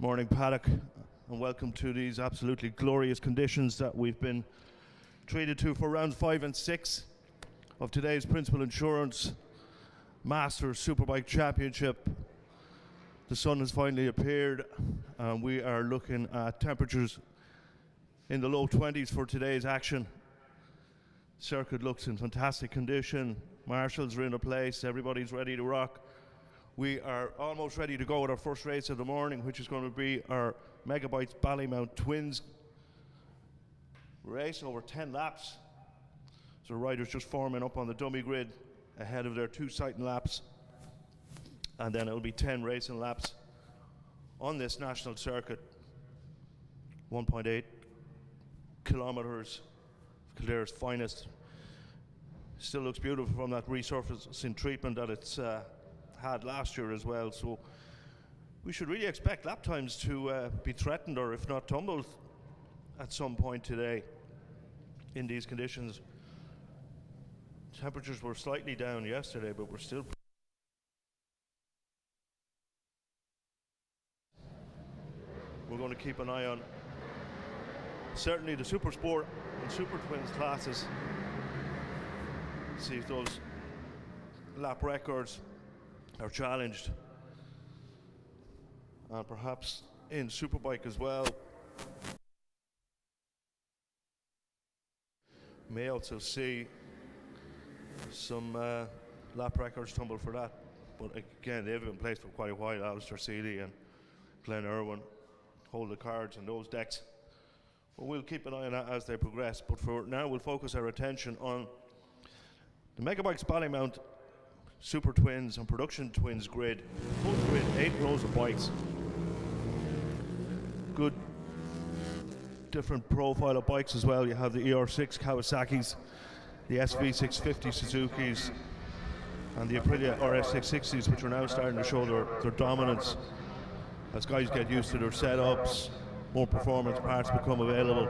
Morning paddock, and welcome to these absolutely glorious conditions that we've been treated to for rounds 5 and 6 of today's Principal Insurance Masters Superbike Championship. The sun has finally appeared and we are looking at temperatures in the low 20s for today's action. Circuit looks in fantastic condition, marshals are in place, everybody's ready to rock. We are almost ready to go with our first race of the morning, which is going to be our Megabikes Twins race over 10 laps. So riders just forming up on the dummy grid ahead of their 2 sighting laps, and then it'll be 10 racing laps on this national circuit. 1.8 kilometers, Kildare's finest. Still looks beautiful from that resurfacing treatment that it's had last year as well, so we should really expect lap times to be threatened, or if not tumbled, at some point today in these conditions. Temperatures were slightly down yesterday, but we're still going to keep an eye on certainly the Supersport and Super Twins classes, see if those lap records are challenged, and perhaps in Superbike as well. May also see some lap records tumble for that, but again they've been in place for quite a while. Alistair Seeley and Glenn Irwin hold the cards on those decks, but we'll keep an eye on that as they progress. But for now we'll focus our attention on the Megabikes Ballymount Super Twins and Production Twins grid. Full grid, 8 rows of bikes. Good different profile of bikes as well. You have the ER6 Kawasaki's, the SV650 Suzuki's, and the Aprilia RS660s, which are now starting to show their dominance as guys get used to their setups, more performance parts become available.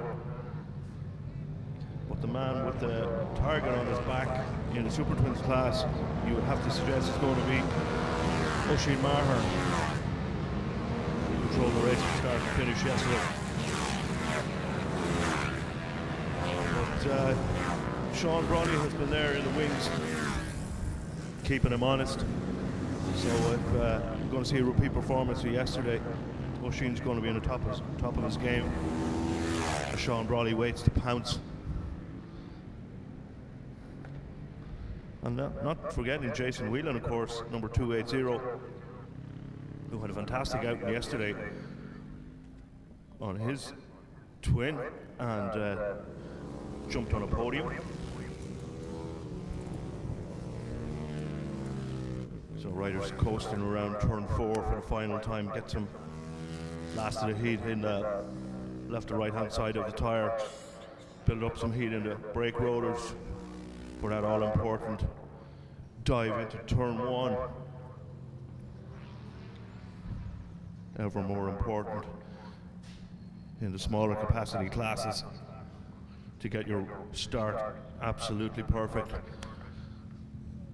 But the man with the target on his back in the Super Twins class, you would have to suggest it's going to be Oisin Maher, who controlled the race from start to finish yesterday. But Sean Brawley has been there in the wings, keeping him honest. So if we're going to see a repeat performance of yesterday, Oisin's going to be in the top of his game, as Sean Brawley waits to pounce. And not forgetting Jason Whelan, of course, number 280, who had a fantastic outing yesterday on his twin and jumped on a podium. So riders coasting around turn 4 for the final time, get some last of the heat in the left and right hand side of the tyre, build up some heat in the brake rotors for that all important dive into turn 1. Ever more important in the smaller capacity classes to get your start absolutely perfect.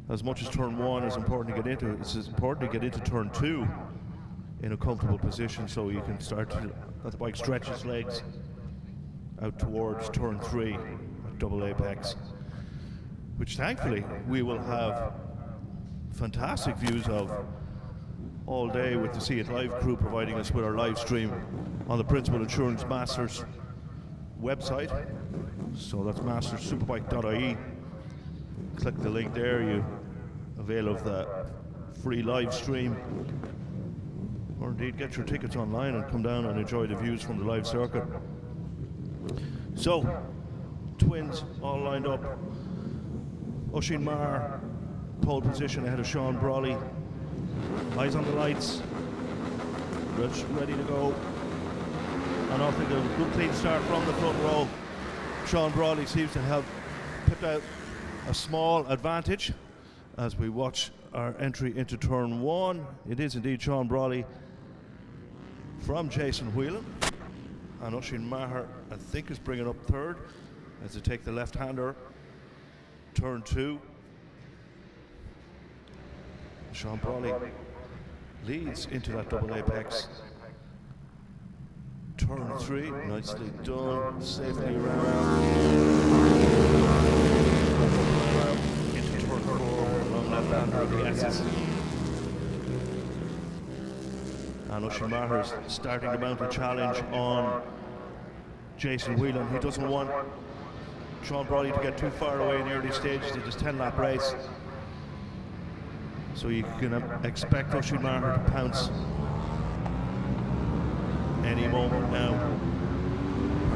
As much as turn 1 is important to get into, it's important to get into turn 2 in a comfortable position, so you can start to let the bike stretch its legs out towards turn 3 at double apex, which thankfully we will have fantastic views of all day with the See It Live crew providing us with our live stream on the Principal Insurance Masters website. So that's mastersuperbike.ie. Click the link there, you avail of the free live stream, or indeed get your tickets online and come down and enjoy the views from the live circuit. So, twins all lined up. Oisin Maher, pole position ahead of Sean Brawley. Eyes on the lights, ready to go. And off they go. Good clean start from the front row. Sean Brawley seems to have picked out a small advantage as we watch our entry into turn 1. It is indeed Sean Brawley from Jason Whelan, and Oisin Maher I think is bringing up third as they take the left-hander. Turn 2. Sean Brawley leads into that double apex turn 3, nicely done, safely around. Into turn 4, along left-hander of the S's. And Oisin Maher's starting to mount a challenge on Jason Whelan. He doesn't want Sean Brawley to get too far away in the early stages of this 10-lap race. So you can expect Oisin Maher to pounce any moment now.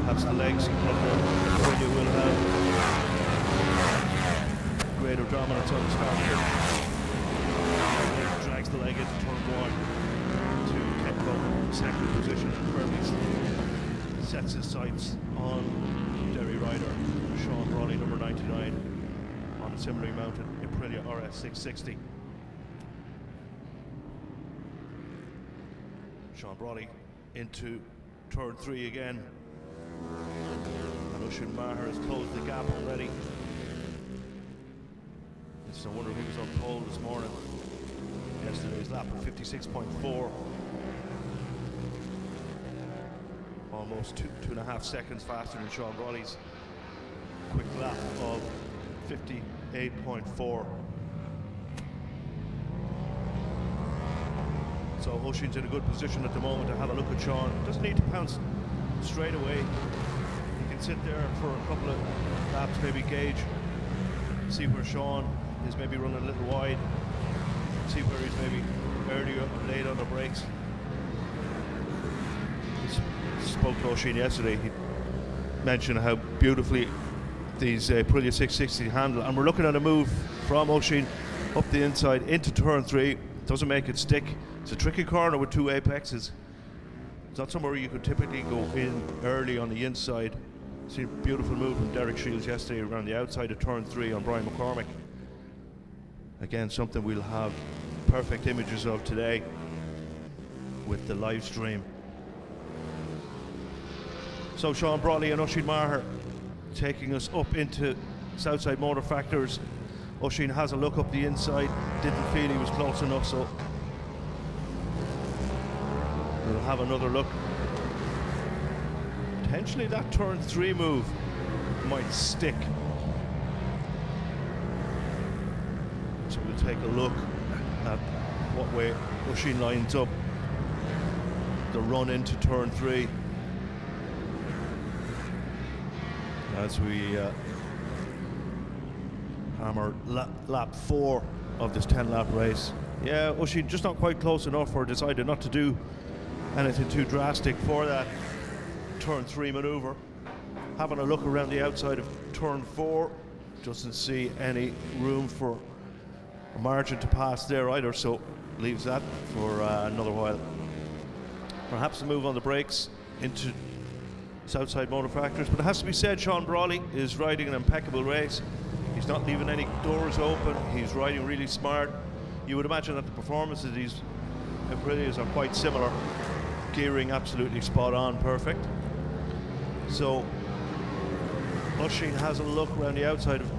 Perhaps the legs of Australia will have greater dominance on the start. Drags the leg into turn 1 to Kempo, second position, and firmly sets his sights on Derry rider Sean Brawley, number 99, on a similarly mounted Aprilia RS 660. Sean Brawley into turn 3 again, and Oisin Maher has closed the gap already. It's no wonder he was on pole this morning. Yesterday's lap of 56.4, almost two and a half seconds faster than Sean Brawley's quick lap of 58.4. So Oisin's in a good position at the moment to have a look at Sean. Doesn't need to pounce straight away. He can sit there for a couple of laps, maybe gauge, see where Sean is maybe running a little wide, see where he's maybe early or late on the brakes. He spoke to Oisin yesterday. He mentioned how beautifully these Aprilia 660 handle, and we're looking at a move from Oisin up the inside into turn 3. Doesn't make it stick. It's a tricky corner with two apexes. It's not somewhere you could typically go in early on the inside. Seen a beautiful move from Derek Shields yesterday around the outside of turn 3 on Brian McCormick. Again, something we'll have perfect images of today with the live stream. So Sean Brawley and Oisin Maher taking us up into Southside Motor Factors. Oisin has a look up the inside, didn't feel he was close enough, so we'll have another look. Potentially that turn 3 move might stick. So we'll take a look at what way Oisin lines up the run into turn 3 as we hammer lap 4 of this 10-lap race. Yeah, Oisin just not quite close enough, or decided not to do anything too drastic for that turn 3 maneuver. Having a look around the outside of turn 4, doesn't see any room for a margin to pass there either, so leaves that for another while. Perhaps a move on the brakes into Southside Motor Factors, but it has to be said, Sean Brawley is riding an impeccable race. He's not leaving any doors open. He's riding really smart. You would imagine that the performances of these Aprilias are quite similar. Gearing absolutely spot on, perfect. So Oisin has a look around the outside of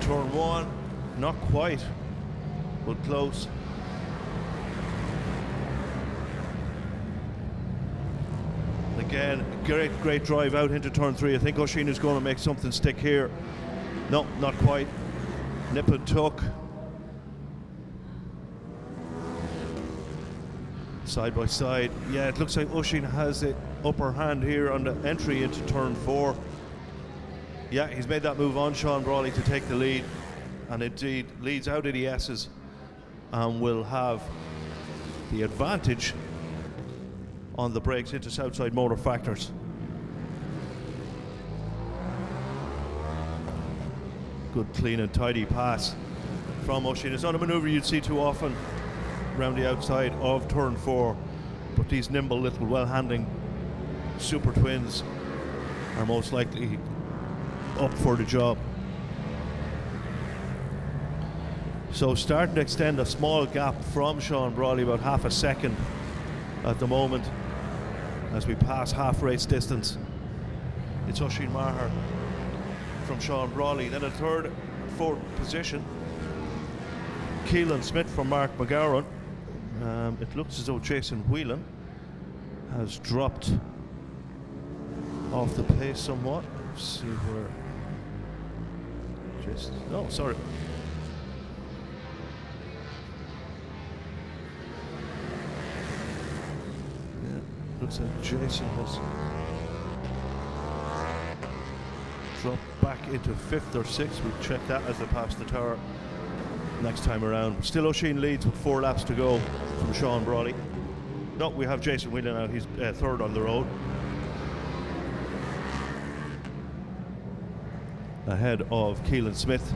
turn 1. Not quite, but close. Again, great drive out into turn 3. I think Oisin is going to make something stick here. No, not quite. Nip and tuck. Side by side. Yeah, it looks like Oisin has the upper hand here on the entry into turn 4. Yeah, he's made that move on Sean Brawley to take the lead, and indeed leads out of the S's and will have the advantage on the brakes into Southside Motor Factors. Good, clean and tidy pass from Oisin. It's not a manoeuvre you'd see too often around the outside of turn 4, but these nimble little well-handling Super Twins are most likely up for the job. So starting to extend a small gap from Sean Brawley, about half a second at the moment as we pass half race distance. It's Oisin Maher from Sean Brawley. Then a third and fourth position, Keelan Smith from Mark McGowan. It looks as though Jason Whelan has dropped off the pace somewhat. Let's see where. No, sorry. Yeah, looks like Jason has dropped back into 5th or 6th. We'll check that as they pass the tower next time around. Still O'Sheen leads with 4 laps to go from Sean Brawley. No, we have Jason Whelan now. He's 3rd on the road. Ahead of Keelan Smith.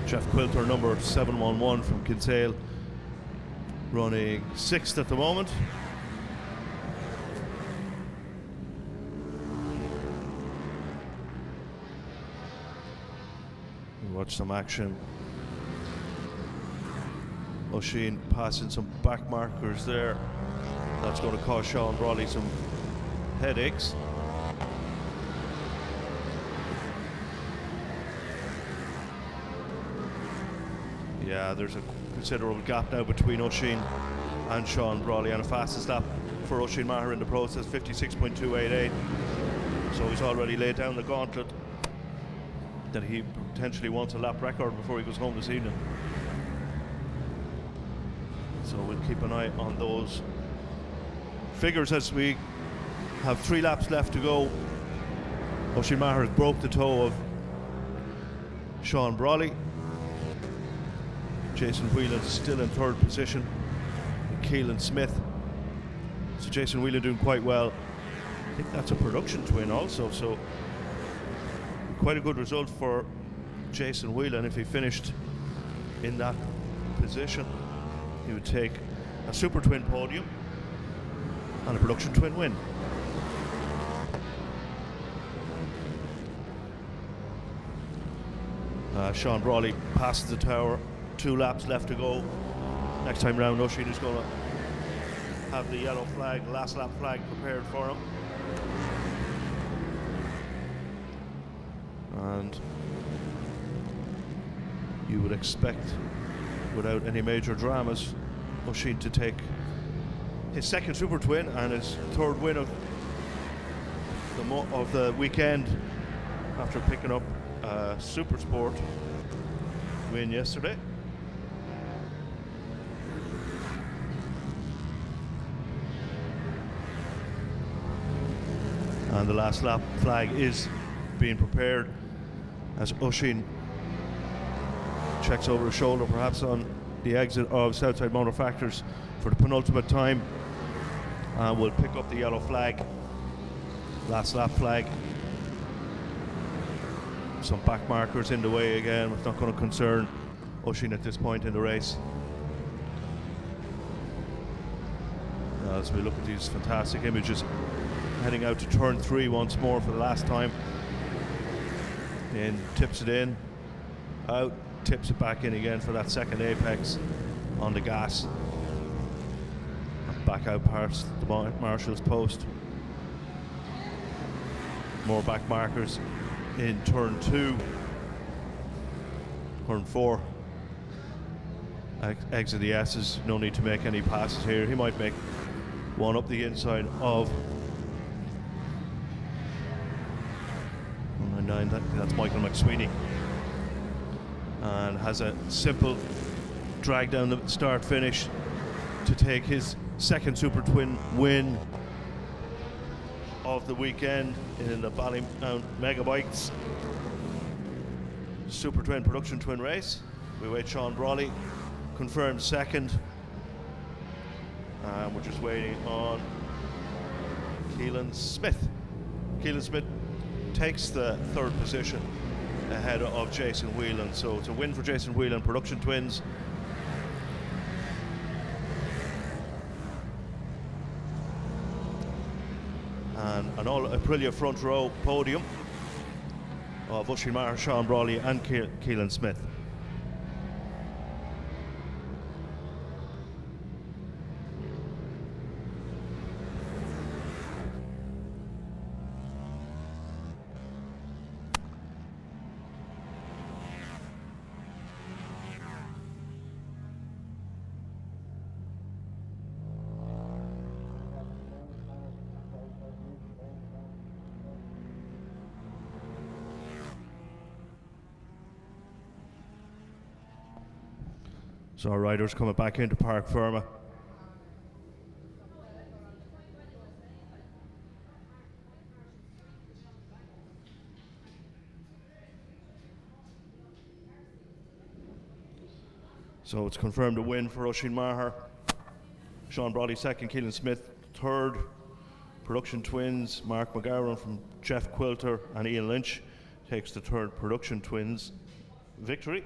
Jeff Quilter, number 711 from Kinsale, running 6th at the moment. Watch some action. O'Sheen passing some back markers there. That's going to cause Sean Brawley some headaches. Yeah, there's a considerable gap now between O'Sheen and Sean Brawley, and a fastest lap for O'Sheen Maher in the process, 56.288. So he's already laid down the gauntlet that he potentially wants a lap record before he goes home this evening. So we'll keep an eye on those figures as we have 3 laps left to go. O'Sheen Maher has broke the toe of Sean Brawley. Jason Whelan is still in 3rd position. Keelan Smith. So Jason Whelan doing quite well. I think that's a production twin also, so quite a good result for Jason Whelan. If he finished in that position, he would take a super twin podium and a production twin win. Sean Brawley passes the tower, 2 laps left to go. Next time round, O'Sheen is going to have the yellow flag, the last lap flag prepared for him. And you would expect, without any major dramas, O'Sheen to take his 2nd super twin and his 3rd win of the weekend after picking up a Supersport win yesterday. And the last lap flag is being prepared as O'Sheen checks over his shoulder, perhaps on the exit of Southside Motor Factors for the penultimate time, and will pick up the yellow flag, last lap flag. Some back markers in the way again. It's not going to concern O'Sheen at this point in the race. As we look at these fantastic images, heading out to turn 3 once more for the last time. In, tips it in, out, tips it back in again for that 2nd apex on the gas. Back out past the marshal's post. More back markers in turn 2. Turn 4. Exit the S's, no need to make any passes here. He might make one up the inside of 199, that's Michael McSweeney. And has a simple drag down the start finish to take his 2nd Super Twin win of the weekend in the Ballymount Megabikes Super Twin Production Twin race. We wait Sean Brawley, confirmed 2nd. And we're just waiting on Keelan Smith. Keelan Smith takes the 3rd position ahead of Jason Whelan. So it's a win for Jason Whelan, Production Twins. And an all-Aprilia front row podium of O'Sheen Maher, Sean Brawley and Keelan Smith. So our riders coming back into Park Ferma. So it's confirmed a win for Oisin Maher. Sean Brawley second, Keelan Smith third. Production Twins, Mark McGowan from Jeff Quilter and Ian Lynch takes the third Production Twins victory.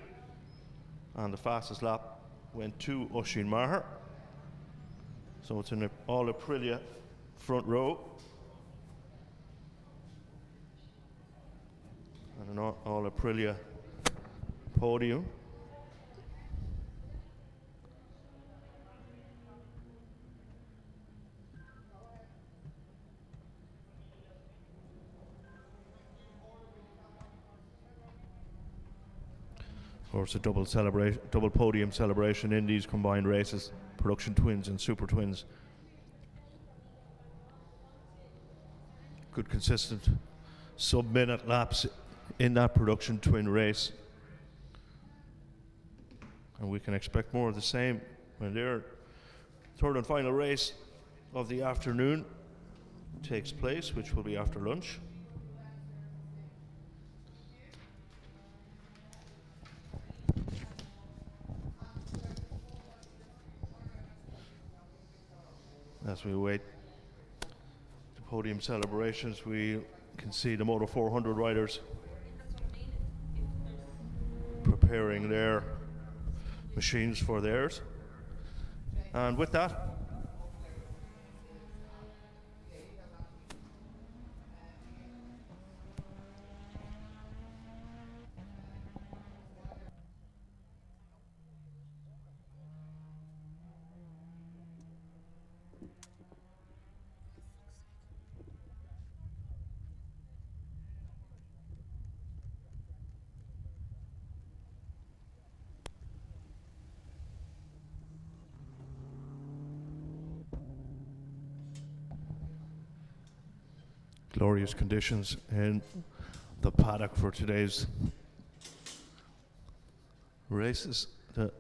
And the fastest lap went to Oisin Maher. So it's in all Aprilia front row. And an all Aprilia podium. Of course, a double podium celebration in these combined races, Production Twins and Super Twins. Good consistent sub-minute laps in that Production Twin race. And we can expect more of the same when their third and final race of the afternoon takes place, which will be after lunch. As we await the podium celebrations, we can see the Moto 400 riders preparing their machines for theirs. And with that, glorious conditions in the paddock for today's races. The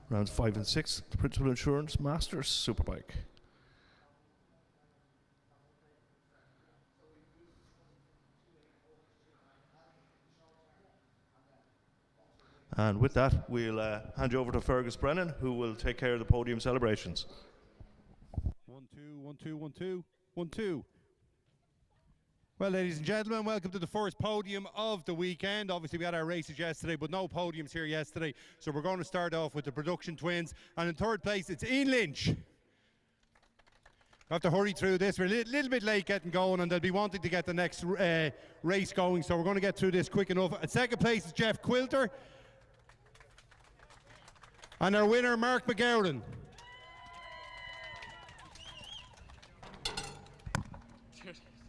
rounds 5 and 6, the Principal Insurance Masters Superbike. And with that, we'll hand you over to Fergus Brennan, who will take care of the podium celebrations. 1, 2, 1, 2, 1, 2, 1, 2. Well, ladies and gentlemen, welcome to the first podium of the weekend. Obviously, we had our races yesterday, but no podiums here yesterday. So we're going to start off with the Production Twins. And in third place, it's Ian Lynch. We have to hurry through this. We're a little bit late getting going, and they'll be wanting to get the next race going. So we're going to get through this quick enough. At second place is Jeff Quilter. And our winner, Mark McGowan.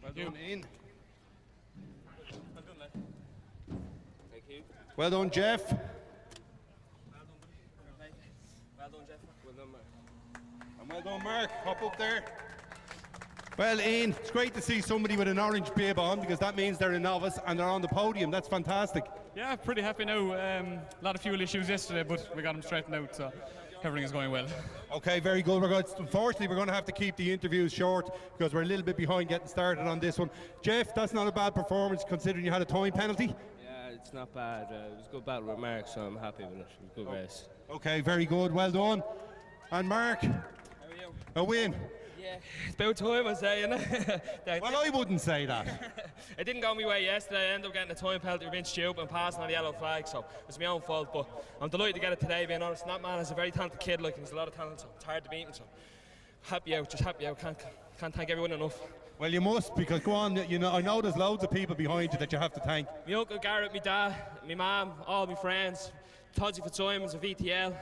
Well done, Ian. Thank you. Well done, Jeff. Well done, Jeff. Well done, Mark. And well done, Mark. Hop up there. Well, Ian, it's great to see somebody with an orange bib on, because that means they're a novice and they're on the podium. That's fantastic. Yeah, pretty happy now. A lot of fuel issues yesterday, but we got them straightened out, so everything is going well. Okay, very good. Unfortunately, we're going to have to keep the interviews short because we're a little bit behind getting started on this one. Jeff, that's not a bad performance considering you had a time penalty. Yeah, it's not bad. It was a good battle with Mark, so I'm happy with it. It was a good race. Okay, very good. Well done. And Mark, how are you? A win. Yeah, it's about time, I say, you know. Well, I wouldn't say that. It didn't go my way yesterday. I ended up getting a time penalty for being stupid and passing on the yellow flag, so it's my own fault. But I'm delighted to get it today, being honest. And that man is a very talented kid, like, he's a lot of talent, so it's hard to beat him. So happy out, just happy out. Can't thank everyone enough. Well, you must, because go on. You know, I know there's loads of people behind you that you have to thank. My uncle Garrett, my dad, my mum, all my friends, Toddsy Fitzsimons of VTL,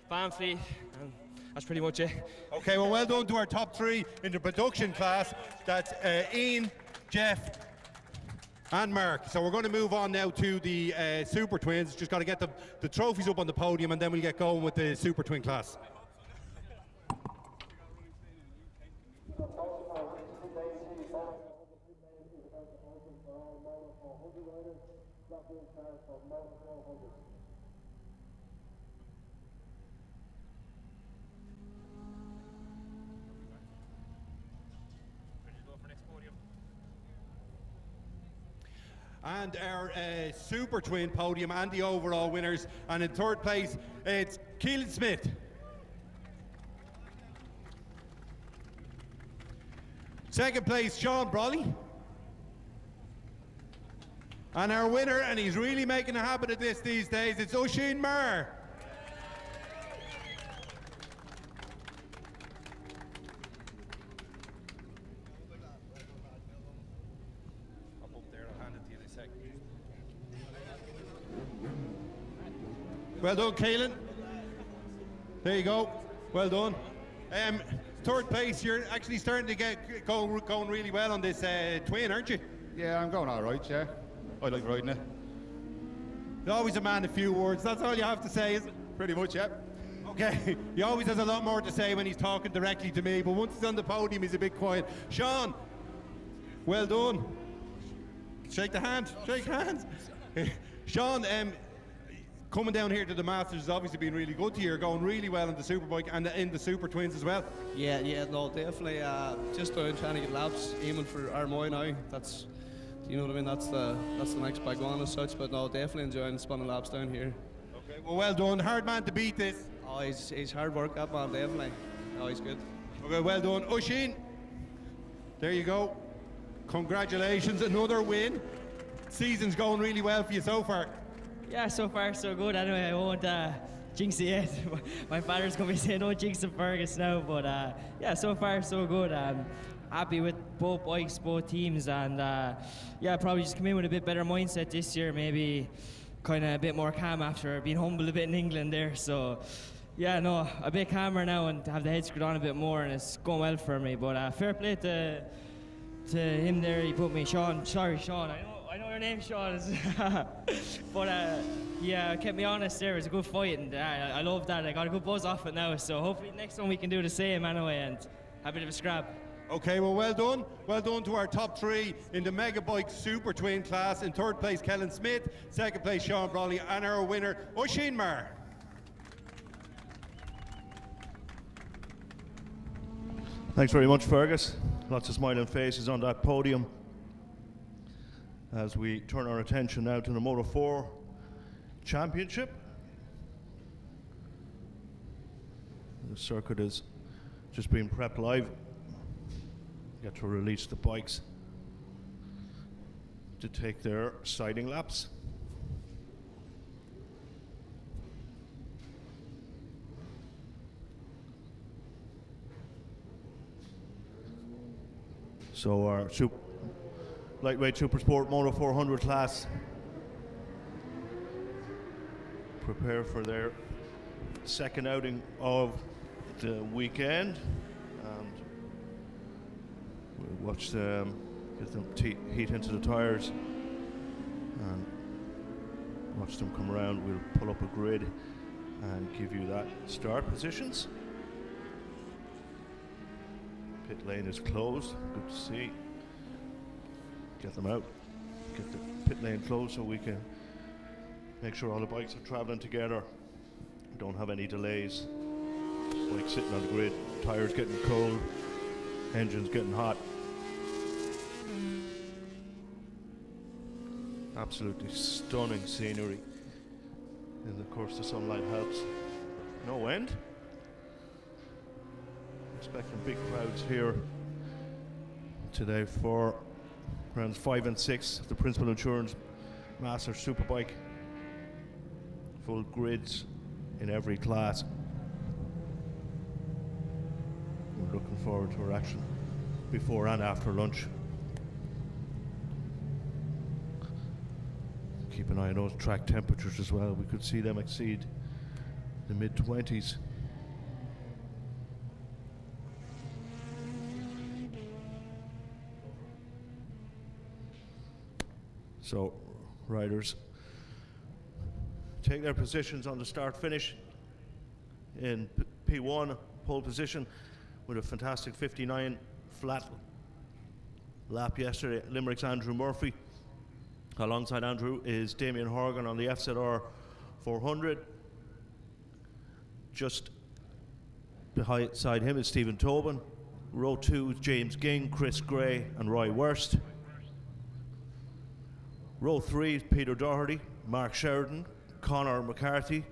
Van Fleet, and that's pretty much it. Okay, well done to our top three in the production class. That's Ian, Jeff, and Mark. So we're going to move on now to the Super Twins. Just got to get the trophies up on the podium, and then we'll get going with the Super Twin class. and our Super Twin podium and the overall winners. And in third place, it's Keelan Smith. Second place, Sean Brawley. And our winner, and he's really making a habit of this these days, it's Oisin Marr. Well done, Keelan. There you go. Well done. Third place, you're actually starting to get going really well on this twin, aren't you? Yeah, I'm going all right, yeah. I like riding it. You're always a man of few words. That's all you have to say, is it? Pretty much, yeah. Okay. He always has a lot more to say when he's talking directly to me, but once he's on the podium, he's a bit quiet. Sean, well done. Shake the hand. Shake hands. Sean, coming down here to the Masters has obviously been really good to you. You're going really well in the Superbike and in the Super Twins as well. Yeah, no, definitely. Just trying to get laps, aiming for Armoy now. That's, you know what I mean. That's the next big one as such. But no, definitely enjoying spinning laps down here. Okay, well done. Hard man to beat this. Oh, he's hard work, that man, definitely. Oh, he's good. Okay, well done, Oisin. There you go. Congratulations, another win. Season's going really well for you so far. Yeah, so far so good. Anyway, I won't jinx it yet. My father's going to be saying don't jinx the Fergus now, but yeah, so far so good. Happy with both bikes, both teams, and yeah, probably just come in with a bit better mindset this year, maybe kind of a bit more calm after being humbled a bit in England there. So yeah, no, a bit calmer now and have the head screwed on a bit more, and it's going well for me. But fair play to him there. He put me, Sean. Sorry, Sean. I know your name, Sean, but yeah, kept me honest there. It was a good fight, and I love that. I got a good buzz off it now, so hopefully next one we can do the same anyway and have a bit of a scrap. Okay, well done. Well done to our top three in the Megabikes Super Twin class. In third place, Keelan Smith. Second place, Sean Brawley. And our winner, Oisin Marr. Thanks very much, Fergus. Lots of smiling faces on that podium. As we turn our attention now to the Moto 4 Championship. The circuit is just being prepped live. Get to release the bikes to take their siding laps. So our lightweight Supersport Moto 400 class prepare for their second outing of the weekend, and we'll watch them get them heat into the tires and watch them come around. We'll pull up a grid and give you that start positions. Pit lane is closed, good to see. Get them out, get the pit lane closed so we can make sure all the bikes are traveling together. Don't have any delays. Bikes sitting on the grid, tires getting cold, engines getting hot. Absolutely stunning scenery. And of course the sunlight helps. No wind. Expecting big crowds here today for rounds 5 and 6 of the Principal Insurance Masters Superbike. Full grids in every class. We're looking forward to our action before and after lunch. Keep an eye on those track temperatures as well. We could see them exceed the mid-20s. So riders take their positions on the start finish. In P1 pole position with a fantastic 59 flat lap yesterday, Limerick's Andrew Murphy. Alongside Andrew is Damien Horgan on the FZR 400. Just beside him is Stephen Tobin. Row 2 is James Ging, Chris Gray and Roy Wurst. Row 3, Peter Doherty, Mark Sheridan, Conor McCarthy.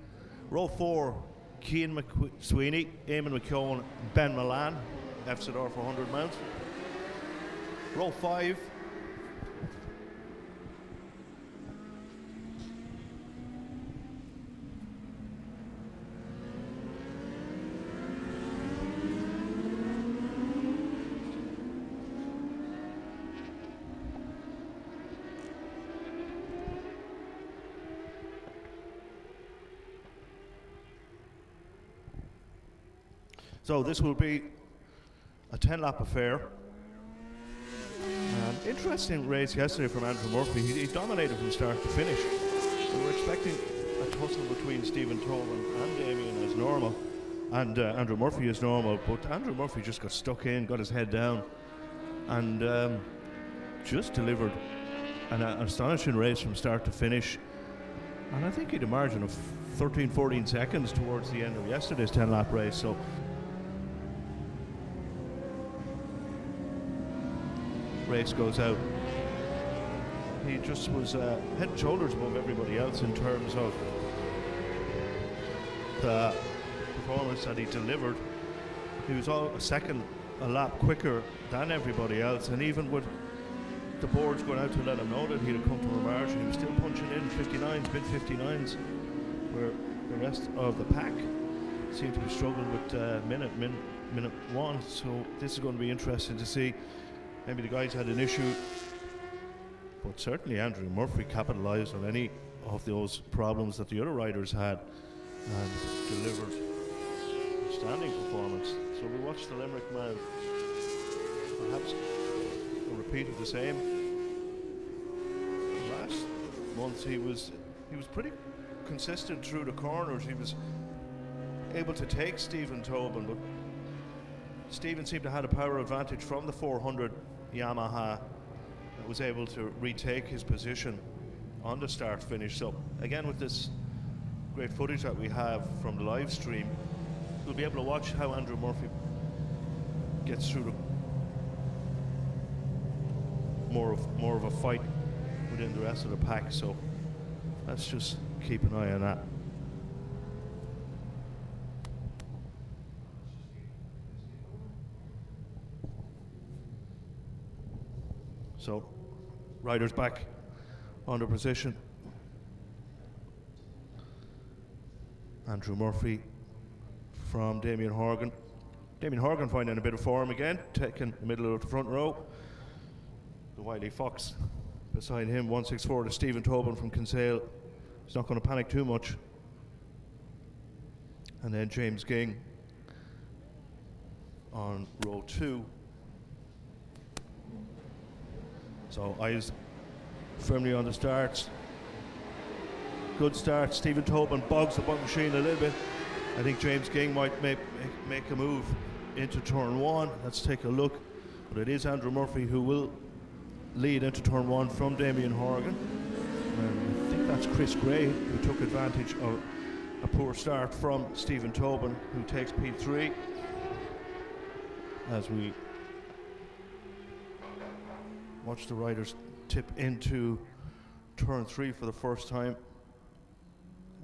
Row 4, Cian McSweeney, Eamon McKeown, Ben Milan, FZR for 100 mounts. Row 5, so this will be a 10-lap affair. Interesting race yesterday from Andrew Murphy. He dominated from start to finish. We were expecting a tussle between Stephen Tobin and Damien as normal, and Andrew Murphy as normal, but Andrew Murphy just got stuck in, got his head down, and just delivered an astonishing race from start to finish. And I think he had a margin of 13-14 seconds towards the end of yesterday's 10-lap race. So race goes out. He just was head and shoulders above everybody else in terms of the performance that he delivered. He was a second a lap quicker than everybody else, and even with the boards going out to let him know that he'd have come to a margin, he was still punching in 59s, mid 59s, where the rest of the pack seemed to be struggling with minute one. So this is going to be interesting to see. Maybe the guys had an issue, but certainly Andrew Murphy capitalised on any of those problems that the other riders had and delivered a standing performance. So we watched the Limerick man, perhaps a repeat of the same. Last month he was pretty consistent through the corners. He was able to take Stephen Tobin, but Stephen seemed to have a power advantage from the 400 Yamaha that was able to retake his position on the start finish. So again, with this great footage that we have from the live stream, we'll be able to watch how Andrew Murphy gets through the more of a fight within the rest of the pack. So let's just keep an eye on that. So, riders back under position. Andrew Murphy from Damien Horgan. Damien Horgan finding a bit of form again, taking the middle of the front row. The Wiley Fox beside him, 164 to Stephen Tobin from Kinsale. He's not going to panic too much. And then James Ging on row 2. So eyes firmly on the starts. Good start. Stephen Tobin bogs the bug machine a little bit. I think James Ging might make a move into turn 1. Let's take a look. But it is Andrew Murphy who will lead into turn 1 from Damien Horgan. And I think that's Chris Gray who took advantage of a poor start from Stephen Tobin, who takes P3 as we watch the riders tip into turn 3 for the first time.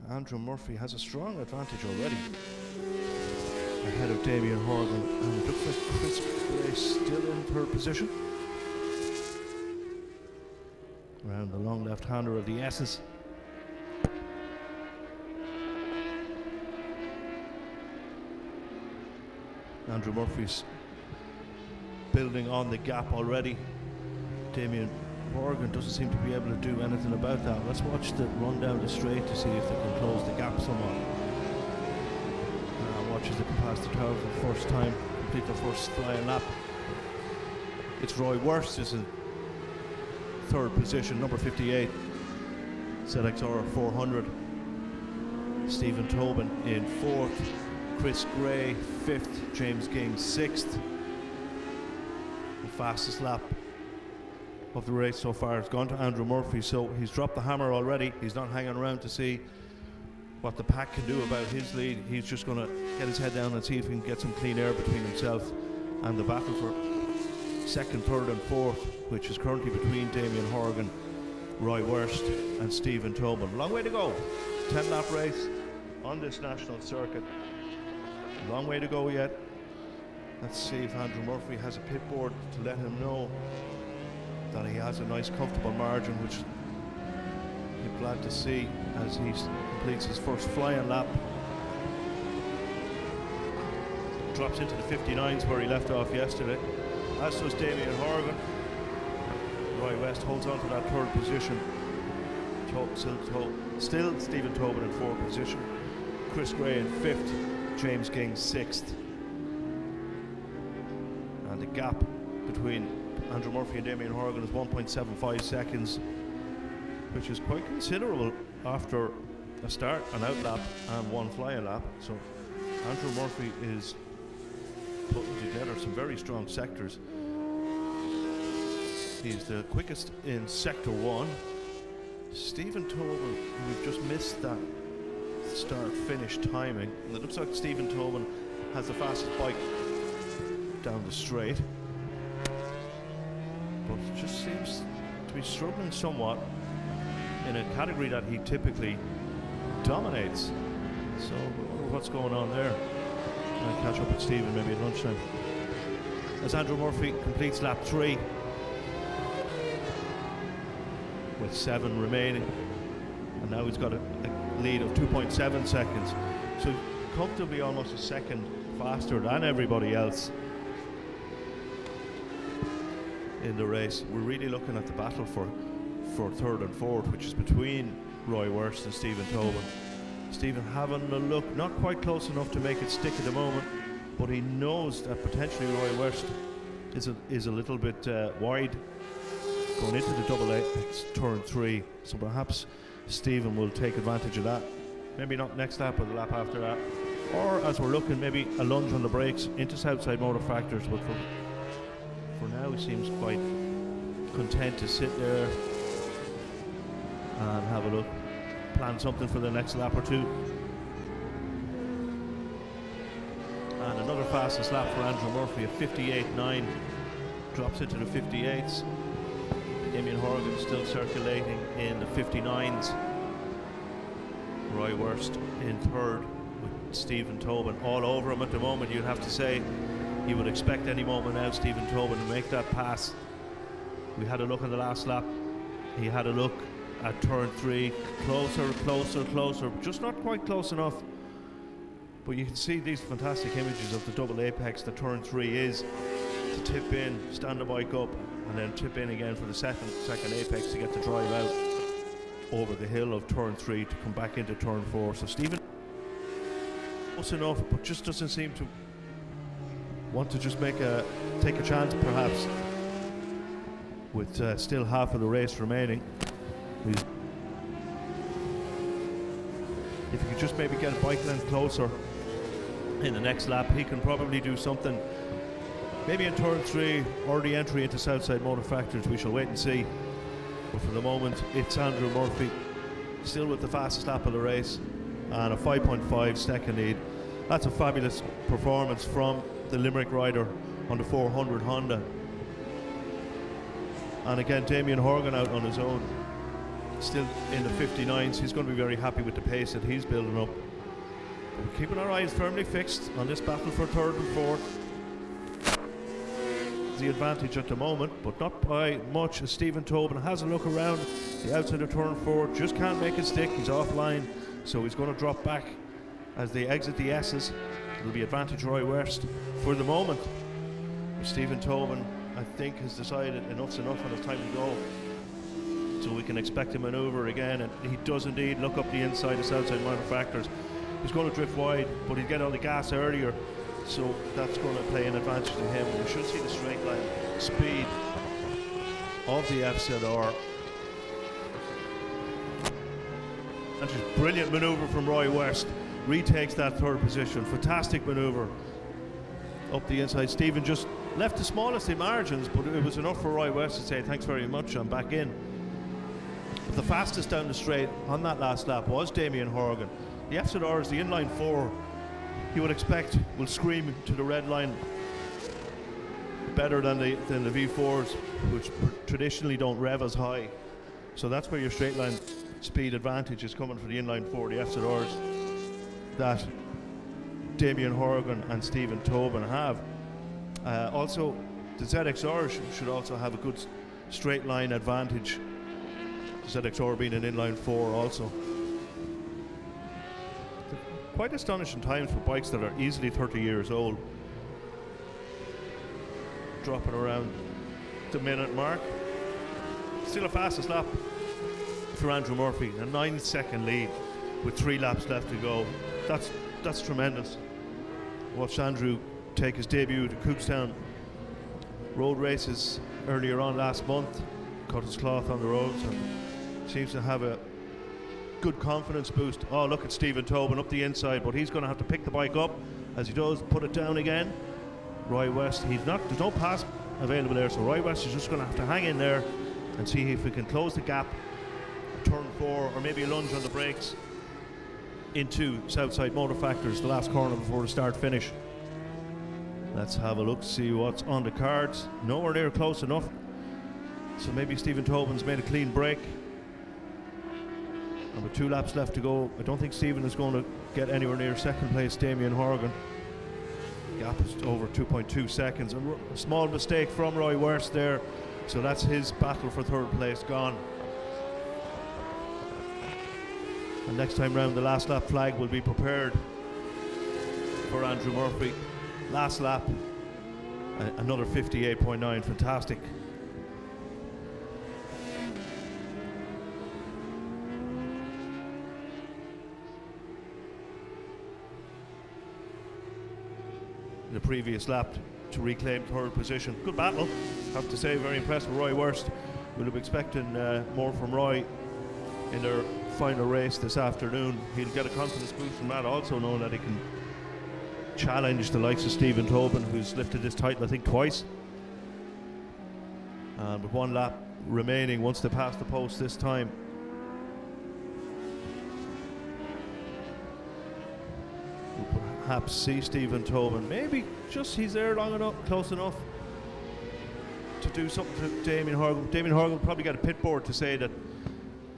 Andrew Murphy has a strong advantage already ahead of Damien Horgan, and it looks like Chris Gray still in third position. Around the long left-hander of the S's. Andrew Murphy's building on the gap already. Damien Horgan doesn't seem to be able to do anything about that. Let's watch the run down the straight to see if they can close the gap somewhat. Watch as they can pass the tower for the first time, complete their first flying lap. It's Roy Wurst is in third position, number 58, ZXR 400. Stephen Tobin in fourth, Chris Gray fifth, James Ging sixth. The fastest lap of the race so far has gone to Andrew Murphy, so he's dropped the hammer already. He's not hanging around to see what the pack can do about his lead. He's just going to get his head down and see if he can get some clean air between himself and the battle for second, third and fourth, which is currently between Damien Horgan Roy Wurst and Stephen Tobin. Long way to go. 10-lap race on this national circuit. Long way to go yet. Let's see if Andrew Murphy has a pit board to let him know that he has a nice comfortable margin, which you're glad to see as he completes his first flying lap. Drops into the 59s where he left off yesterday, as does Damien Horgan. Roy West holds on to that third position. Still Stephen Tobin in fourth position, Chris Gray in fifth, James Ging sixth. And the gap between Andrew Murphy and Damien Horgan is 1.75 seconds, which is quite considerable after a start, an out lap and one flying lap. So Andrew Murphy is putting together some very strong sectors. He's the quickest in sector 1. Stephen Tobin, we've just missed that start-finish timing, and it looks like Stephen Tobin has the fastest bike down the straight, but just seems to be struggling somewhat in a category that he typically dominates. So what's going on there? I'll catch up with Stephen maybe at lunchtime. As Andrew Murphy completes lap 3 with 7 remaining, and now he's got a lead of 2.7 seconds, so comfortably almost a second faster than everybody else in the race. We're really looking at the battle for third and fourth, which is between Roy Wurst and Stephen Tobin. Stephen having a look, not quite close enough to make it stick at the moment, but he knows that potentially Roy Wurst is a little bit wide going into the double apex turn 3, so perhaps Stephen will take advantage of that. Maybe not next lap, but the lap after that, or as we're looking, maybe a lunge on the brakes into Southside Motor Factors. But for now, he seems quite content to sit there and have a look, plan something for the next lap or two. And another fastest lap for Andrew Murphy, a 58.9, drops into the 58s. Damien Horgan still circulating in the 59s. Roy Wurst in third with Stephen Tobin all over him at the moment. You'd have to say you would expect any moment now Stephen Tobin to make that pass. We had a look at the last lap. He had a look at turn 3, closer, just not quite close enough. But you can see these fantastic images of the double apex that turn 3 is, to tip in, stand the bike up, and then tip in again for the second apex to get the drive out over the hill of turn 3 to come back into turn 4. So Stephen close enough, but just doesn't seem to want to just take a chance perhaps with still half of the race remaining. If he could just maybe get a bike length closer in the next lap, he can probably do something maybe in turn 3 or the entry into Southside Motor Factors. We shall wait and see. But for the moment, it's Andrew Murphy still with the fastest lap of the race and a 5.5 second lead. That's a fabulous performance from the Limerick rider on the 400 Honda. And again, Damien Horgan out on his own, still in the 59s. He's going to be very happy with the pace that he's building up. We're keeping our eyes firmly fixed on this battle for third and fourth. The advantage at the moment, but not by much, as Stephen Tobin has a look around the outside of turn 4, just can't make it stick. He's offline, so he's going to drop back as they exit the S's. It'll be advantage Roy Wurst for the moment. Stephen Tobin, I think, has decided enough's enough and it's time to go, so we can expect a manoeuvre again, and he does indeed look up the inside of Southside Motor Factors. He's going to drift wide, but he'll get on the gas earlier, so that's going to play an advantage to him. We should see the straight line speed of the FZR. And just brilliant manoeuvre from Roy Wurst. Retakes that third position. Fantastic manoeuvre up the inside. Stephen just left the smallest in margins, but it was enough for Roy Wurst to say thanks very much, I'm back in. But the fastest down the straight on that last lap was Damien Horgan. The FZR is the inline 4. You would expect will scream to the red line better than the V4s, which traditionally don't rev as high. So that's where your straight line speed advantage is coming for the inline 4, the FZRs, that Damien Horgan and Stephen Tobin have. Also, the ZXR should also have a good straight line advantage. The ZXR being an inline 4 also. Quite astonishing times for bikes that are easily 30 years old. Dropping around the minute mark. Still a fastest lap for Andrew Murphy, a 9-second lead with 3 laps left to go. That's tremendous. Watched Andrew take his debut to Cookstown road races earlier on last month, cut his cloth on the roads, and seems to have a good confidence boost. Oh, look at Stephen Tobin up the inside, but he's going to have to pick the bike up as he does, put it down again. Roy West, there's no pass available there, so Roy West is just going to have to hang in there and see if we can close the gap, turn 4, or maybe a lunge on the brakes into Southside Motor Factors, the last corner before the start finish. Let's have a look, see what's on the cards. Nowhere near close enough, so maybe Stephen Tobin's made a clean break. And with 2 laps left to go, I don't think Stephen is going to get anywhere near second place Damien Horgan. Gap is over 2.2 seconds. A small mistake from Roy West there, so that's his battle for third place gone. And next time round, the last lap flag will be prepared for Andrew Murphy. Last lap, another 58.9, fantastic. The previous lap to reclaim third position. Good battle, have to say, very impressed with Roy Wurst. We'll be expecting more from Roy in their final race this afternoon. He'll get a confidence boost from that, also knowing that he can challenge the likes of Stephen Tobin, who's lifted this title I think twice. And with 1 lap remaining, once they pass the post this time, we'll perhaps see Stephen Tobin. Maybe just he's there long enough, close enough to do something to Damien Horgan. Damien Horgan will probably get a pit board to say that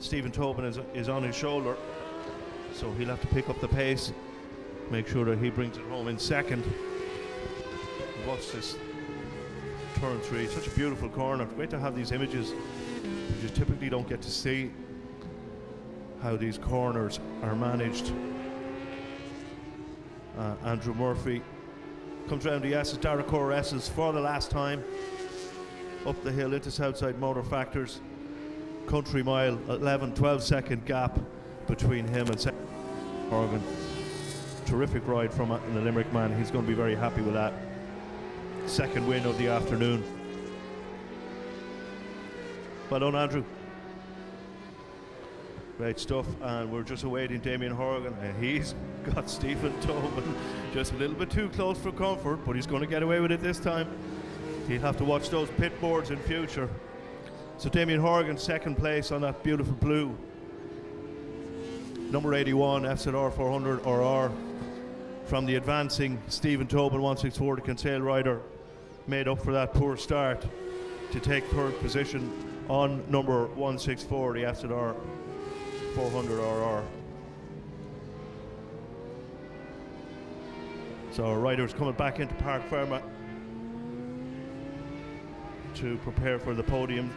Stephen Tobin is on his shoulder, so he'll have to pick up the pace, make sure that he brings it home in second. Watch this turn 3, such a beautiful corner. Great to have these images. You just typically don't get to see how these corners are managed. Andrew Murphy comes round the S's, Darracor S's for the last time. Up the hill into Southside Motor Factors. Country mile, 12 second gap between him and Horgan. Terrific ride from the Limerick man. He's going to be very happy with that. Second win of the afternoon. Well done, Andrew. Great stuff, and we're just awaiting Damien Horgan, and he's got Stephen Tobin just a little bit too close for comfort, but he's going to get away with it this time. He'll have to watch those pit boards in future. So Damien Horgan, second place on that beautiful blue. Number 81, FZR 400 RR. From the advancing Stephen Tobin 164, the Kinsale rider, made up for that poor start to take third position on number 164, the FZR 400 RR. So our riders coming back into Park Fermat to prepare for the podium,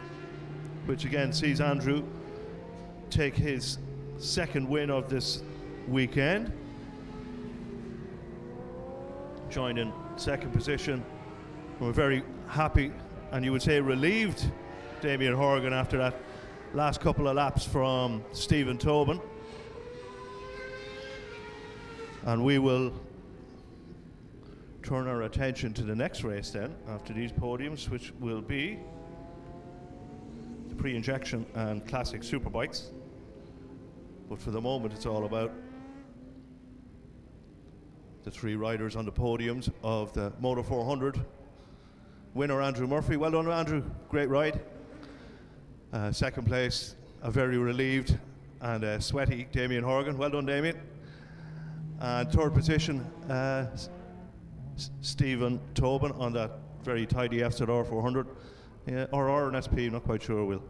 which again sees Andrew take his second win of this weekend. Joined in second position. We're very happy, and you would say relieved, Damien Horgan, after that last couple of laps from Stephen Tobin. And we will turn our attention to the next race then, after these podiums, which will be the pre-injection and classic superbikes. But for the moment, it's all about the 3 riders on the podiums of the Moto 400. Winner Andrew Murphy. Well done, Andrew. Great ride. Second place, a very relieved and sweaty Damien Horgan. Well done, Damien. And third position, Stephen Tobin on that very tidy FZR 400. RR and SP, not quite sure. We'll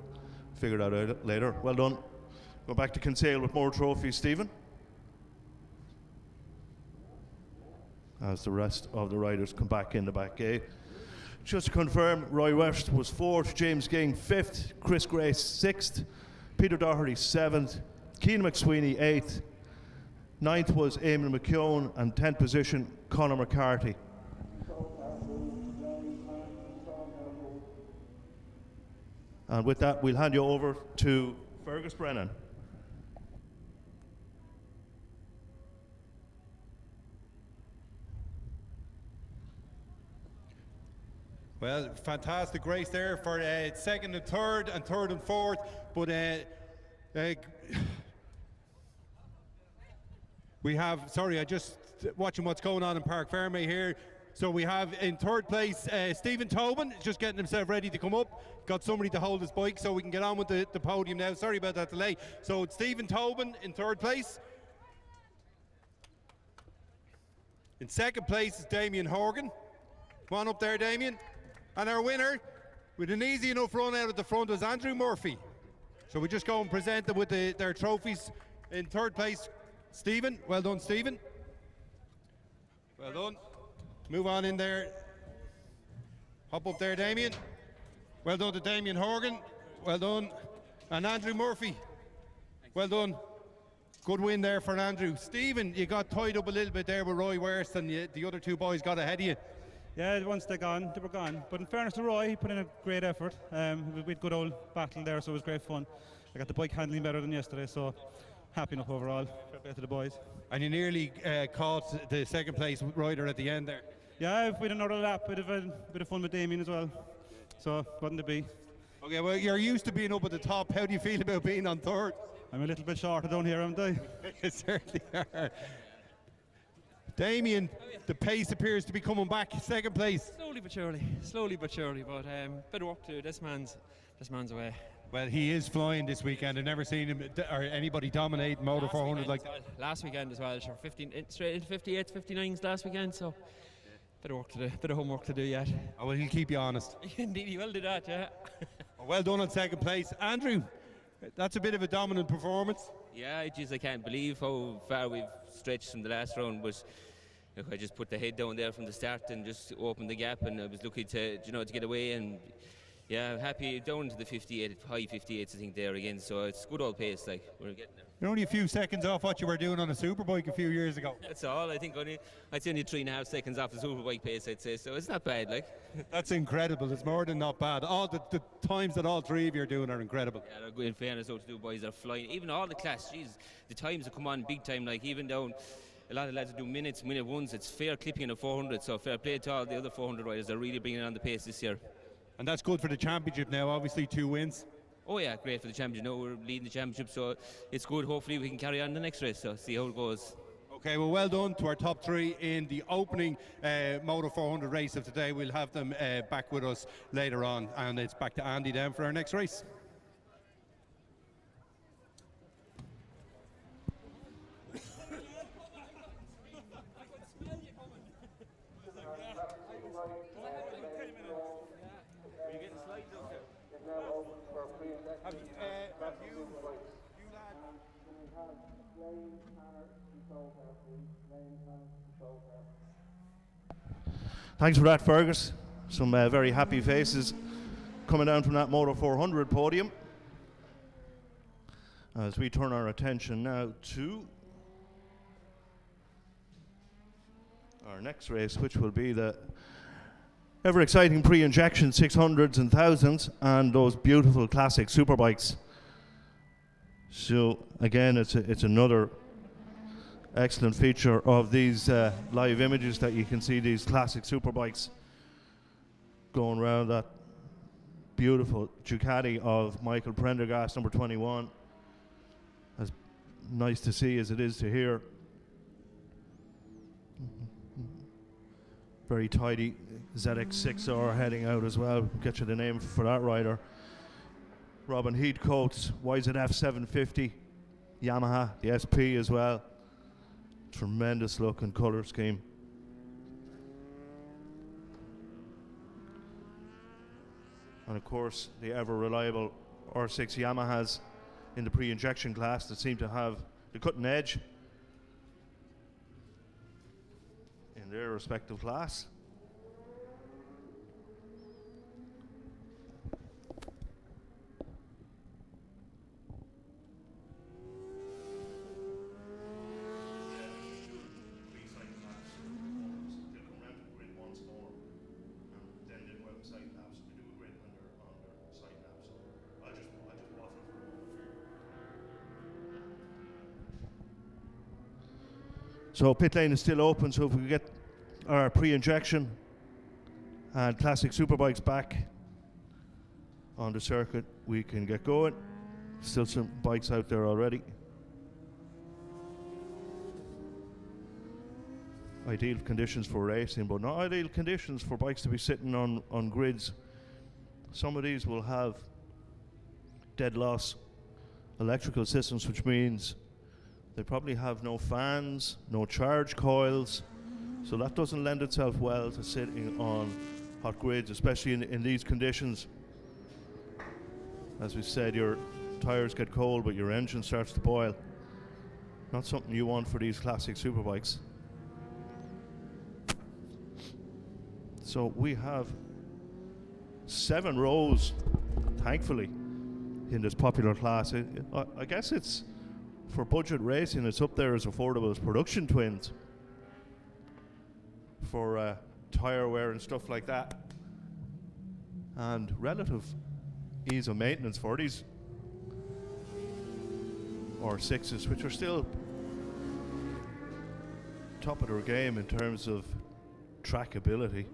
figure that out later. Well done. Go back to Kinsale with more trophies, Stephen. As the rest of the riders come back in the back gate. Just to confirm, Roy West was 4th, James Ging 5th, Chris Grace 6th, Peter Doherty 7th, Keenan McSweeney 8th, 9th was Eamon McKeown, and 10th position, Conor McCarthy. And with that, we'll hand you over to Fergus Brennan. Well, fantastic race there for second and third and fourth, but we have, sorry, I just watching what's going on in Park Ferme here. So we have in third place Stephen Tobin, just getting himself ready to come up. Got somebody to hold his bike so we can get on with the podium now. Sorry about that delay. So it's Stephen Tobin in third place. In second place is Damien Horgan. Come on up there, Damien. And our winner, with an easy enough run out at the front, was Andrew Murphy. So we just go and present them with their trophies. In third place, Stephen. Well done, Stephen. Well done. Move on in there. Hop up there, Damien. Well done to Damien Horgan. Well done. And Andrew Murphy. Well done. Good win there for Andrew. Stephen, you got tied up a little bit there with Roy Worst, and the other two boys got ahead of you. Yeah, once they were gone. But in fairness to Roy, he put in a great effort. We had a good old battle there, so it was great fun. I got the bike handling better than yesterday, so happy enough overall. Fair play to the boys. And you nearly caught the second place rider at the end there. Yeah, we had another lap, bit of fun with Damien as well. So, wasn't to be. Okay, well, you're used to being up at the top. How do you feel about being on third? I'm a little bit shorter down here, haven't I? You certainly are. Damien, the pace appears to be coming back. Second place. Slowly but surely. But bit of work to do. This man's away. Well, he is flying this weekend. I've never seen him or anybody dominate Motor 400 like that. Last weekend as well. Sure, 15 straight into 58s, 59s last weekend. So bit of work to do. Bit of homework to do yet. Oh, well, he'll keep you honest. Indeed, he will do that. Yeah. Well done on second place, Andrew. That's a bit of a dominant performance. Yeah, geez, I can't believe how far we've stretched from the last round. But look, I just put the head down there from the start and just opened the gap, and I was lucky to get away. And yeah, I'm happy down to the 58, high 58s I think there again. So it's good old pace, like we're getting there. You're only a few seconds off what you were doing on a Superbike a few years ago. That's all. I think I'd say only 3.5 seconds off the Superbike pace, I'd say. So it's not bad, like. That's incredible. It's more than not bad. All the times that all three of you are doing are incredible. Yeah, they're good. In fairness, those two boys are flying. Even all the class, geez, the times have come on big time. Like even down, a lot of lads do minute ones. It's fair clipping in a 400. So fair play to all the other 400 riders. They're really bringing on the pace this year. And that's good for the championship now. Obviously, 2 wins. Oh yeah, great for the championship. Now we're leading the championship, so it's good. Hopefully we can carry on the next race, so see how it goes. Okay, well done to our top 3 in the opening Moto 400 race of today. We'll have them back with us later on, and it's back to Andy then for our next race. Thanks for that, Fergus. Some very happy faces coming down from that Moto 400 podium. As we turn our attention now to our next race, which will be the ever exciting pre-injection 600s and 1000s and those beautiful classic Superbikes. So again, it's another excellent feature of these live images that you can see these classic Superbikes going around. That beautiful Ducati of Michael Prendergast, number 21. As nice to see as it is to hear. Very tidy ZX6R heading out as well. Get you the name for that rider. Robin Heathcote's YZF 750, Yamaha, the SP as well. Tremendous look and colour scheme. And of course, the ever reliable R6 Yamahas in the pre-injection class that seem to have the cutting edge in their respective class. So pit lane is still open, so if we get our pre-injection and classic Superbikes back on the circuit, we can get going. Still some bikes out there already. Ideal conditions for racing, but not ideal conditions for bikes to be sitting on grids. Some of these will have dead loss electrical systems, which means they probably have no fans, no charge coils, so that doesn't lend itself well to sitting on hot grids, especially in these conditions. As we said, your tires get cold, but your engine starts to boil. Not something you want for these classic Superbikes. So we have 7 rows, thankfully, in this popular class. I guess it's, for budget racing, it's up there as affordable as production twins for tire wear and stuff like that, and relative ease of maintenance for these R6s, which are still top of their game in terms of trackability.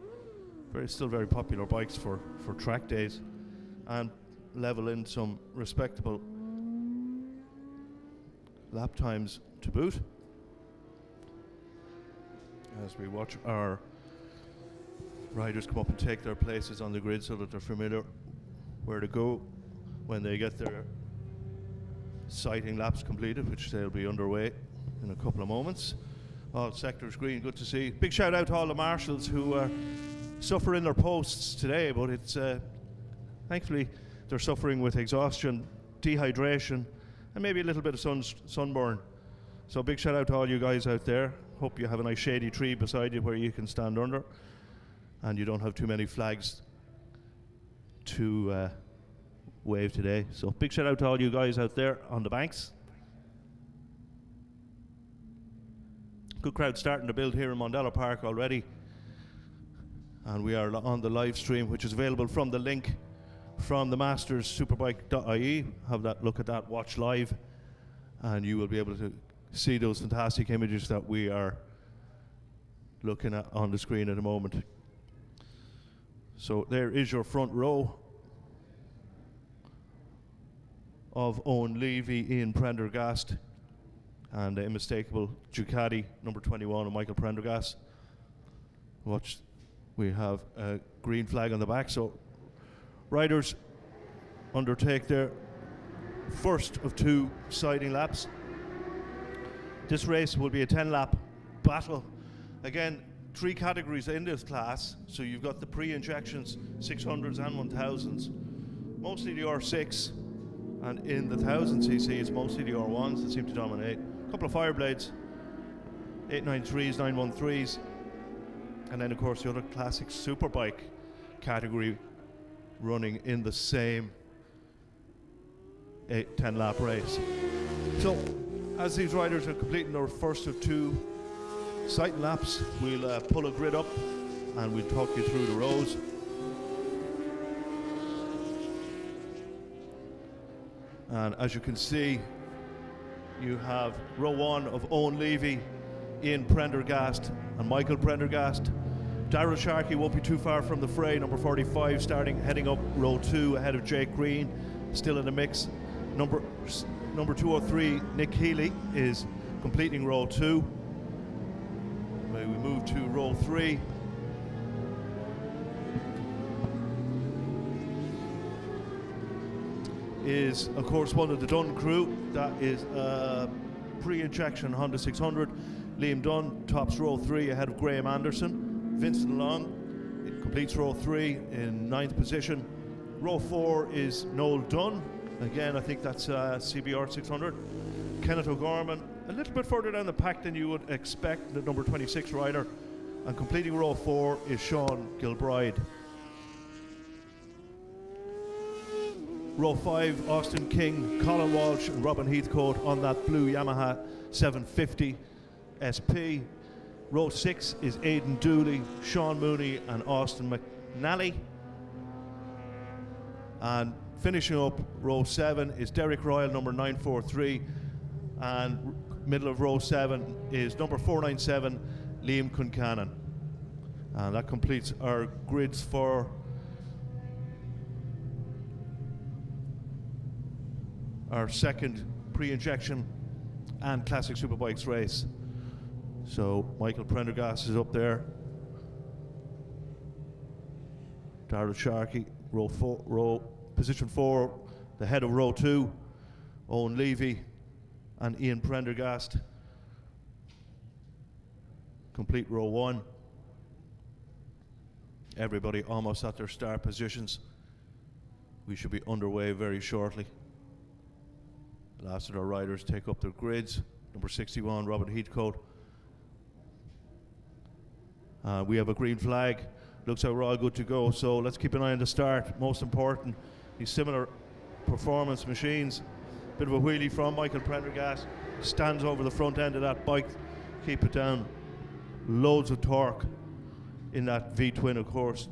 Still very popular bikes for track days, and level in some respectable lap times to boot. As we watch our riders come up and take their places on the grid so that they're familiar where to go when they get their sighting laps completed, which they'll be underway in a couple of moments. All sectors green, good to see. Big shout out to all the marshals who are suffering their posts today, but it's thankfully they're suffering with exhaustion, dehydration, and maybe a little bit of sunburn. So big shout out to all you guys out there. Hope you have a nice shady tree beside you where you can stand under, and you don't have too many flags to wave today. So big shout out to all you guys out there on the banks. Good crowd starting to build here in Mondello Park already, and we are on the live stream, which is available from the link from the Masters Superbike.ie. Have that look at that, watch live, and you will be able to see those fantastic images that we are looking at on the screen at the moment. So there is your front row of Owen Levy, Ian Prendergast, and the unmistakable Ducati number 21 of Michael Prendergast. Watch, we have a green flag on the back, so riders undertake their first of 2 sighting laps. This race will be a 10-lap battle. Again, 3 categories in this class, so you've got the pre-injections, 600s and 1000s, mostly the R6, and in the 1000cc it's mostly the R1s that seem to dominate. A couple of Fireblades, 893s, 913s, and then of course the other classic Superbike category running in the same 10-lap race. So as these riders are completing their first of 2 sighting laps, we'll pull a grid up and we'll talk you through the rows. And as you can see, you have row 1 of Owen Levy, Ian Prendergast and Michael Prendergast. Darryl Sharkey won't be too far from the fray, number 45, heading up row 2 ahead of Jake Green, still in the mix. Number 203, Nick Healy, is completing row 2. We move to row 3. Is of course one of the Dunn crew. That is pre-injection Honda 600. Liam Dunn tops row 3 ahead of Graham Anderson. Vincent Long, it completes row 3 in 9th position. Row 4 is Noel Dunn, Again, I think that's CBR 600. Kenneth O'Gorman, a little bit further down the pack than you would expect, the number 26 rider. And completing row 4 is Sean Gilbride. Row 5, Austin King, Colin Walsh and Robin Heathcote on that blue Yamaha 750 SP. Row 6 is Aidan Dooley, Sean Mooney and Austin McNally. And finishing up row 7 is Derek Royal, number 943. And middle of row 7 is number 497, Liam Cuncannon. And that completes our grids for our second pre-injection and classic Superbikes race. So Michael Prendergast is up there. Darrell Sharkey, position 4, the head of row 2, Owen Levy and Ian Prendergast. Complete row 1. Everybody almost at their start positions. We should be underway very shortly. The last of our riders take up their grids. Number 61, Robin Heathcote. We have a green flag. Looks like we're all good to go, so let's keep an eye on the start. Most important, these similar performance machines. Bit of a wheelie from Michael Prendergast. Stands over the front end of that bike. Keep it down. Loads of torque in that V-twin, of course,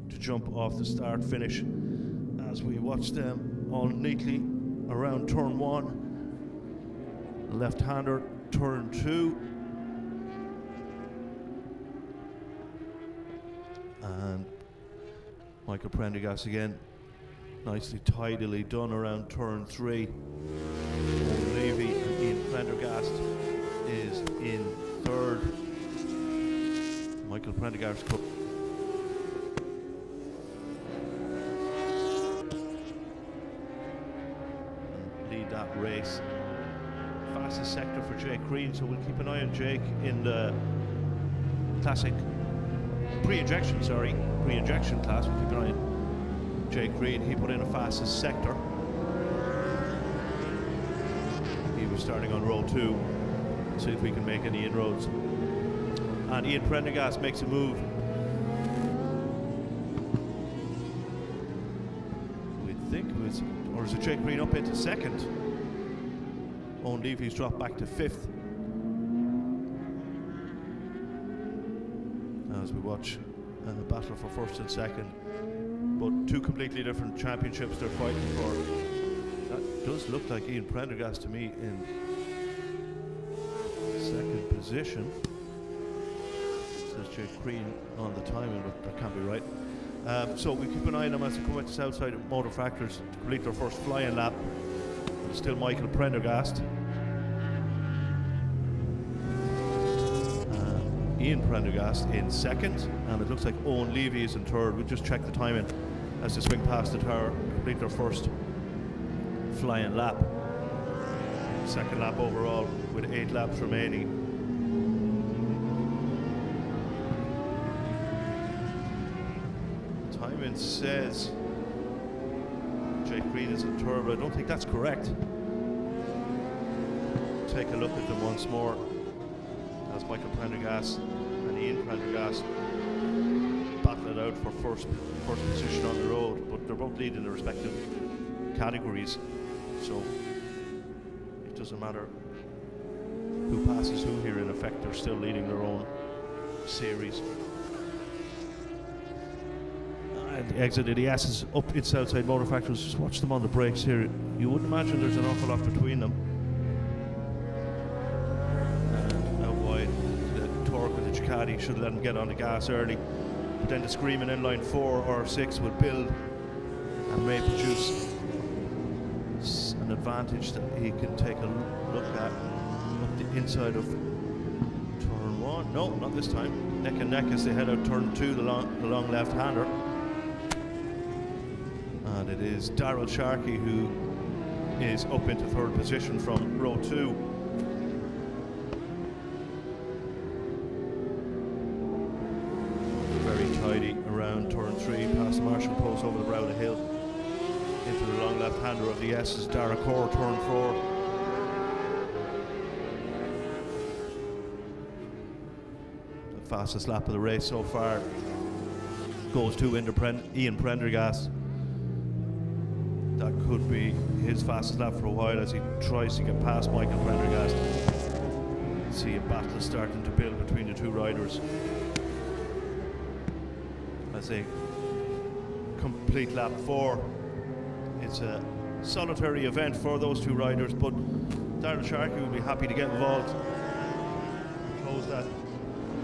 to jump off the start finish. As we watch them all neatly around turn 1. Left-hander, turn 2. And Michael Prendergast again, nicely tidily done around turn 3. Owen Levy and Ian Prendergast is in 3rd. Michael Prendergast cup. And lead that race. Fastest sector for Jake Green, so we'll keep an eye on Jake in the classic pre-injection class. We'll keep an eye on Jake Green. He put in a fastest sector. He was starting on row 2. See if we can make any inroads. And Ian Prendergast makes a move. We think it was, or is it Jake Green up into 2nd? Owen Levy's dropped back to 5th. As we watch a battle for 1st and 2nd, but 2 completely different championships they're fighting for. That does look like Ian Prendergast to me in 2nd position. Says Jake Green on the timing, but that can't be right. So we keep an eye on them as they come out the south side of Motor Factors to complete their first flying lap. It's still Michael Prendergast. Ian Prendergast in 2nd, and it looks like Owen Levy is in 3rd. We'll just check the timing as they swing past the tower, complete their first flying lap. 2nd lap overall with 8 laps remaining. Timing says Jake Green is in 3rd, but I don't think that's correct. Take a look at them once more. As Michael Prendergast and Ian Prendergast battle it out for first position on the road, but they're both leading their respective categories, so it doesn't matter who passes who here. In effect, they're still leading their own series. And the exit of the S's up in Southside Motor Factors. Just watch them on the brakes here. You wouldn't imagine there's an awful lot between them. Should let him get on the gas early, but then the screaming in line 4 or 6 will build and may produce an advantage that he can take a look at up the inside of turn 1. No, not this time. Neck and neck as they head out turn 2, the long left-hander. And it is Darrell Sharkey who is up into 3rd position from row 2. Around turn 3, past the marshal post over the brow of the hill into the long left-hander of the S's, Dara Core, turn 4. The fastest lap of the race so far goes to Ian Prendergast. That could be his fastest lap for a while as he tries to get past Michael Prendergast. See a battle starting to build between the two riders as they complete lap 4. It's a solitary event for those two riders, but Daryl Sharkey will be happy to get involved, close that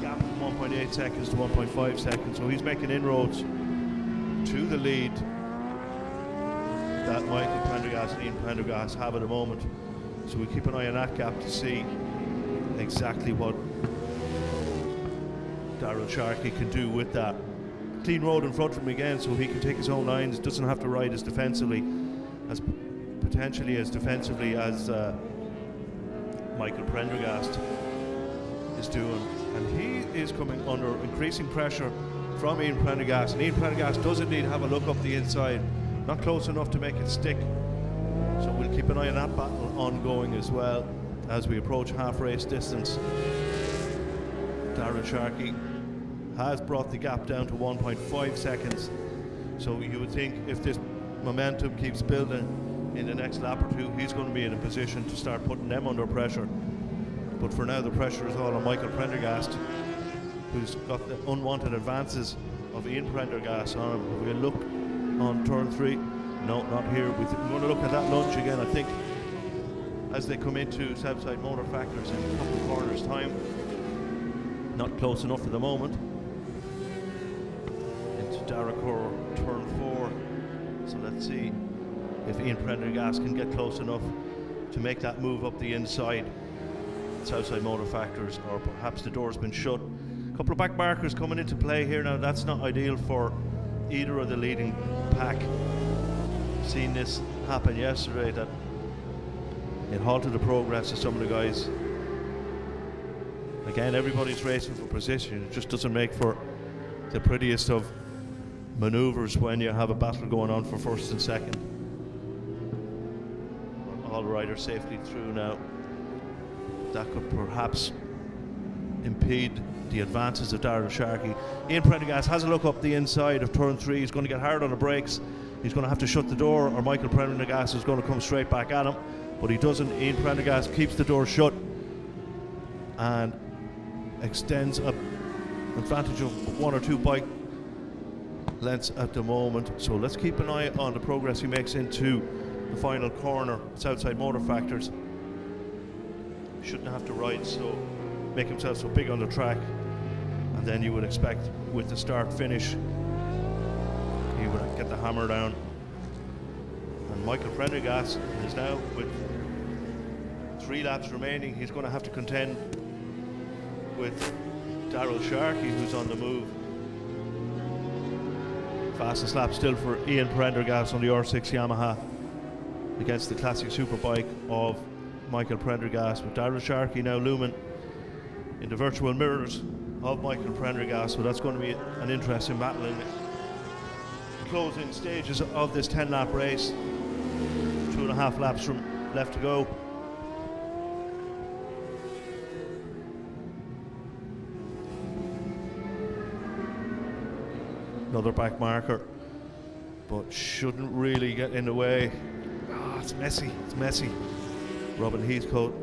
gap from 1.8 seconds to 1.5 seconds. So he's making inroads to the lead that Michael Prendergast and Ian Prendergast have at the moment. So we keep an eye on that gap to see exactly what Daryl Sharkey can do with that. Clean road in front of him again, so he can take his own lines. Doesn't have to ride as defensively as Michael Prendergast is doing, and he is coming under increasing pressure from Ian Prendergast, and Ian Prendergast does indeed have a look up the inside, not close enough to make it stick. So we'll keep an eye on that battle ongoing as well as we approach half race distance. Daryl Sharkey has brought the gap down to 1.5 seconds. So you would think if this momentum keeps building in the next lap or two, he's going to be in a position to start putting them under pressure. But for now, the pressure is all on Michael Prendergast, who's got the unwanted advances of Ian Prendergast on him. We'll look on turn 3. No, not here. We're going to look at that lunge again, I think, as they come into Southside Motor Factors in a couple of corners' time. Not close enough for the moment. Into Darracor, turn 4. So let's see if Ian Prendergast can get close enough to make that move up the inside. Southside Motor Factors, or perhaps the door's been shut. A couple of back markers coming into play here now. That's not ideal for either of the leading pack. Seen this happen yesterday, that it halted the progress of some of the guys. Again, everybody's racing for position. It just doesn't make for the prettiest of maneuvers when you have a battle going on for first and second. All riders safely through now. That could perhaps impede the advances of Daryl Sharkey. Ian Prendergast has a look up the inside of turn 3. He's going to get hard on the brakes. He's going to have to shut the door, or Michael Prendergast is going to come straight back at him. But he doesn't. Ian Prendergast keeps the door shut and extends an advantage of 1 or 2 bike lengths at the moment. So let's keep an eye on the progress he makes into the final corner. Southside Motor Factors. Shouldn't have to ride so make himself so big on the track, and then you would expect with the start finish he would get the hammer down. And Michael Prendergast is now, with 3 laps remaining, he's going to have to contend with Daryl Sharkey, who's on the move. Fastest lap still for Ian Prendergast on the R6 Yamaha against the classic Superbike of Michael Prendergast, with Daryl Sharkey now looming in the virtual mirrors of Michael Prendergast. So that's going to be an interesting battle in the closing stages of this 10-lap race. 2.5 laps left to go. Another back marker, but shouldn't really get in the way. It's messy, it's messy. Robin Heathcote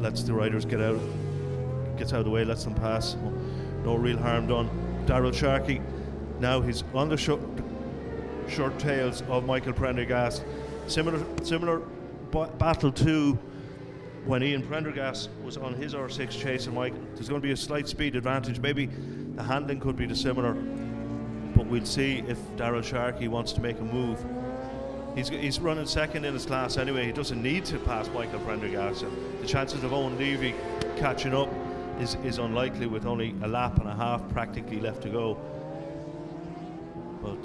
lets the riders get out, gets out of the way, lets them pass. No real harm done. Daryl Sharkey, now he's on the short tails of Michael Prendergast. Similar battle to when Ian Prendergast was on his R6 chasing Michael. There's going to be a slight speed advantage. Maybe the handling could be dissimilar, but we'll see if Daryl Sharkey wants to make a move. He's running second in his class anyway. He doesn't need to pass Michael Prendergast. The chances of Owen Levy catching up is unlikely, with only a lap and a half practically left to go. But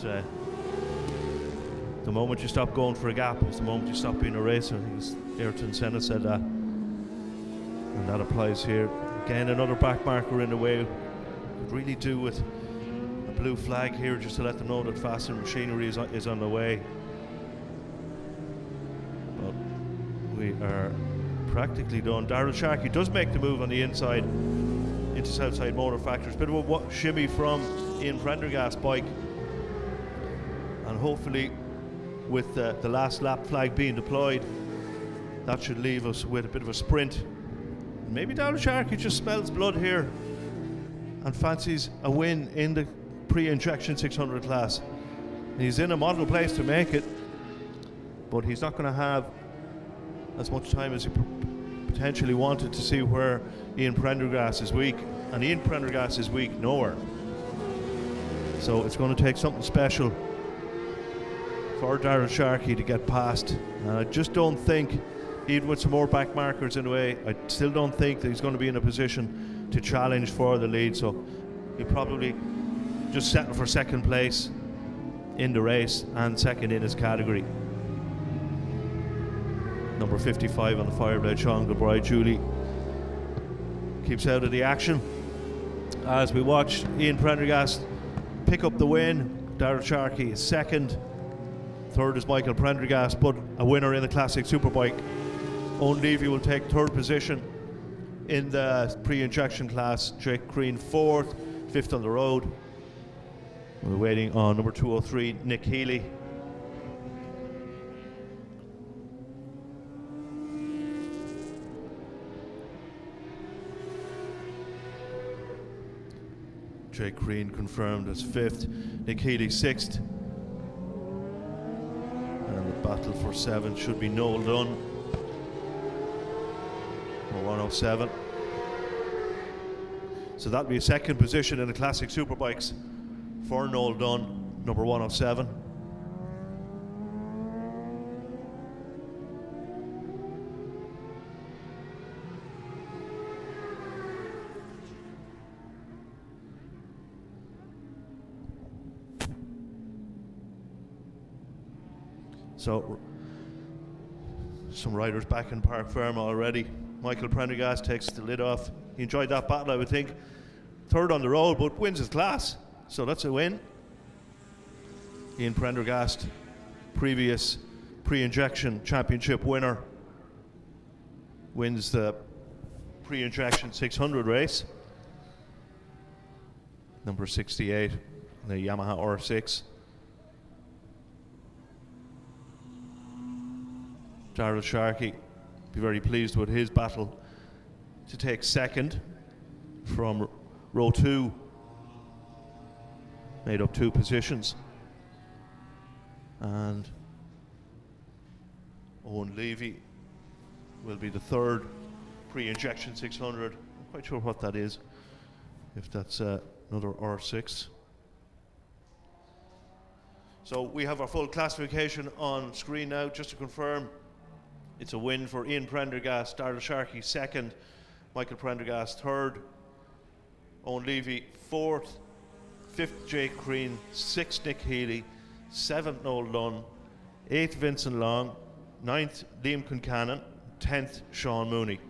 the moment you stop going for a gap is the moment you stop being a racer. I think Ayrton Senna said that, and that applies here. Again, another back marker in the way. Could really do with a blue flag here just to let them know that faster machinery is on the way. We are practically done. Daryl Sharkey does make the move on the inside into Southside Motor Factors. Bit of a shimmy from Ian Prendergast's bike, and hopefully with the last lap flag being deployed, that should leave us with a bit of a sprint. Maybe Daryl Sharkey just smells blood here and fancies a win in the pre-injection 600 class. He's in a model place to make it, but he's not going to have as much time as he potentially wanted to see where Ian Prendergast is weak, and Ian Prendergast is weak nowhere. So it's going to take something special for Daryl Sharkey to get past. And I just don't think, even with some more back markers in the way, I still don't think that he's going to be in a position to challenge for the lead. So he'll probably just settle for second place in the race and second in his category. Number 55 on the Fireblade, Sean Gilbride Julie, keeps out of the action as we watch Ian Prendergast pick up the win. Daryl Sharkey is second. Third is Michael Prendergast, but a winner in the Classic Superbike. Owen Levy will take third position in the pre-injection class. Jake Green fourth, fifth on the road. We're waiting on number 203, Nick Healy. Jake Green confirmed as fifth, Nick Healy sixth. And the battle for seventh should be Noel Dunn, or 107. So that'll be a second position in the Classic Superbikes for Noel Dunn, number 107. So, some riders back in Park Ferme already. Michael Prendergast takes the lid off. He enjoyed that battle, I would think. Third on the road, but wins his class. So that's a win. Ian Prendergast, previous pre-injection championship winner, wins the pre-injection 600 race. Number 68, the Yamaha R6. Daryl Sharkey be very pleased with his battle to take second from row 2, made up 2 positions. And Owen Levy will be the third pre-injection 600. I'm quite sure what that is, if that's another R6. So we have our full classification on screen now, just to confirm. It's a win for Ian Prendergast, Daryl Sharkey second, Michael Prendergast third, Owen Levy fourth, fifth Jake Green, sixth Nick Healy, seventh Noel Dunn, eighth Vincent Long, ninth Liam Concannon, 10th Sean Mooney.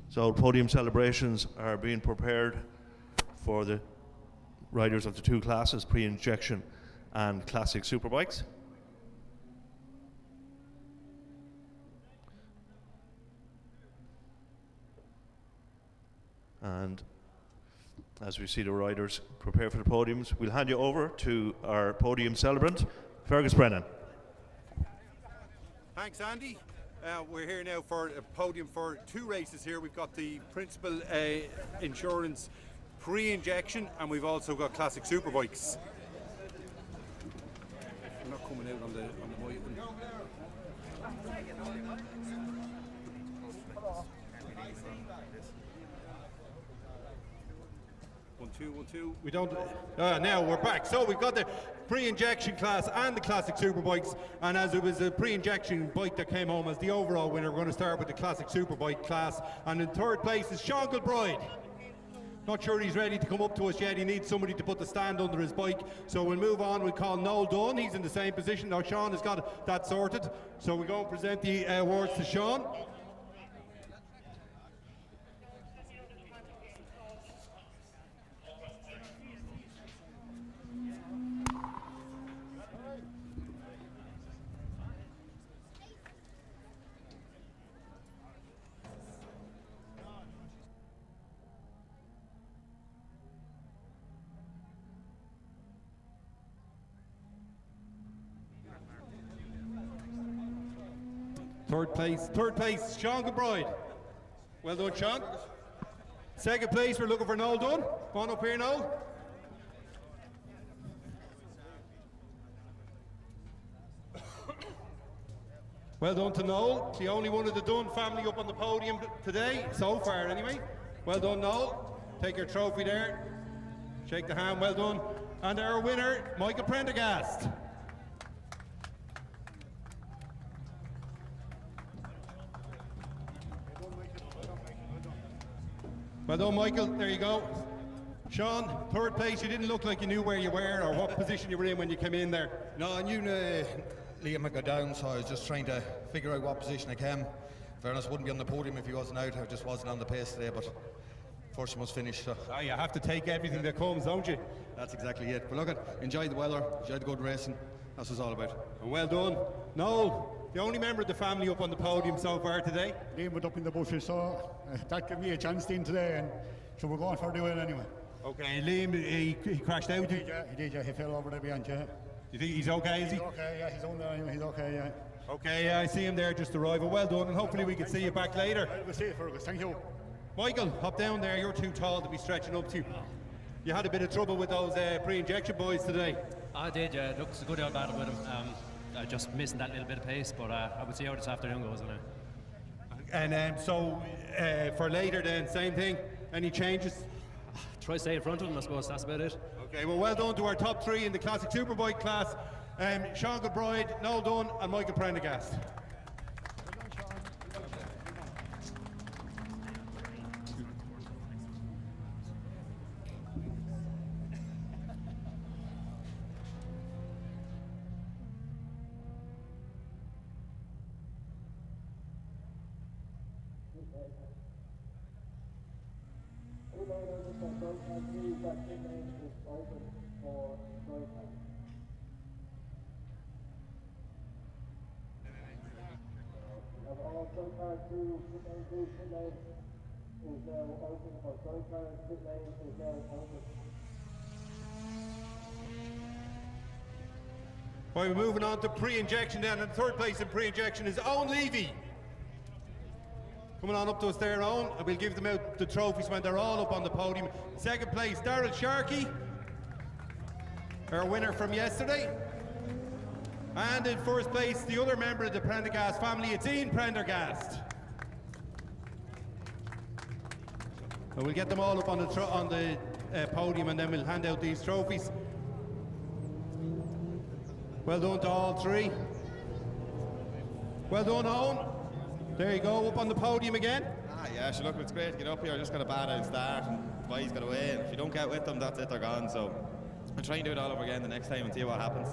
So podium celebrations are being prepared for the riders of the 2 classes, pre-injection and classic superbikes. And as we see the riders prepare for the podiums, we'll hand you over to our podium celebrant, Fergus Brennan. Thanks, Andy. We're here now for a podium for 2 races here. We've got the Principal Insurance pre-injection, and we've also got Classic Superbikes. We're not coming out on the white one. 1, 2, 1, 2. We don't. Now we're back. So we've got the pre-injection class and the Classic Superbikes. And as it was a pre-injection bike that came home as the overall winner, we're going to start with the Classic Superbike class. And in third place is Sean Gilbride. Not sure he's ready to come up to us yet. He needs somebody to put the stand under his bike. So we'll move on. We'll call Noel Dunn. He's in the same position. Now Sean has got that sorted. So we go and present the awards to Sean. Third place, Sean Gilbride. Well done, Sean. Second place, we're looking for Noel Dunn. Come on up here, Noel. Well done to Noel, the only one of the Dunn family up on the podium today, so far anyway. Well done, Noel. Take your trophy there. Shake the hand, well done. And our winner, Michael Prendergast. Well done, Michael. There you go. Sean, third place. You didn't look like you knew where you were or what position you were in when you came in there. No, I knew Liam would go down, so I was just trying to figure out what position I came. Fairness, wouldn't be on the podium if he wasn't out. I just wasn't on the pace today, but first must finish. So. You have to take everything that comes, don't you? That's exactly it. But look, enjoy the weather, enjoy the good racing. That's what it's all about. And well done. Noel, the only member of the family up on the podium so far today. Liam was up in the bushes, so that gave me a chance in today, and so we're going for the win anyway. Okay, Liam, he crashed out. He did, yeah. He fell over the behind, yeah. You think he's okay, is he? He's okay, yeah. He's on there anyway. He's okay, yeah. Okay, yeah, I see him there just arriving. Well done, and hopefully we can see you back later. We'll see you, Fergus. Thank you. Michael, hop down there. You're too tall to be stretching up to. You had a bit of trouble with those pre-injection boys today. I did, yeah. It looks a good old battle with him. Just missing that little bit of pace, but I would see how this afternoon goes now. And so for later then, same thing. Any changes? Try to stay in front of him, I suppose. That's about it. Okay, well done to our top three in the classic Superbike class. Sean Gilbride, Noel Dunn and Michael Prendergast. Right, we're moving on to pre-injection then, and third place in pre-injection is Owen Levy. Coming on up to us there, Owen, and we'll give them out the trophies when they're all up on the podium. Second place, Darryl Sharkey, our winner from yesterday. And in first place, the other member of the Prendergast family, it's Ian Prendergast. And we'll get them all up on the podium, and then we'll hand out these trophies. Well done to all three. Well done, Owen. There you go, up on the podium again. Yeah, so look, it's great to get up here. Just got a bad out start, and the boys got away. And if you don't get with them, that's it, they're gone. So I'll try and do it all over again the next time and see what happens.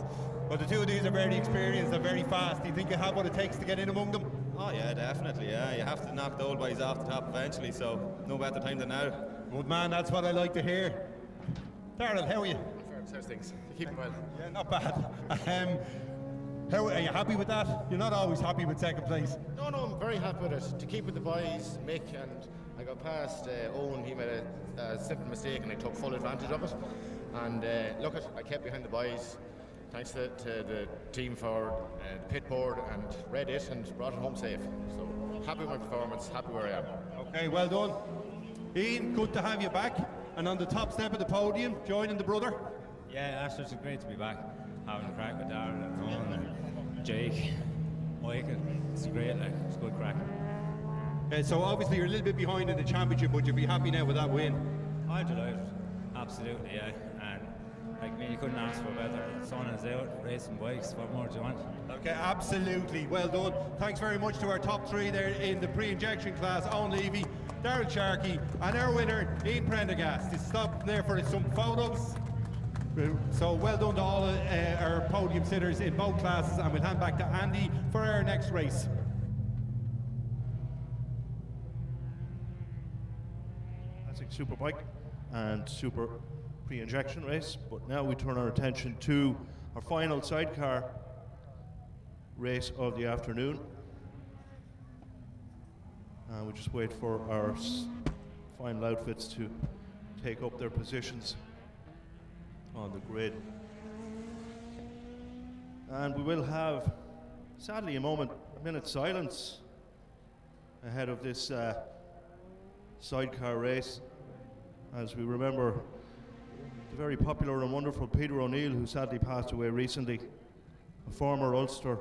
Well, the two of these are very experienced, they're very fast. Do you think you have what it takes to get in among them? Oh yeah, definitely, yeah. You have to knock the old boys off the top eventually, so no better time than now. Good man, that's what I like to hear. Darryl, how are you? How's things? Keep well. Yeah, not bad. How are you happy with that? You're not always happy with second place. No, I'm very happy with it. To keep with the boys, Mick, and I got past Owen. He made a simple mistake and I took full advantage of it. And look, I kept behind the boys. Thanks to the team for the pit board and read it and brought it home safe. So happy with my performance, happy where I am. Okay, well done. Ian, good to have you back. And on the top step of the podium, joining the brother. Yeah, it's great to be back. Having a crack with Darren and Owen and Jake, Michael. It's great, it's a good crack. So obviously you're a little bit behind in the championship, but you'll be happy now with that win. I'm delighted, absolutely, yeah. And like me, you couldn't ask for better. The sun is out, racing bikes, what more do you want? Okay, absolutely, well done. Thanks very much to our top three there in the pre-injection class, Owen Levy, Darryl Sharkey, and our winner, Ian Prendergast. Just stop there for some photos. So well done to all our podium sitters in both classes, and we'll hand back to Andy for our next race. Classic Superbike and Super pre-injection race, but now we turn our attention to our final sidecar race of the afternoon. And we just wait for our final outfits to take up their positions on the grid. And we will have, sadly, a moment a minute's silence ahead of this sidecar race, as we remember the very popular and wonderful Peter O'Neill, who sadly passed away recently, a former Ulster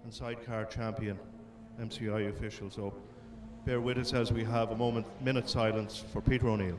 and sidecar champion, MCI official. So bear with us as we have a minute silence for Peter O'Neill.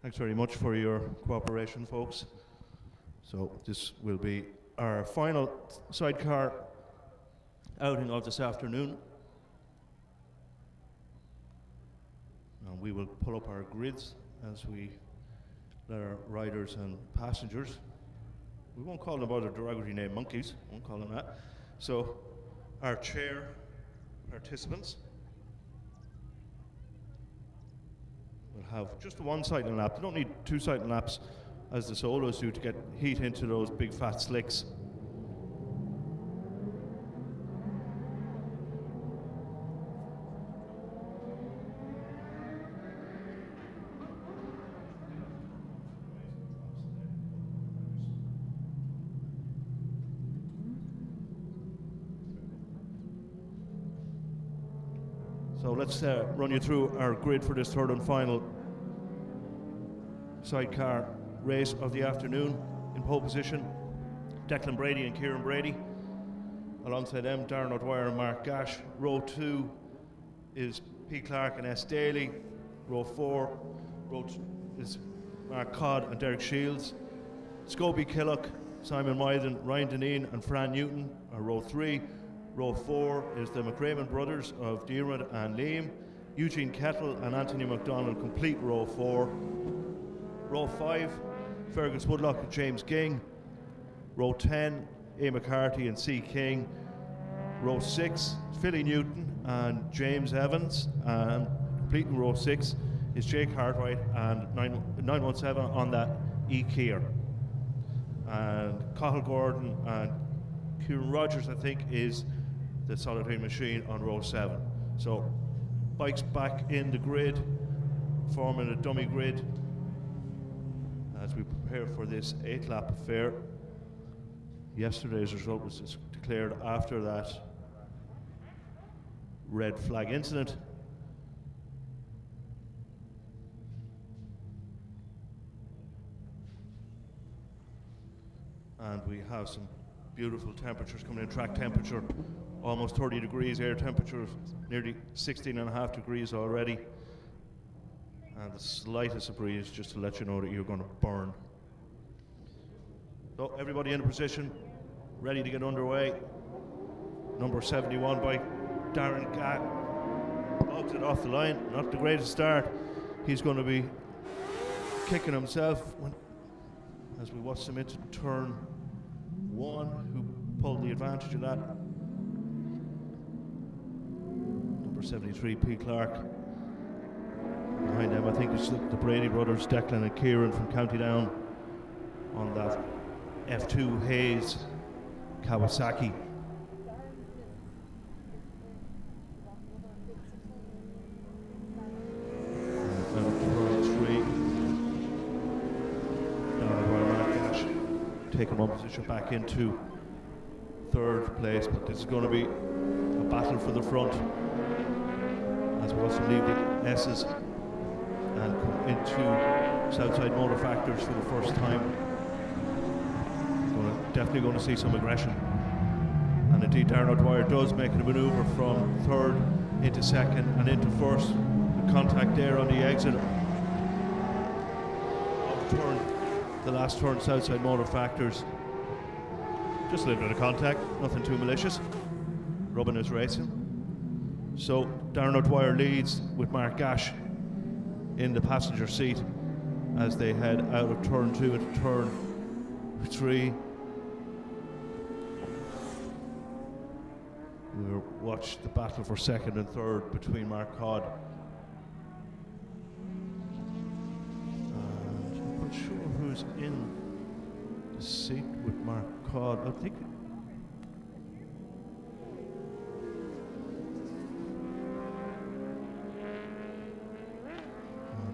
Thanks very much for your cooperation, folks. So this will be our final sidecar outing of this afternoon. And we will pull up our grids as we let our riders and passengers, we won't call them by their derogatory name, monkeys, won't call them that. So our chair participants will have just one cycling lap. They don't need two cycling laps as the solos do to get heat into those big fat slicks. So let's run you through our grid for this third and final sidecar race of the afternoon. In pole position, Declan Brady and Kieran Brady. Alongside them, Darren O'Dwyer and Mark Gash. Row 2 is P. Clark and S. Daly. Row 4 is Mark Codd and Derek Shields. Scobie Killock, Simon Mythen, Ryan Deneen and Fran Newton are row 3. Row 4 is the McRaven brothers of Diarmid and Liam. Eugene Kettle and Anthony McDonald complete row 4. Row 5, Fergus Woodlock and James King. Row 10, A. McCarthy and C. King. Row 6, Philly Newton and James Evans. And completing row 6 is Jake Hartwright and 917 on that E. Keir. And Cathal Gordon and Kieran Rogers, I think, is the solitary machine on row 7. So bikes back in the grid, forming a dummy grid as we prepare for this 8-lap affair. Yesterday's result was declared after that red flag incident. And we have some beautiful temperatures coming in, track temperature almost 30 degrees, air temperature nearly 16.5 degrees already, and the slightest of breeze just to let you know that you're going to burn. So everybody in a position, ready to get underway. Number 71 by Darren Gatt logs it off the line, not the greatest start. He's going to be kicking himself as we watch him into turn 1, who pulled the advantage of that. Number 73, P. Clark. Behind them, I think it's the Brady brothers, Declan and Kieran from County Down on that F2 Hayes Kawasaki. Taking one position back into 3rd place, but this is going to be a battle for the front as we also leave the S's and come into Southside Motor Factors for the first time. Definitely going to see some aggression, and indeed Darren O'Dwyer does make a manoeuvre from 3rd into 2nd and into 1st. The contact there on the exit of turn the last turn, Southside Motor Factors. Just a little bit of contact, nothing too malicious. Rubbing is racing. So Darren O'Dwyer leads with Mark Gash in the passenger seat as they head out of turn 2 into turn 3. We'll watch the battle for second and third between Mark Codd and I'm not sure who's in the seat with Mark Codd. I think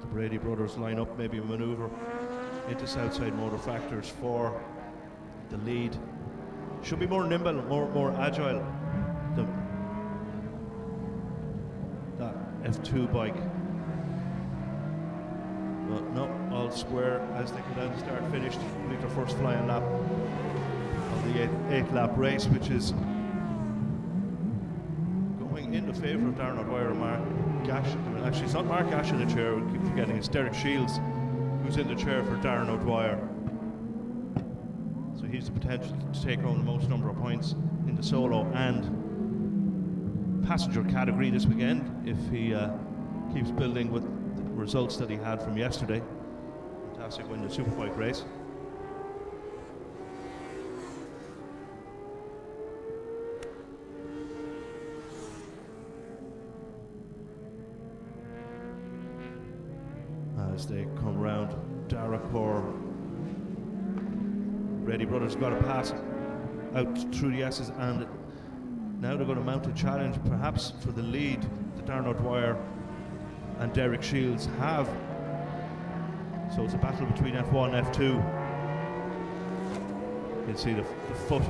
the Brady brothers line up, maybe a manoeuvre into Southside Motor Factors for the lead. Should be more nimble, more agile than that F2 bike. But no, all square as they come down to start finish to complete their first flying lap of the eighth lap race, which is going in the favour of Darren O'Dwyer and Mark Gash. Actually, it's not Mark Gash in the chair, we keep forgetting, it's Derek Shields who's in the chair for Darren O'Dwyer. So he's the potential to take home the most number of points in the solo and passenger category this weekend if he keeps building with the results that he had from yesterday. Fantastic win the Superbike race. As they come round Darracor, Brady brothers got a pass out through the S's, and now they're going to mount a challenge perhaps for the lead that Darren O'Dwyer and Derek Shields have. So it's a battle between F1 and F2. You can see the foot,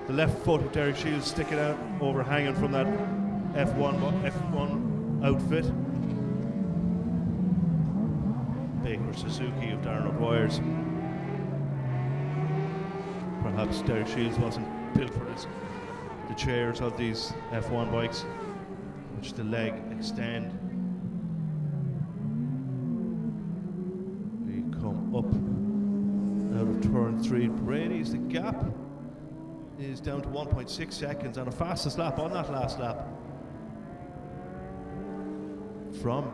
the left foot of Derek Shields sticking out, overhanging from that F1 outfit. Baker Suzuki of Darren O'Dwyer's. Perhaps Derek Shields wasn't built for this. The chairs of these F1 bikes, which the leg extend. We come up out of turn 3. Brady's, the gap is down to 1.6 seconds on a fastest lap on that last lap from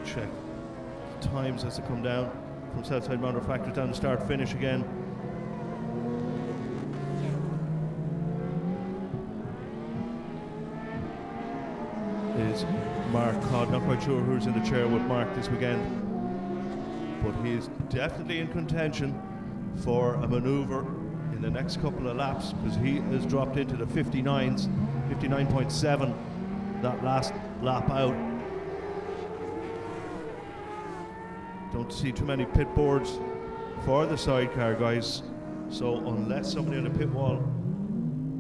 check times as they come down from Southside Motor Factors down to start finish again. Is Mark Codd. Not quite sure who's in the chair with Mark this weekend, but he is definitely in contention for a manoeuvre in the next couple of laps, because he has dropped into the 59s, 59.7 that last lap out. Don't see too many pit boards for the sidecar guys, so unless somebody on the pit wall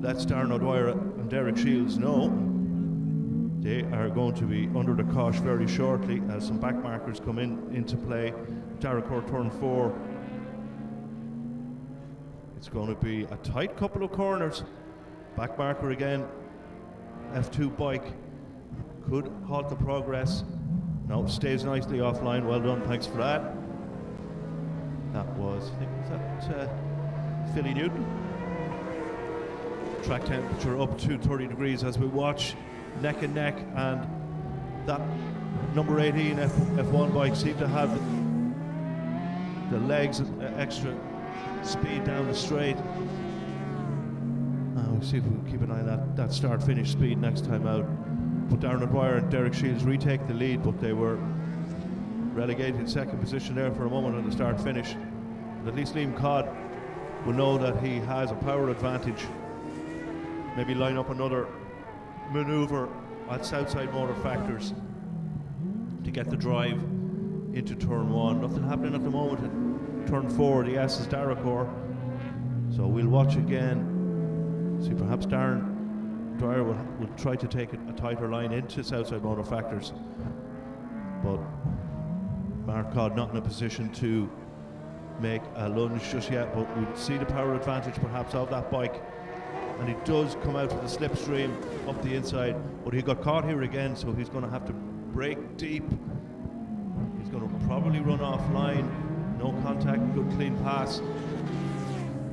lets Darren O'Dwyer and Derek Shields know, they are going to be under the cosh very shortly as some back markers come into play. Darracor turn 4. It's going to be a tight couple of corners. Back marker again. F2 bike could halt the progress. No, stays nicely offline. Well done, thanks for that. That was, I think, was that Philly Newton? Track temperature up to 30 degrees as we watch neck and neck, and that number 18 F1 bike seemed to have the legs extra speed down the straight. We'll see if we can keep an eye on that start-finish speed next time out. But Darren O'Dwyer and Derek Shields retake the lead, but they were relegated in second position there for a moment on the start-finish. At least Liam Codd will know that he has a power advantage. Maybe line up another manoeuvre at Southside Motor Factors to get the drive into turn 1. Nothing happening at the moment at turn 4. The S is Darracor. So we'll watch again. See, perhaps Darren Dwyer will try to take a tighter line into Southside Motor Factors, but Mark Codd not in a position to make a lunge just yet, but we see the power advantage perhaps of that bike. And he does come out of the slipstream up the inside, but he got caught here again, so he's going to have to brake deep. He's going to probably run offline. No contact, good clean pass.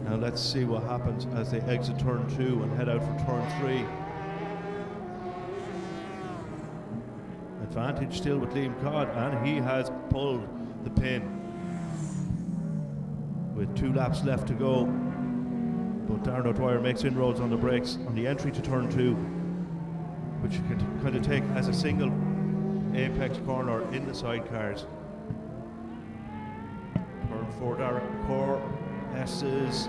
Now let's see what happens as they exit turn 2 and head out for turn 3. Advantage still with Liam Codd, and he has pulled the pin with 2 laps left to go. But Darren O'Dwyer makes inroads on the brakes on the entry to turn 2, which you can kind of take as a single apex corner in the sidecars. Turn 4, Darren Core S's.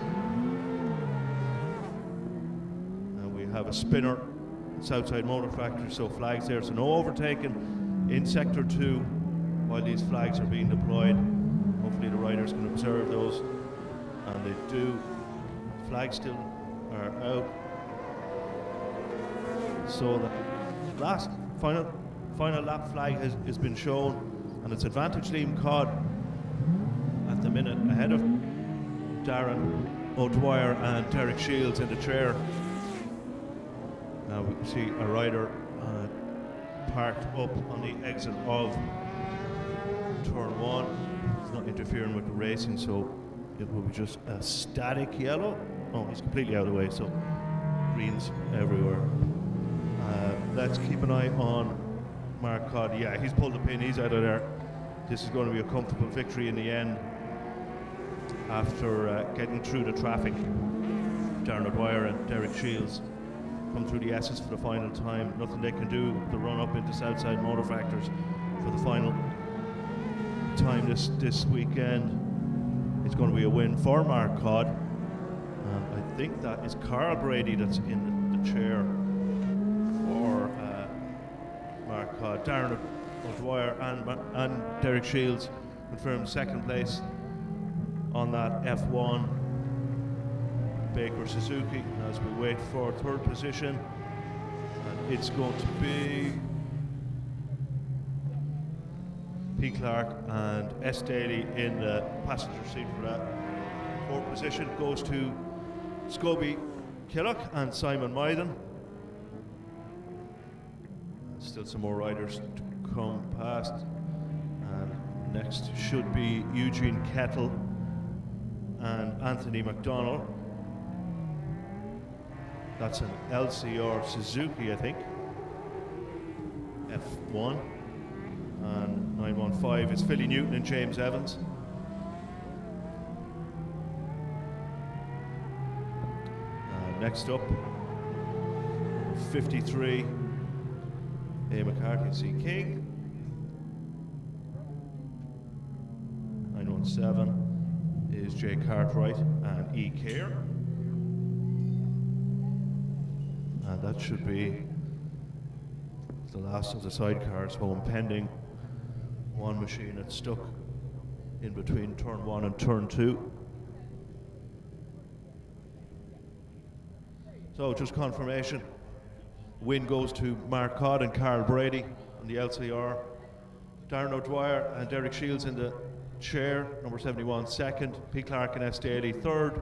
And we have a spinner, Southside Motor Factory, so flags there. So no overtaking in sector 2 while these flags are being deployed. Hopefully the riders can observe those, and they do. Flags still are out. So the last final lap flag has been shown, and it's advantage Liam Codd at the minute ahead of Darren O'Dwyer and Derek Shields in the chair. Now we see a rider parked up on the exit of turn 1. He's not interfering with the racing, so it will be just a static yellow. Oh, he's completely out of the way, so greens everywhere. Let's keep an eye on Mark Codd. Yeah, he's pulled the pin, he's out of there. This is going to be a comfortable victory in the end after getting through the traffic. Darren O'Dwyer and Derek Shields come through the S's for the final time. Nothing they can do to run up into Southside Motor Factors for the final time this weekend. It's going to be a win for Mark Codd. And I think that is Carl Brady that's in the chair for Mark Codd. Darren O'Dwyer and Derek Shields confirmed second place on that F1 Baker Suzuki as we wait for third position. And it's going to be P. Clark and S. Daly in the passenger seat for that. Fourth position goes to Scobie Killock and Simon Myden. Still some more riders to come past. And next should be Eugene Kettle and Anthony McDonald. That's an LCR Suzuki, I think. F1. And 915 is Philly Newton and James Evans. Next up, 53, A. McCarthy and C. King. 917 is J. Cartwright and E. Kerr. And that should be the last of the sidecars home, pending one machine that's stuck in between turn 1 and turn 2. So just confirmation, win goes to Mark Codd and Carl Brady on the LCR. Darren O'Dwyer and Derek Shields in the chair, number 71 second. P. Clark and S. Daly third.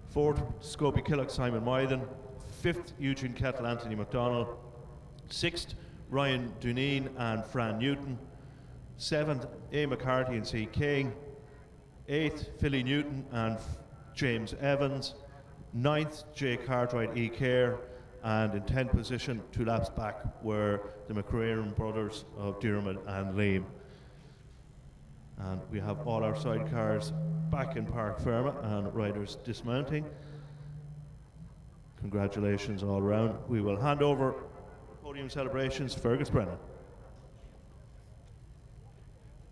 Fourth, Scobie Killock, Simon Myden. Fifth, Eugene Kettle, Anthony McDonald. Sixth, Ryan Duneen and Fran Newton. Seventh, A. McCarthy and C. King. Eighth, Philly Newton and James Evans. Ninth, J. Cartwright, E. Kerr, and in 10th position, 2 laps back, were the McCraren brothers of Diarmid and Liam. And we have all our sidecars back in Park Ferma and riders dismounting. Congratulations all around. We will hand over podium celebrations to Fergus Brennan.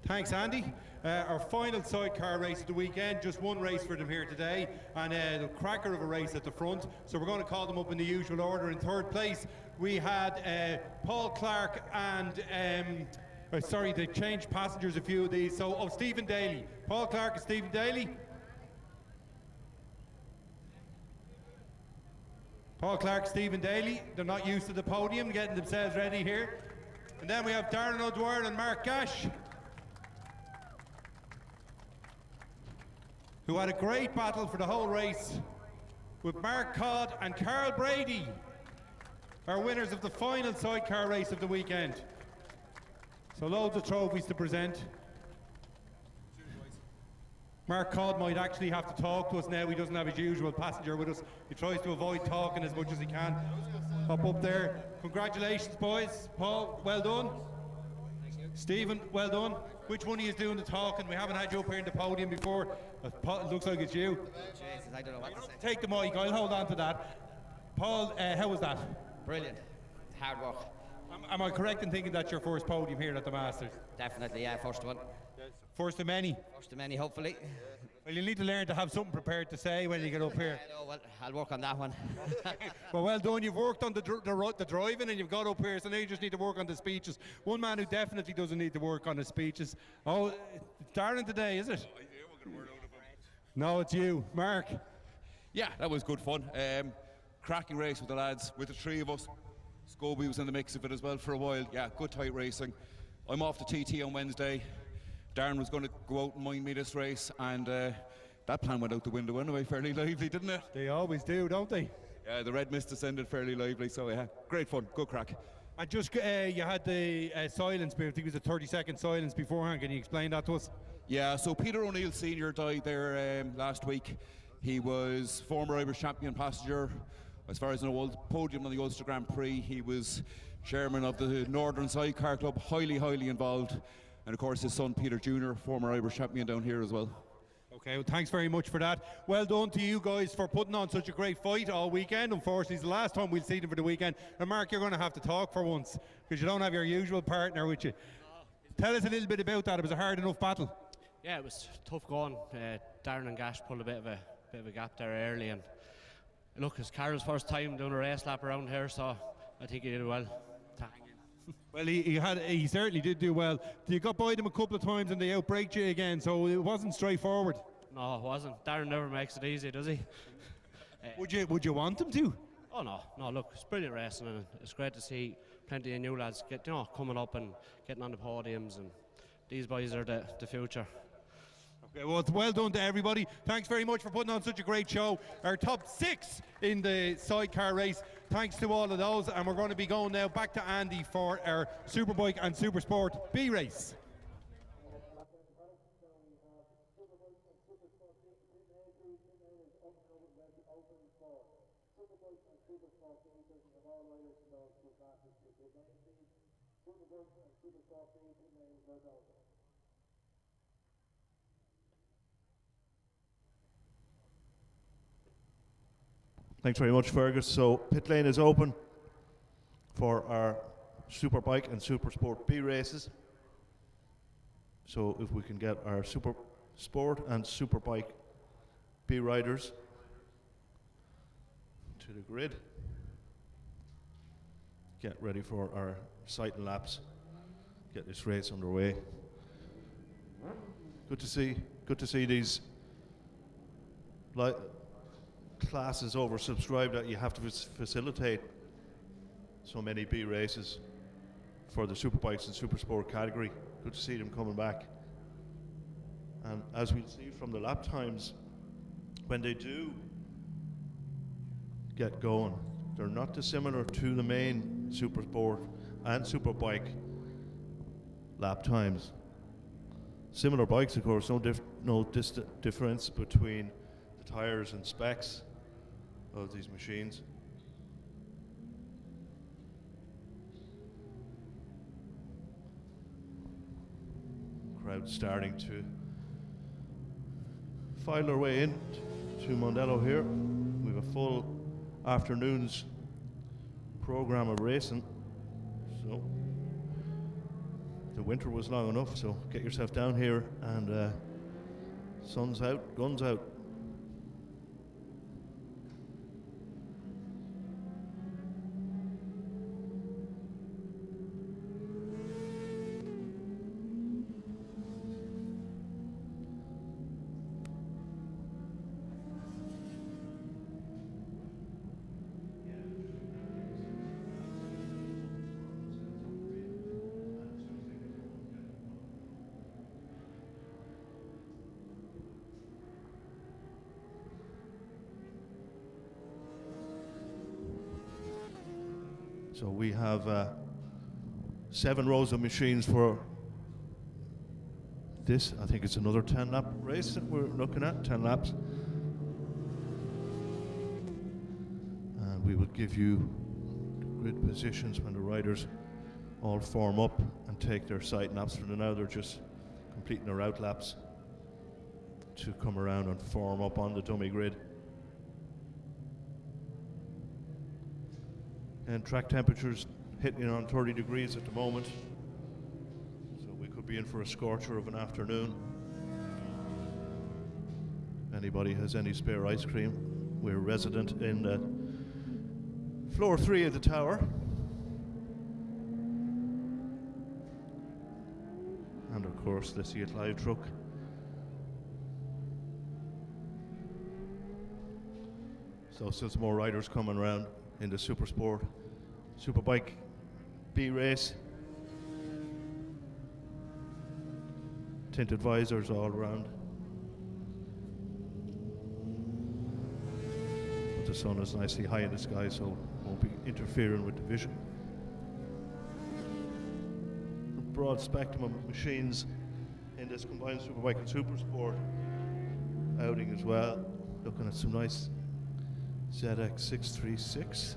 Thanks, Andy. Our final sidecar race of the weekend, just one race for them here today, and the cracker of a race at the front. So we're going to call them up in the usual order. In third place, we had Paul Clark and, sorry, they changed passengers a few of these. So, Stephen Daly. Paul Clark and Stephen Daly. Paul Clark, Stephen Daly. They're not used to the podium, getting themselves ready here. And then we have Darren O'Dwyer and Mark Gash. who had a great battle for the whole race, with Mark Codd and Carl Brady, our winners of the final sidecar race of the weekend. So loads of trophies to present. Mark Codd might actually have to talk to us now. He doesn't have his usual passenger with us. He tries to avoid talking as much as he can. Hop up there. Congratulations, boys. Paul, well done. Stephen, well done. Which one of you is doing the talking? We haven't had you up here in the podium before. It looks like it's you. Jesus, I don't know what to say. Take the mic, I'll hold on to that. Paul, how was that? Brilliant. Hard work. Am I correct in thinking that's your first podium here at the Masters? Definitely, yeah, first one. First of many? First of many, hopefully. Well, you'll need to learn to have something prepared to say when you get up here. I know, well, I'll work on that one. Well done. You've worked on the driving and you've got up here, so now you just need to work on the speeches. One man who definitely doesn't need to work on the speeches. Oh, it's Darren today, is it? No, it's you. Mark. Yeah, that was good fun. Cracking race with the lads, with the three of us. Scobie was in the mix of it as well for a while. Yeah, good tight racing. I'm off to TT on Wednesday. Darren was going to go out and mind me this race, and that plan went out the window anyway, fairly lively, didn't it? They always do, don't they? Yeah, the red mist descended fairly lively, so yeah, great fun, good crack. And just, you had the silence, I think it was a 30-second silence beforehand. Can you explain that to us? Yeah, so Peter O'Neill Sr. died there last week. He was former Irish champion passenger, as far as I know, podium on the Ulster Grand Prix. He was chairman of the Northern Sidecar Club, highly involved. And of course his son Peter Jr., former Irish champion down here as well. Okay, well thanks very much for that. Well done to you guys for putting on such a great fight all weekend. Unfortunately, it's the last time we'll see them for the weekend. And Mark, you're going to have to talk for once, because you don't have your usual partner with you. Tell us a little bit about that. It was a hard enough battle. Yeah, it was tough going. Darren and Gash pulled a bit of a gap there early, and look, it's Carol's first time doing a race lap around here, so I think he did well. Well, he certainly did do well. You got by them a couple of times and they outbraked you again, so it wasn't straightforward. No, it wasn't. Darren never makes it easy, does he? Would you want him to? Oh no, look, it's brilliant racing, and it's great to see plenty of new lads coming up and getting on the podiums, and these boys are the future. Okay, well, it's well done to everybody. Thanks very much for putting on such a great show. Our top 6 in the sidecar race. Thanks to all of those, and we're going to be going now back to Andy for our Superbike and Supersport B race. Thanks very much, Fergus. So pit lane is open for our Superbike and Supersport B races. So if we can get our Supersport and Superbike B riders to the grid, get ready for our sight and laps, get this race underway. Good to see these classes oversubscribed, that you have to facilitate so many B races for the Superbikes and Supersport category. Good to see them coming back. And as we see from the lap times, when they do get going, they're not dissimilar to the main Supersport and Superbike lap times. Similar bikes, of course, no difference between the tires and specs of these machines. Crowd starting to file their way in to Mondello here. We have a full afternoon's program of racing, so the winter was long enough, so get yourself down here, and sun's out, guns out. So we have 7 rows of machines for this. I think it's another 10 lap race that we're looking at, 10 laps. And we will give you grid positions when the riders all form up and take their side laps. For now they're just completing their out laps to come around and form up on the dummy grid. And track temperatures hitting on 30 degrees at the moment, so we could be in for a scorcher of an afternoon. Anybody has any spare ice cream? We're resident in the floor 3 of the tower. And of course the See It Live truck. So still some more riders coming around in the Supersport, Superbike B race. Tinted visors all around. But the sun is nicely high in the sky, so won't be interfering with the vision. A broad spectrum of machines in this combined Superbike and Supersport outing as well. Looking at some nice ZX636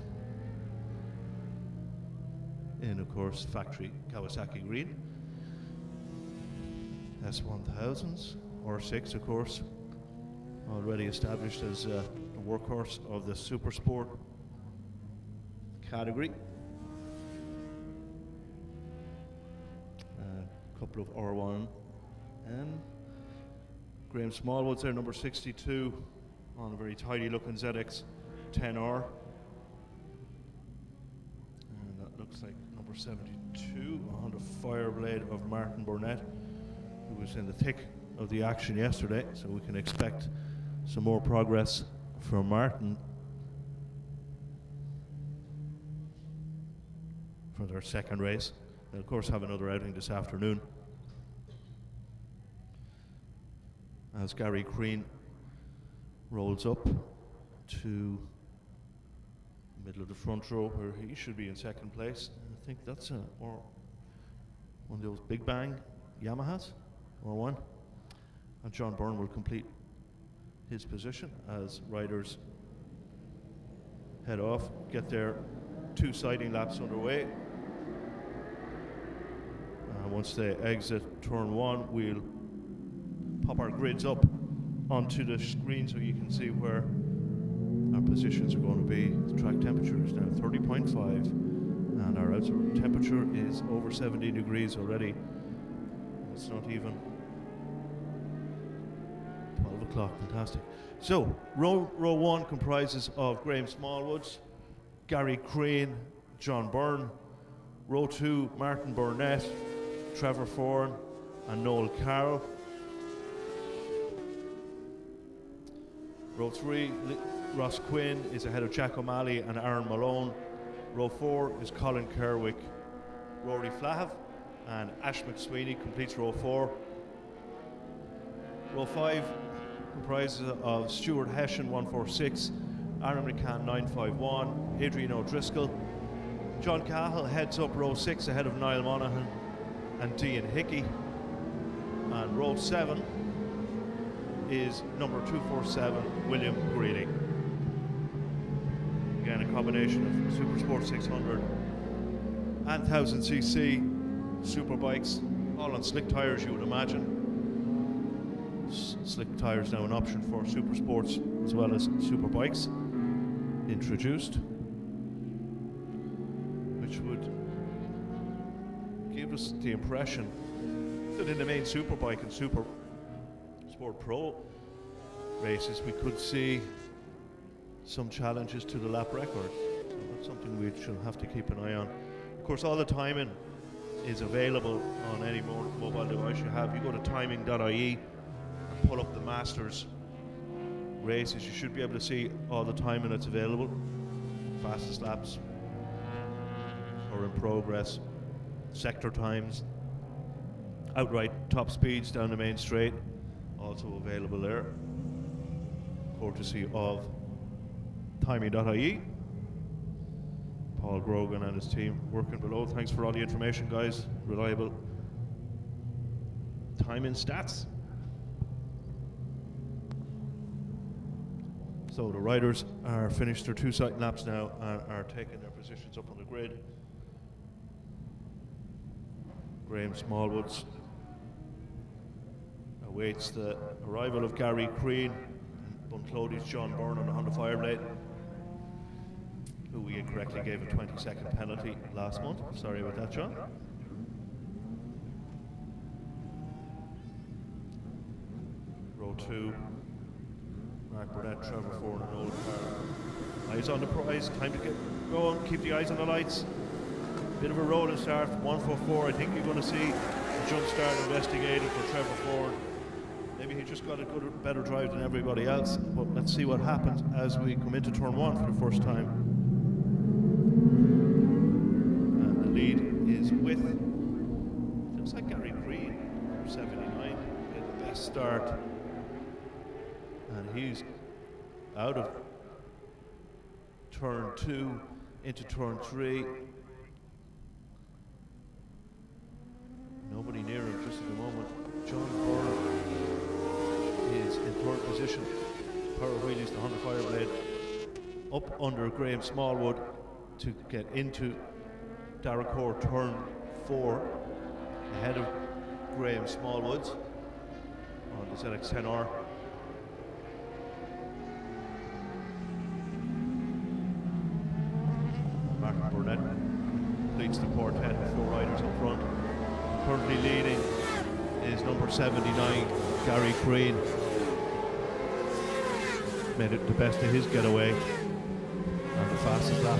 in, of course, factory Kawasaki green. S1000s, R6, of course, already established as the workhorse of the Supersport category. A couple of R1 and Graham Smallwood's there, number 62, on a very tidy looking ZX 10R. And that looks like number 72 on the Fireblade of Martin Burnett, who was in the thick of the action yesterday, so we can expect some more progress from Martin for their second race. They'll of course have another outing this afternoon as Gary Crean rolls up to the middle of the front row where he should be in second place. I think that's one of those Big Bang Yamahas, or one. And John Byrne will complete his position as riders head off, get their 2 siding laps underway. Once they exit turn 1, we'll pop our grids up onto the screen so you can see where our positions are going to be. The track temperature is now 30.5 and our outside temperature is over 70 degrees already. It's not even 12 o'clock, fantastic. So, row 1 comprises of Graham Smallwoods, Gary Crean, John Byrne. Row 2, Martin Burnett, Trevor Foran and Noel Carroll. Row 3, Ross Quinn is ahead of Jack O'Malley and Aaron Malone. Row 4 is Colin Kerwick, Rory Flahav and Ash McSweeney completes row 4. Row 5 comprises of Stuart Hession 146, Aaron McCann 951, Adrian O'Driscoll. John Cahill heads up row 6 ahead of Niall Monaghan and Dean Hickey. And row 7 is number 247, William Greeley. Again, a combination of Supersport 600 and 1000cc Superbikes, all on slick tyres, you would imagine. Slick tyres now an option for Supersports as well as Superbikes introduced, which would give us the impression that in the main Superbike and Supersport Pro races we could see some challenges to the lap record. So that's something we shall have to keep an eye on. Of course, all the timing is available on any mobile device you have. You go to timing.ie and pull up the Masters races. You should be able to see all the timing that's available. Fastest laps or in progress, sector times, outright top speeds down the main straight, also available there, courtesy of timing.ie. Paul Grogan and his team working below. Thanks for all the information, guys. Reliable time and stats. So the riders are finished their 2 cycling laps now and are taking their positions up on the grid. Graham Smallwoods awaits the arrival of Gary Crean and Bunclody's John Byrne on the Honda Fireblade, who we incorrectly gave a 20-second penalty last month. Sorry about that, John. Row 2, Mark Burnett, Trevor Ford and Noel Carr. Eyes on the prize, time to get going, keep the eyes on the lights. Bit of a rolling start, 1 for 4. I think you're going to see a jump start investigated for Trevor Ford. Maybe he just got a better drive than everybody else, but let's see what happens as we come into turn 1 for the first time. And the lead is with, looks like Gary Crean, 79, did the best start. And he's out of turn 2 into turn 3. Nobody near him just at the moment. John Byrne is in 3rd position. Power wheelies the Honda Fireblade up under Graham Smallwood to get into Darragh turn 4 ahead of Graham Smallwoods on the ZX-10R. Martin Burnett completes the quartet with 4 riders up front. Currently leading is number 79, Gary Crean. Made it the best of his getaway. And the fastest lap,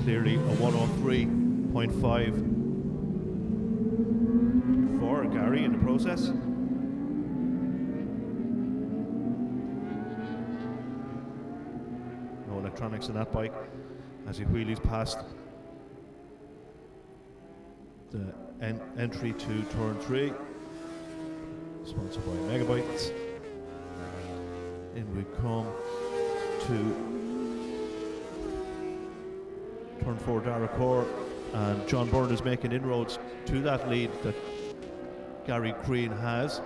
clearly a 103.5 for Gary in the process. No electronics in that bike as he wheelies past the entry to turn 3, sponsored by Megabikes. In we come to turn 4, Darragh, and John Byrne is making inroads to that lead that Gary Crean has.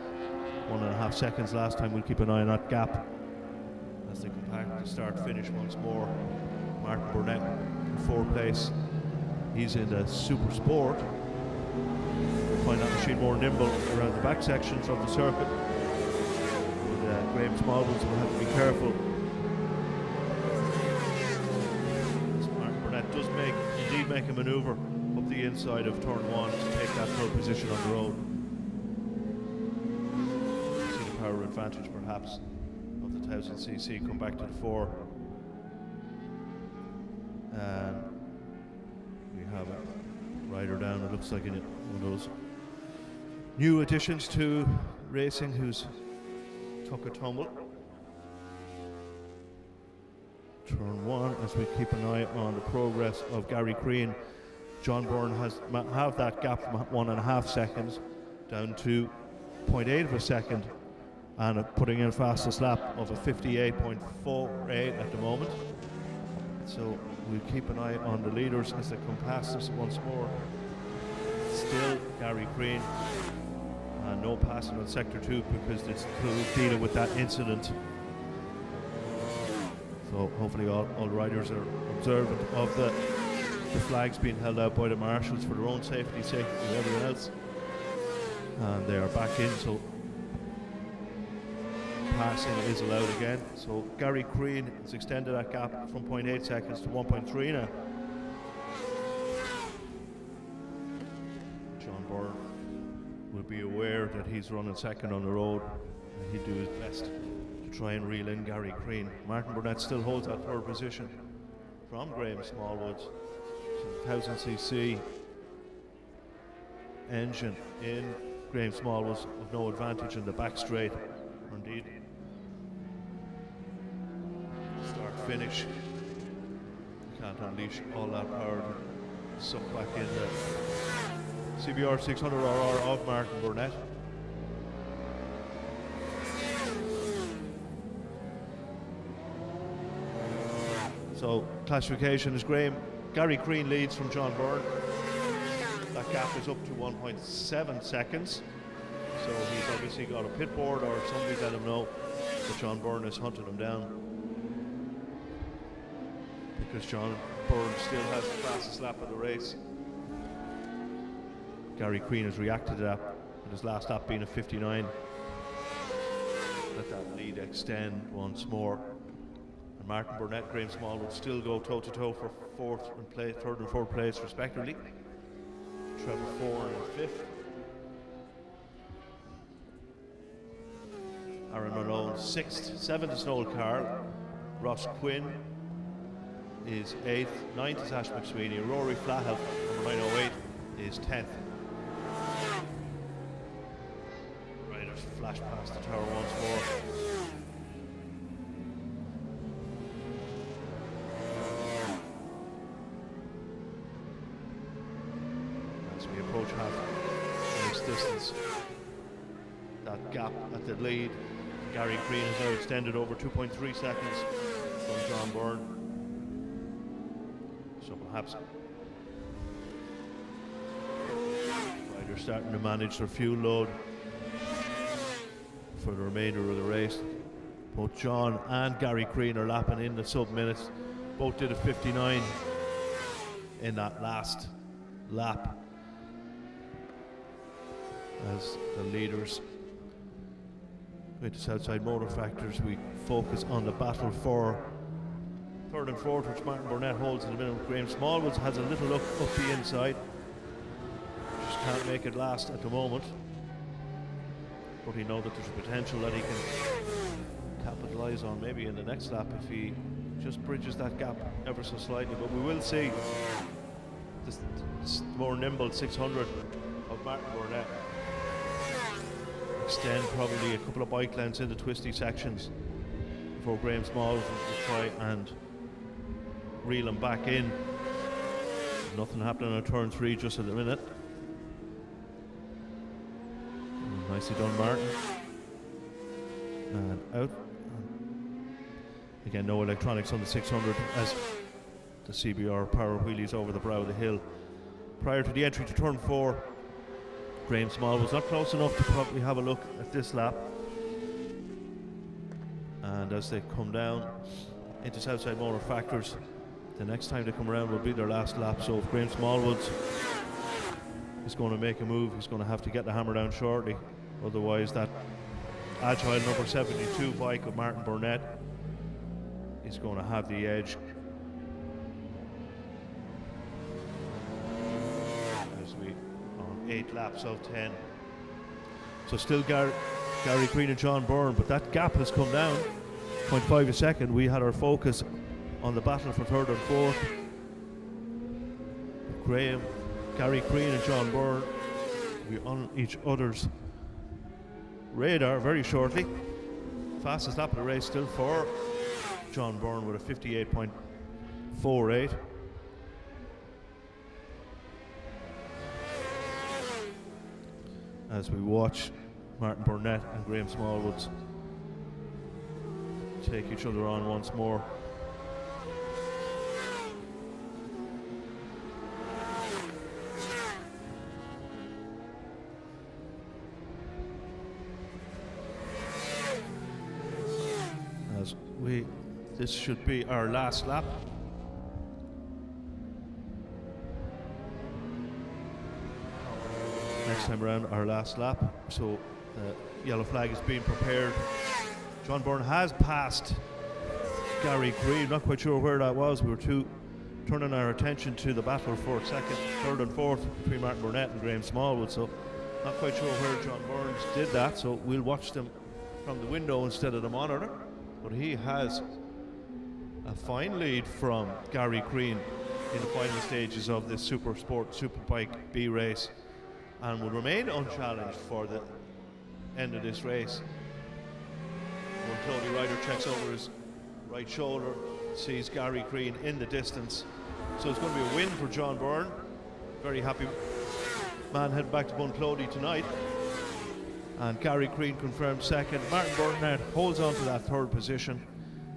1.5 seconds last time. We'll keep an eye on that gap as they compact the start finish once more. Martin Burnett in 4th place. He's in the Supersport. Find that machine more nimble around the back sections of the circuit. But Graham Smallwoods will have to be careful. Mark Burnett does indeed make a manoeuvre up the inside of turn 1 to take that 3rd position on the road. See the power advantage perhaps of the 1000cc come back to the fore. And we have a rider down. It looks like one of those new additions to racing who's took a tumble. Turn 1 as we keep an eye on the progress of Gary Crean. John Byrne has have that gap from 1.5 seconds down to 0.8 of a second and putting in fastest lap of a 58.48 at the moment. So we'll keep an eye on the leaders as they come past us once more. Still Gary Crean. No passing on sector 2 because it's dealing with that incident. So hopefully all riders are observant of the flags being held out by the marshals for their own safety of everyone else. And they are back in, so passing is allowed again. So Gary Crean has extended that gap from 0.8 seconds to 1.3 now. John Byrne will be aware that he's running second on the road, and he'll do his best to try and reel in Gary Crean. Martin Burnett still holds that 3rd position from Graham Smallwoods. So 1000cc engine in Graham Smallwoods with no advantage in the back straight. Indeed, start finish, can't unleash all that power to suck back in the CBR 600RR of Martin Burnett. So classification is Graham Gary Crean leads from John Byrne. That gap is up to 1.7 seconds. So he's obviously got a pit board, or somebody's let him know that John Byrne is hunting him down. Because John Byrne still has the fastest lap of the race. Gary Crean has reacted to that, with his last lap being a 59. Let that lead extend once more. And Martin Burnett, Graham Smallwood still go toe-to-toe for third and fourth place respectively. Trevor 4 and 5th. Aaron Malone 6th, 7th is Noel Carl. Ross Quinn is 8th, 9th is Ash McSweeney. Rory Flathead, number 908, is 10th. Riders flash past the tower once more. As we approach half this distance, that gap at the lead, Gary Crean has now extended over 2.3 seconds from John Byrne. So perhaps riders starting to manage their fuel load for the remainder of the race. Both John and Gary Crean are lapping in the sub-minutes. Both did a 59 in that last lap as the leaders. With the Southside Motor Factors, we focus on the battle for third and fourth, which Martin Burnett holds in the middle. Graham Smallwoods has a little look up the inside. Just can't make it last at the moment. But he knows that there's a potential that he can capitalise on maybe in the next lap if he just bridges that gap ever so slightly. But we will see this more nimble 600 of Martin Burnett extend probably a couple of bike lengths into twisty sections before Graham Smallwood will try and reel him back in. Nothing happening on turn 3 just at the minute. Nicely done, Martin. And out. Again, no electronics on the 600 as the CBR power wheelies over the brow of the hill. Prior to the entry to turn 4, Graham Small was not close enough to probably have a look at this lap. And as they come down into Southside Motor Factors, the next time they come around will be their last lap. So if Graham Smallwoods is going to make a move, he's going to have to get the hammer down shortly. Otherwise, that agile number 72 bike of Martin Burnett is going to have the edge. As we on 8 laps of 10. So still Gary Crean and John Byrne, but that gap has come down 0.5 a second. We had our focus on the battle for third and fourth. Gary Crean and John Byrne will be on each other's radar very shortly. Fastest lap of the race still for John Byrne with a 58.48. As we watch Martin Burnett and Graham Smallwoods take each other on once more. As this should be our last lap. Next time around, our last lap. So the yellow flag is being prepared. John Byrne has passed Gary Crean. Not quite sure where that was. We were turning our attention to the battle for second, third and fourth between Martin Burnett and Graham Smallwood. So not quite sure where John Byrne did that. So we'll watch them from the window instead of the monitor. But he has a fine lead from Gary Crean in the final stages of this Supersport Superbike B race, and will remain unchallenged for the end of this race. One Clody rider checks over his right shoulder, sees Gary Crean in the distance. So it's going to be a win for John Byrne. Very happy man heading back to Bunclody tonight. And Gary Crean confirmed second. Martin Burnett holds on to that third position,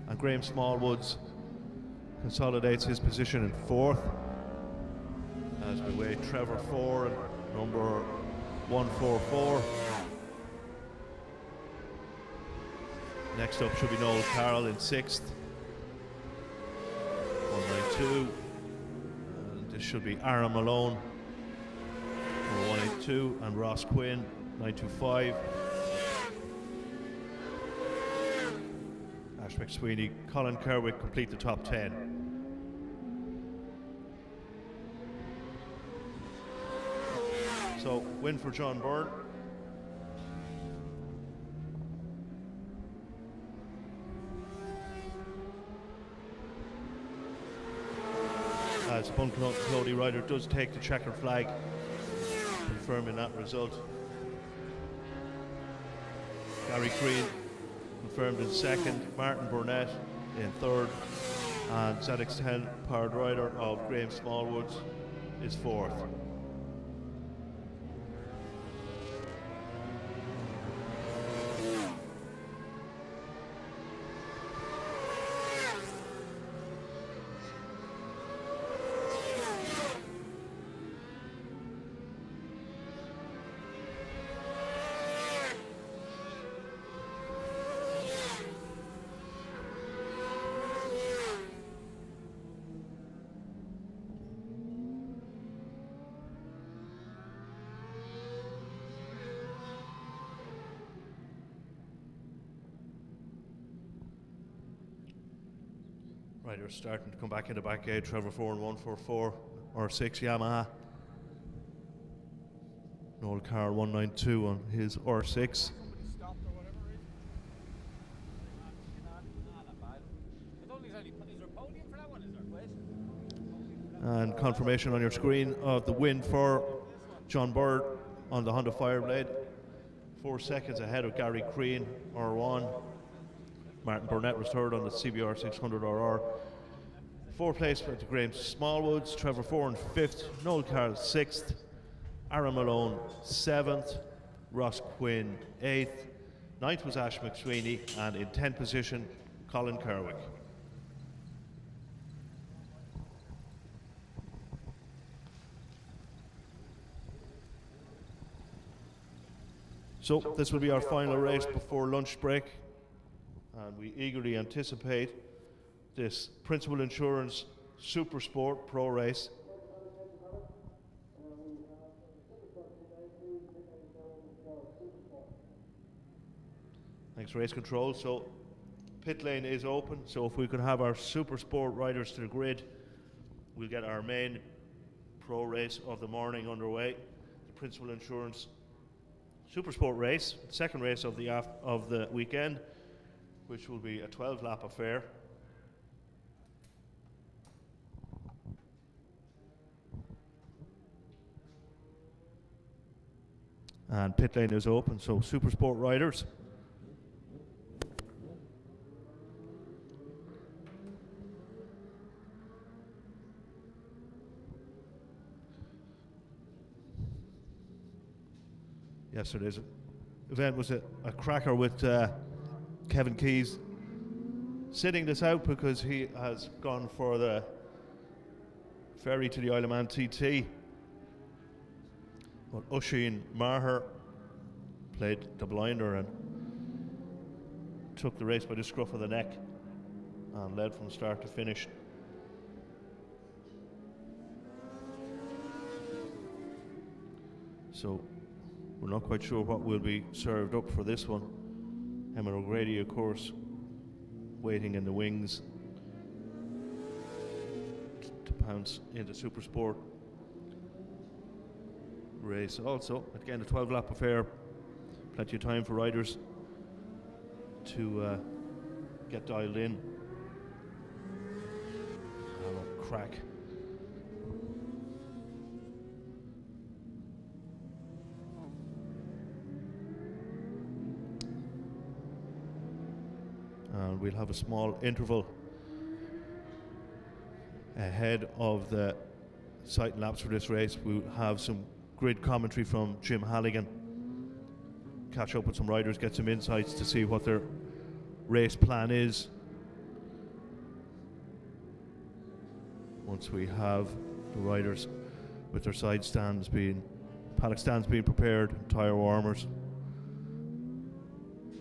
and Graham Smallwoods consolidates his position in 4th as we wait Trevor 4 and number 144. Next up should be Noel Carroll in 6th, 192. And this should be Aaron Malone, number 182, and Ross Quinn, 925. Ash McSweeney, Colin Kerwick complete the top 10. So, win for John Byrne. As Bunclody rider does take the checkered flag, confirming that result. Gary Green confirmed in 2nd, Martin Burnett in 3rd, and ZX10 powered rider of Graham Smallwoods is 4th. Riders starting to come back in the back gate. Trevor 4 and 144 or 6 Yamaha. Noel Carroll 192 on his R6. And confirmation on your screen of the win for John Bird on the Honda Fireblade. 4 seconds ahead of Gary Crean, R1. Martin Burnett was 3rd on the CBR 600RR. 4th place went to Graham Smallwoods, Trevor 4 and 5th, Noel Carroll 6th, Aaron Malone 7th, Ross Quinn 8th, 9th was Ash McSweeney, and in 10th position, Colin Kerwick. So this will be our final race before lunch break, and we eagerly anticipate this Principal Insurance Supersport Pro Race. Thanks, race control. So pit lane is open, so if we could have our Supersport riders to the grid, we'll get our main pro race of the morning underway. The Principal Insurance Supersport race, second race of the weekend, which will be a 12-lap affair. And pit lane is open, so Supersport riders. Yesterday's event was a cracker with Kevin Keys sitting this out because he has gone for the ferry to the Isle of Man TT. Well, Oisin Maher played the blinder and took the race by the scruff of the neck and led from start to finish. So we're not quite sure what will be served up for this one. Emma O'Grady, of course, waiting in the wings to pounce into Supersport race. Also, again, a 12-lap affair. Plenty of time for riders to get dialed in. Have a crack. And we'll have a small interval ahead of the sight and laps for this race. We'll have some grid commentary from Jim Halligan, catch up with some riders, get some insights to see what their race plan is. once we have the riders with their side stands paddock stands being prepared, tyre warmers.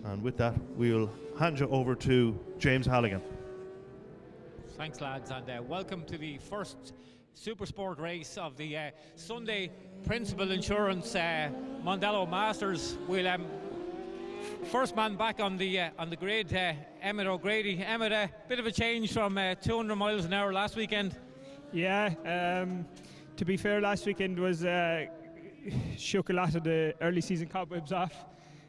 And with that, we'll hand you over to James Halligan. Thanks, lads, and welcome to the first Supersport race of the Sunday Principal Insurance Mondello Masters. We'll first man back on the grid, Emmett O'Grady. Emmett, a bit of a change from 200 miles an hour last weekend. Yeah, to be fair, last weekend was shook a lot of the early season cobwebs off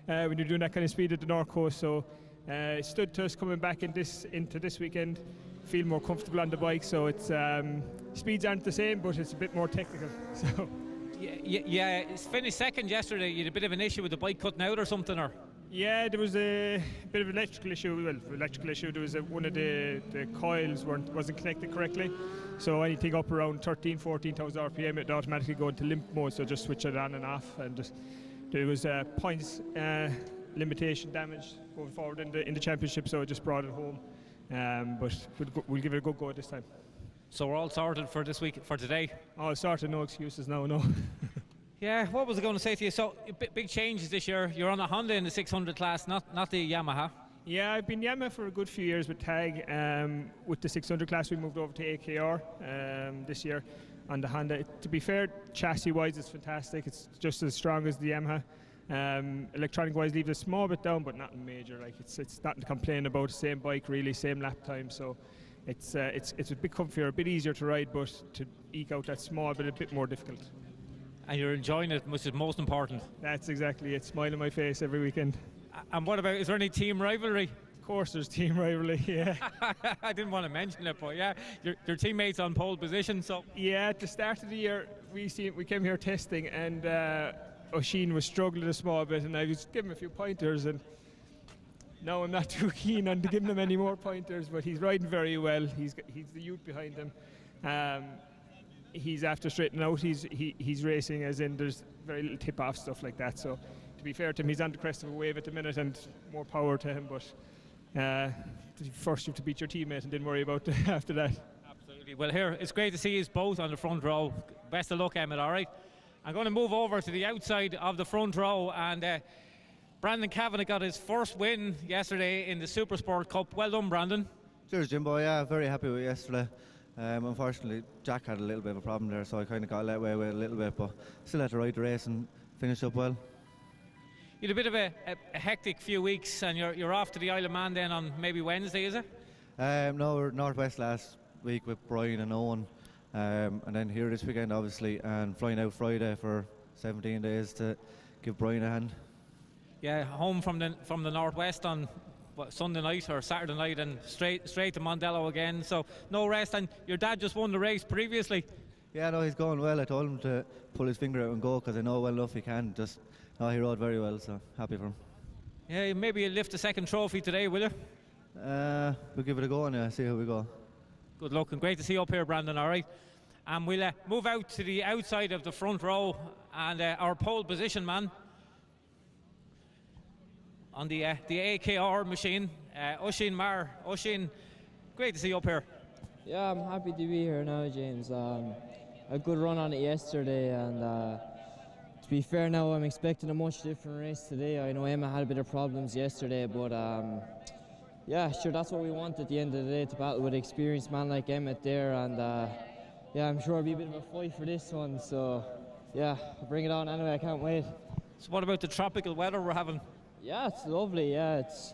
when you're doing that kind of speed at the North Coast. So it stood to us coming back into this weekend, feel more comfortable on the bike. So it's speeds aren't the same, but it's a bit more technical. So yeah, it's finished second yesterday. You had a bit of an issue with the bike cutting out or something, or? Yeah, there was a bit of an electrical issue. There was one of the coils wasn't connected correctly. So anything up around 14,000 RPM, it automatically go into limp mode. So just switch it on and off, and just, there was points limitation damage going forward in the championship. So it just brought it home. But we'll give it a good go this time. So we're all sorted for this week, for today? All sorted, no excuses now, no. Yeah, what was I going to say to you? So, big changes this year. You're on a Honda in the 600 class, not the Yamaha. Yeah, I've been Yamaha for a good few years with TAG. With the 600 class, we moved over to AKR this year on the Honda. To be fair, chassis-wise, it's fantastic. It's just as strong as the Yamaha. Electronic-wise, leaves a small bit down, but nothing major. Like it's nothing to complain about. Same bike, really, same lap time. So it's a bit comfier, a bit easier to ride, but to eke out that small bit, a bit more difficult. And you're enjoying it, which is most important. That's exactly it. Smile on my face every weekend. And what about, is there any team rivalry? Of course there's team rivalry, yeah. I didn't want to mention it, but yeah, your teammates on pole position, so. Yeah, at the start of the year, we came here testing, and Oisin was struggling a small bit, and I was giving him a few pointers, and now I'm not too keen on giving him any more pointers, but he's riding very well. He's the youth behind him. He's after straightening out. He's racing, as in there's very little tip-off stuff like that. So to be fair to him, he's on the crest of a wave at the minute, and more power to him. But first you have to beat your teammate, and didn't worry about after that. Absolutely. Well, here it's great to see you both on the front row. Best of luck, Emmett. All right. I'm going to move over to the outside of the front row, and Brandon Kavanagh got his first win yesterday in the Supersport Cup. Well done, Brandon. Cheers, Jimbo. Yeah, very happy with yesterday. Unfortunately, Jack had a little bit of a problem there, so I kind of got let away with it a little bit, but still had to ride the race and finish up well. You had a bit of a hectic few weeks, and you're off to the Isle of Man then on maybe Wednesday, is it? No, we're Northwest last week with Brian and Owen, and then here this weekend, obviously, and flying out Friday for 17 days to give Brian a hand. Yeah, home from the Northwest on Sunday night or Saturday night, and straight to Mondello again. So no rest. And your dad just won the race previously. Yeah, no, he's going well. I told him to pull his finger out and go, because I know well enough he can. He rode very well, so happy for him. Yeah, maybe you'll lift the second trophy today, will you? We'll give it a go and see how we go. Good luck, and great to see you up here, Brandon. All right, and we'll move out to the outside of the front row, and our pole position man on the AKR machine, Oisin Maher. Oisin, great to see you up here. Yeah, I'm happy to be here now, James. A good run on it yesterday, and to be fair now, I'm expecting a much different race today. I know Emma had a bit of problems yesterday, but yeah, sure, that's what we want at the end of the day, to battle with an experienced man like Emmett there, and yeah, I'm sure it'll be a bit of a fight for this one, so yeah, bring it on anyway, I can't wait. So what about the tropical weather we're having? Yeah, it's lovely, yeah, it's,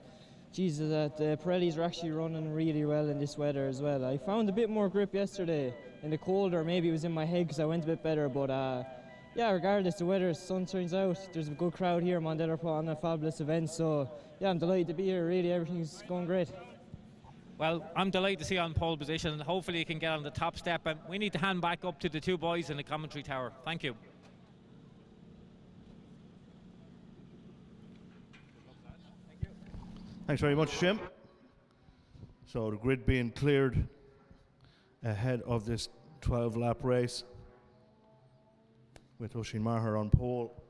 Jesus, the Pirellis are actually running really well in this weather as well. I found a bit more grip yesterday in the colder, maybe it was in my head because I went a bit better, but yeah, regardless, the weather, sun shines out, there's a good crowd here, Mondello put on a fabulous event, so yeah, I'm delighted to be here, really, everything's going great. Well, I'm delighted to see you on pole position, and hopefully you can get on the top step, and we need to hand back up to the two boys in the commentary tower. Thank you. Thanks very much, Jim. So the grid being cleared ahead of this 12-lap race with Oisin Maher on pole,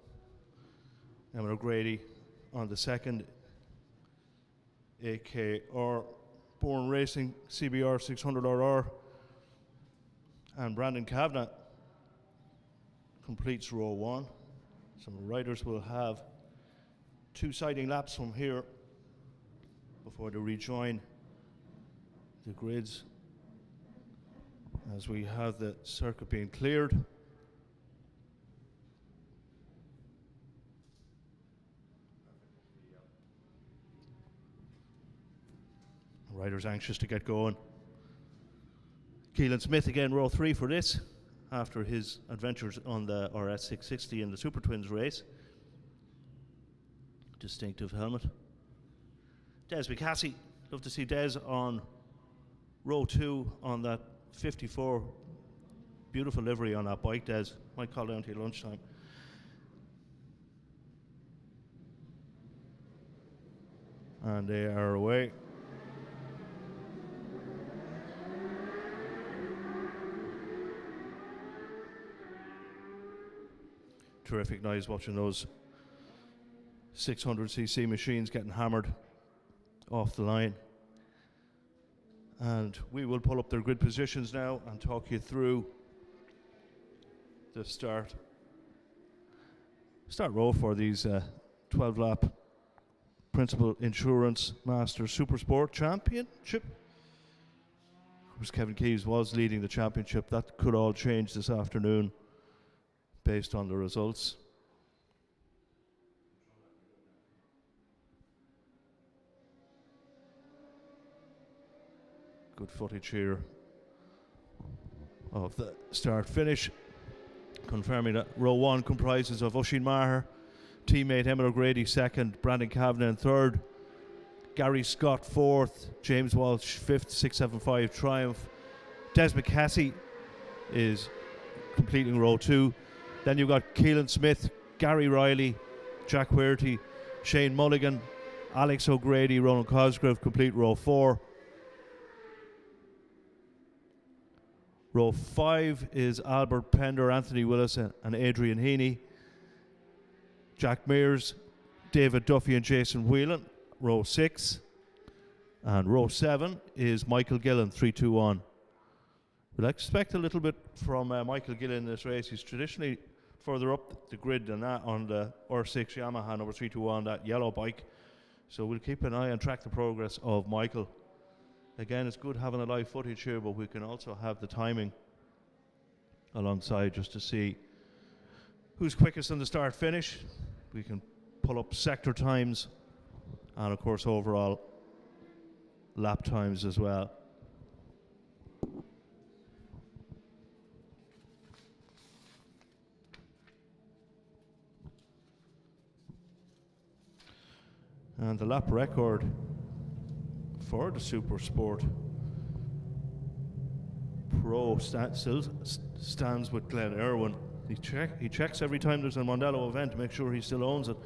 Emmett O'Grady on the second, AKR Born Racing CBR 600RR And Brandon Kavanagh completes row 1. Some riders will have 2 siding laps from here before they rejoin the grids as we have the circuit being cleared. Riders anxious to get going. Keelan Smith again, row 3 for this, after his adventures on the RS 660 in the Super Twins race. Distinctive helmet. Des McCassie, love to see Des on row 2 on that 54. Beautiful livery on that bike, Des. Might call down to you lunchtime. And they are away. Terrific noise watching those 600cc machines getting hammered off the line. And we will pull up their grid positions now and talk you through the start row for these 12-lap Principal Insurance Masters Supersport Championship. Of course, Kevin Keyes was leading the championship. That could all change this afternoon based on the results. Good footage here of the start-finish, confirming that row 1 comprises of Oisin Maher, teammate Emmett O'Grady 2nd, Brandon Kavanagh 3rd, Gary Scott 4th, James Walsh 5th, 675 Triumph. Des McCassie is completing row 2. Then you've got Keelan Smith, Gary Riley, Jack Weirty, Shane Mulligan, Alex O'Grady, Ronan Cosgrove complete row 4. Row 5 is Albert Pender, Anthony Willis and Adrian Heaney. Jack Mears, David Duffy and Jason Whelan, row 6. And row 7 is Michael Gillen, 3-2-1. We'll expect a little bit from Michael Gillen in this race. He's traditionally further up the grid than that on the R6 Yamaha number 321, that yellow bike. So we'll keep an eye and track the progress of Michael. Again, it's good having a live footage here, but we can also have the timing alongside just to see who's quickest on the start finish. We can pull up sector times and of course overall lap times as well. And the lap record for the Supersport Pro still stands with Glenn Irwin. He checks every time there's a Mondello event to make sure he still owns it,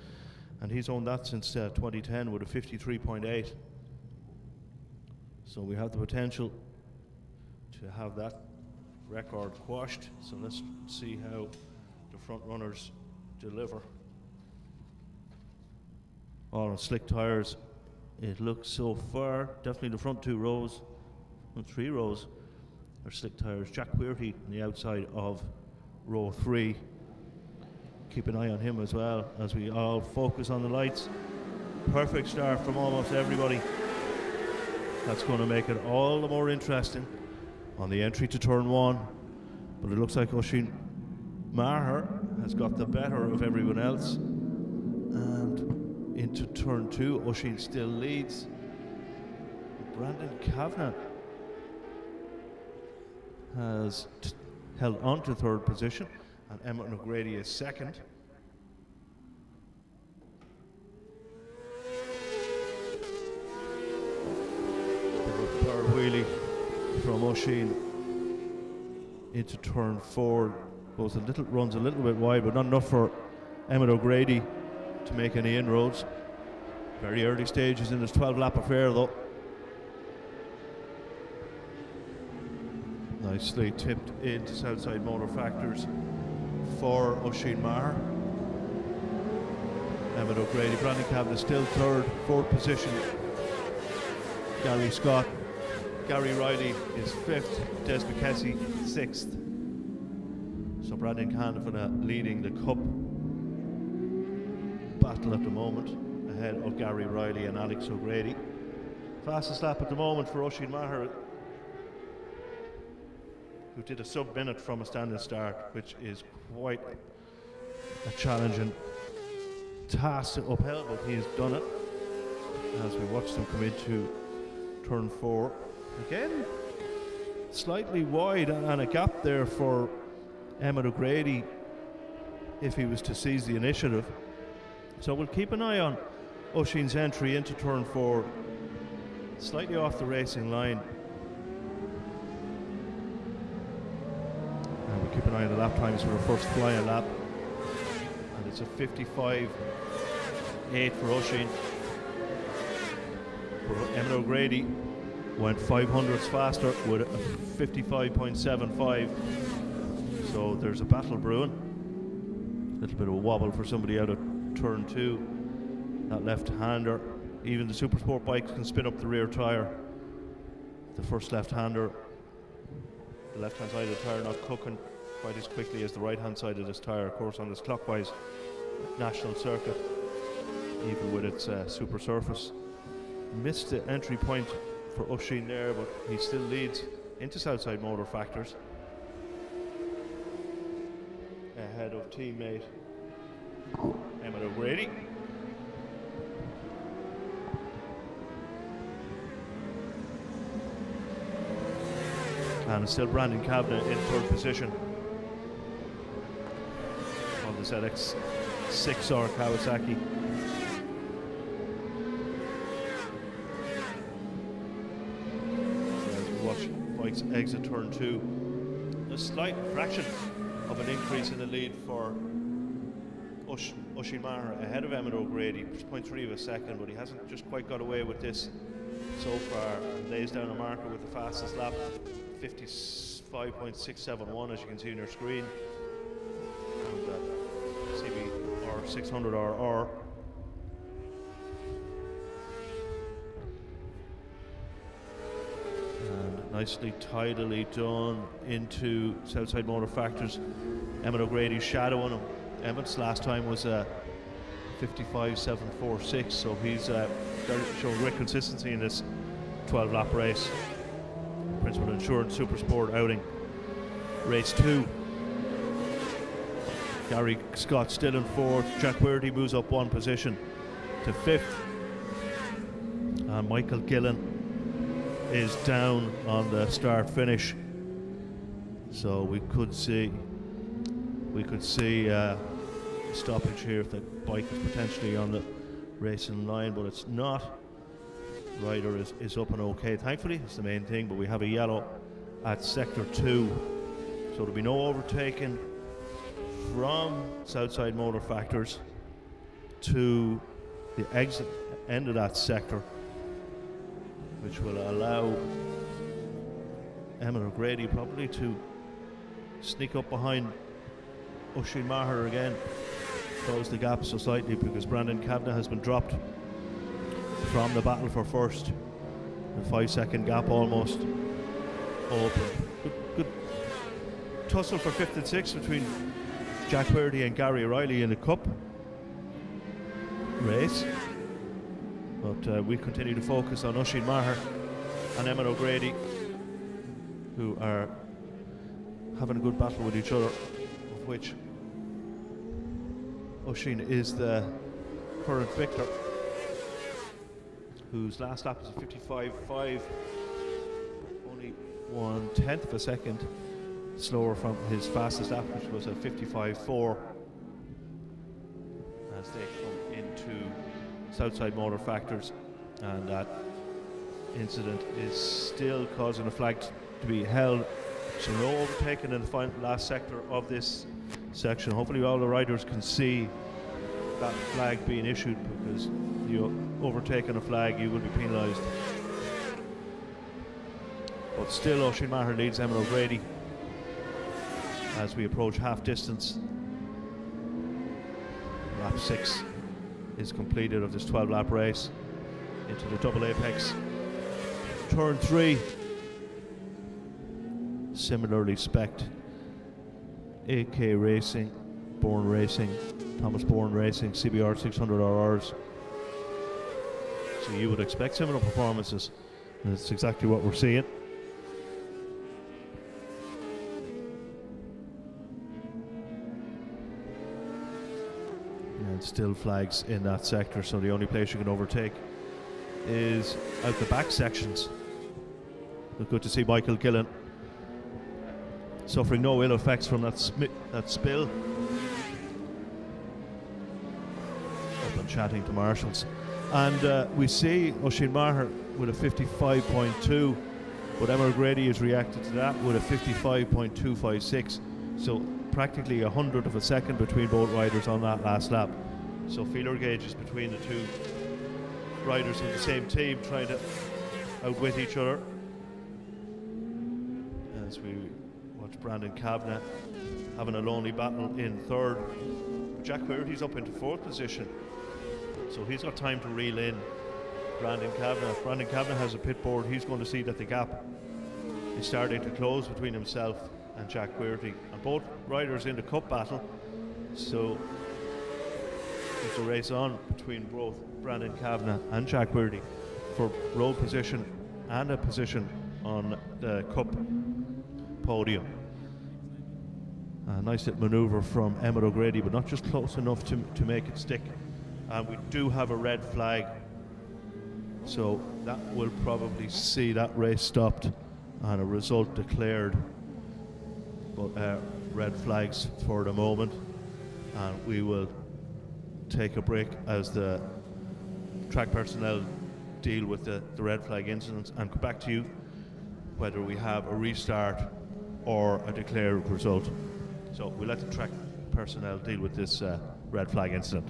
and he's owned that since 2010 with a 53.8. So we have the potential to have that record quashed. So let's see how the front runners deliver. All on slick tires, it looks so far. Definitely the front 2 rows, and 3 rows are slick tires. Jack Weirty on the outside of row 3. Keep an eye on him as well as we all focus on the lights. Perfect start from almost everybody. That's going to make it all the more interesting on the entry to turn 1. But it looks like Oisin Maher has got the better of everyone else. And into turn 2, Oisin still leads. Brandon Kavanagh has held on to 3rd position, and Emmett O'Grady is 2nd. Power wheelie from Oisin into turn 4. Runs a little bit wide, but not enough for Emmett O'Grady to make any inroads. Very early stages in this 12-lap affair though. Nicely tipped into Southside Motor Factors for Oisin Maher. Emmett O'Grady, Brandon Kavanagh still 3rd, 4th position. Gary Scott Gary Riley is 5th, Des McKessie 6th. So Brandon Candifana leading the Cup battle at the moment, ahead of Gary Riley and Alex O'Grady. Fastest lap at the moment for Oisin Maher, who did a sub-minute from a standing start, which is quite a challenging task to uphill, but he's done it. As we watch them come into turn 4. Again, slightly wide and a gap there for Emmett O'Grady if he was to seize the initiative. So we'll keep an eye on Oisin's entry into turn 4, slightly off the racing line. And we'll keep an eye on the lap times for the first flying lap. And it's a 55.8 for Oisin. Emmett O'Grady went 500ths faster with a 55.75. So there's a battle brewing. A little bit of a wobble for somebody out of turn 2. That left-hander. Even the Supersport bikes can spin up the rear tyre. The first left-hander, the left-hand side of the tyre not cooking quite as quickly as the right-hand side of this tyre. Of course, on this clockwise national circuit, even with its super surface. Missed the entry point for Oisin there, but he still leads into Southside Motor Factors, ahead of teammate Emmett O'Grady. And it's still Brandon Kavanagh in 3rd position on the ZX6R Kawasaki. Bikes exit turn 2. A slight fraction of an increase in the lead for Oisin Maher ahead of Emmett O'Grady, 0.3 of a second, but he hasn't just quite got away with this so far. Lays down a marker with the fastest lap, 55.671, as you can see on your screen. And CBR 600RR. Nicely, tidily done into Southside Motor Factors. Emmett O'Grady shadowing him. Emmett's last time was 55.746, so he's showing great consistency in this 12-lap race. Principal Insurance Supersport outing. Race 2. Gary Scott still in 4th. Jack Weirdy moves up 1 position to 5th. And Michael Gillen is down on the start finish, so we could see stoppage here if the bike is potentially on the racing line, but it's not. Rider is up and okay, thankfully. It's the main thing, but we have a yellow at sector 2, so there'll be no overtaking from Southside Motor Factors to the exit end of that sector, which will allow Emmett O'Grady probably to sneak up behind Oisin Maher again, close the gap so slightly, because Brandon Kavanagh has been dropped from the battle for first. A 5-second gap almost open. Good tussle for 5th and 6th between Jack Weirdy and Gary Riley in the Cup race. But we continue to focus on Oisin Maher and Emmett O'Grady, who are having a good battle with each other, of which Oisin is the current victor, whose last lap was a 55.5, only 1/10 of a second slower from his fastest lap, which was a 55.4, as they come into Southside Motor Factors. And that incident is still causing a flag to be held, so no overtaking in the last sector of this section. Hopefully all the riders can see that flag being issued, because if you overtaking a flag, you will be penalised. But still Oisin Maher leads Emmett O'Grady as we approach half distance. Lap 6 is completed of this 12-lap race into the double apex. Turn 3, similarly spec'd AK Racing, Bourne Racing, Thomas Bourne Racing, CBR 600RRs. So you would expect similar performances, and that's exactly what we're seeing. And still flags in that sector, so the only place you can overtake is out the back sections. But good to see Michael Gillen suffering no ill effects from that spill. Up and chatting to marshals. And we see Oisin Maher with a 55.2, but Emma O'Grady has reacted to that with a 55.256. So practically 100th of a second between both riders on that last lap. So feeler gauges between the two riders in the same team trying to outwit each other. As we watch Brandon Kavanagh having a lonely battle in third. Jack Huerty's up into fourth position, so he's got time to reel in Brandon Kavanagh. Brandon Kavanagh has a pit board. He's going to see that the gap is starting to close between himself and Jack Huerty, and both riders in the cup battle. So there's a race on between both Brandon Kavanagh and Jack Huerty for road position and a position on the cup podium. A nice little manoeuvre from Emmett O'Grady, but not just close enough to make it stick. And we do have a red flag, so that will probably see that race stopped and a result declared. But red flags for the moment, and we will take a break as the track personnel deal with the red flag incidents and come back to you whether we have a restart or a declared result. So we'll let the track personnel deal with this red flag incident.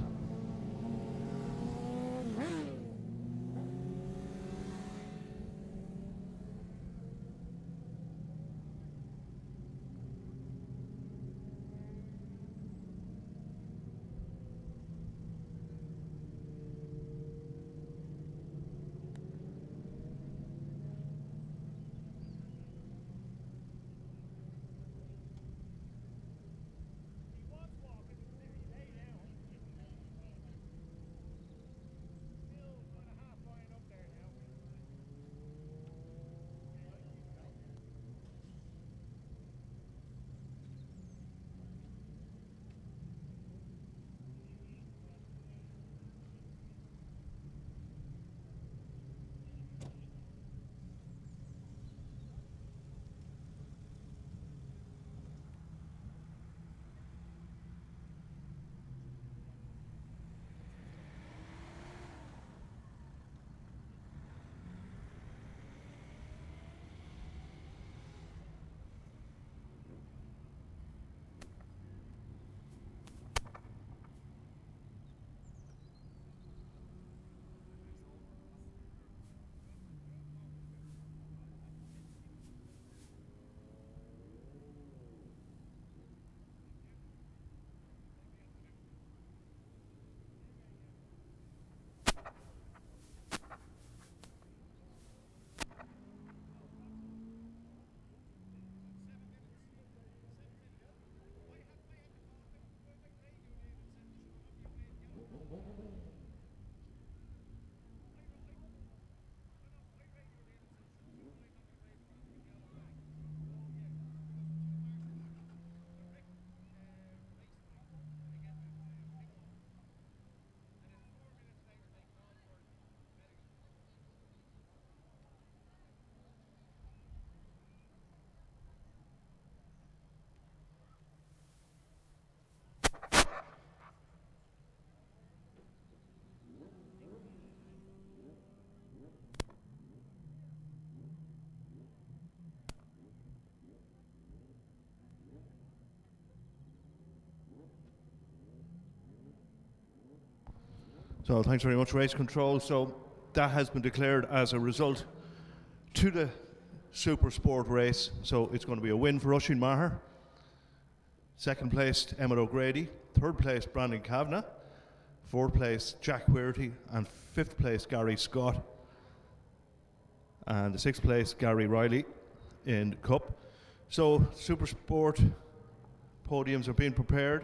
So thanks very much, race control. So that has been declared as a result to the Supersport race. So it's going to be a win for Oisin Maher. Second place, Emmett O'Grady. Third place, Brandon Kavanagh. Fourth place, Jack Huerty. And fifth place, Gary Scott. And the sixth place, Gary Riley in the Cup. So Supersport podiums are being prepared,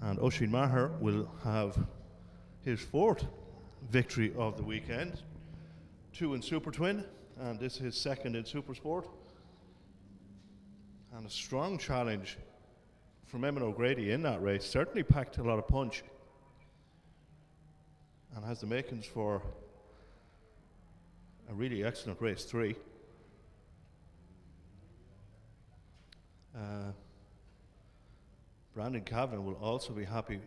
and Oisin Maher will have his 4th victory of the weekend, 2 in Super Twin, and this is his 2nd in Supersport. And a strong challenge from Eamon O'Grady in that race. Certainly packed a lot of punch and has the makings for a really excellent race 3. Brandon Kavanagh will also be happy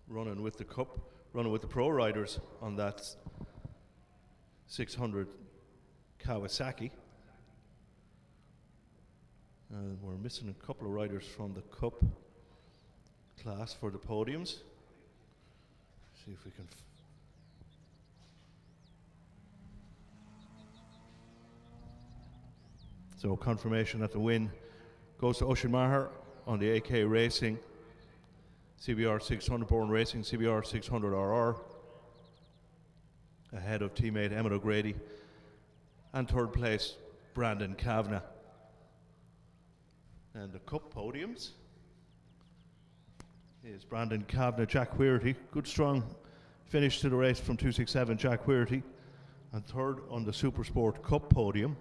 running with the Cup, running with the pro riders on that 600 Kawasaki. We're missing a couple of riders from the Cup class for the podiums. See if we can. So confirmation that the win goes to Oisin Maher on the AK Racing CBR 600 Born Racing CBR 600 RR, ahead of teammate Eamon O'Grady, and 3rd place Brandon Kavanagh. And the Cup podiums is Brandon Kavanagh, Jack Huerty. Good strong finish to the race from 267, Jack Huerty. And 3rd on the Supersport Cup podium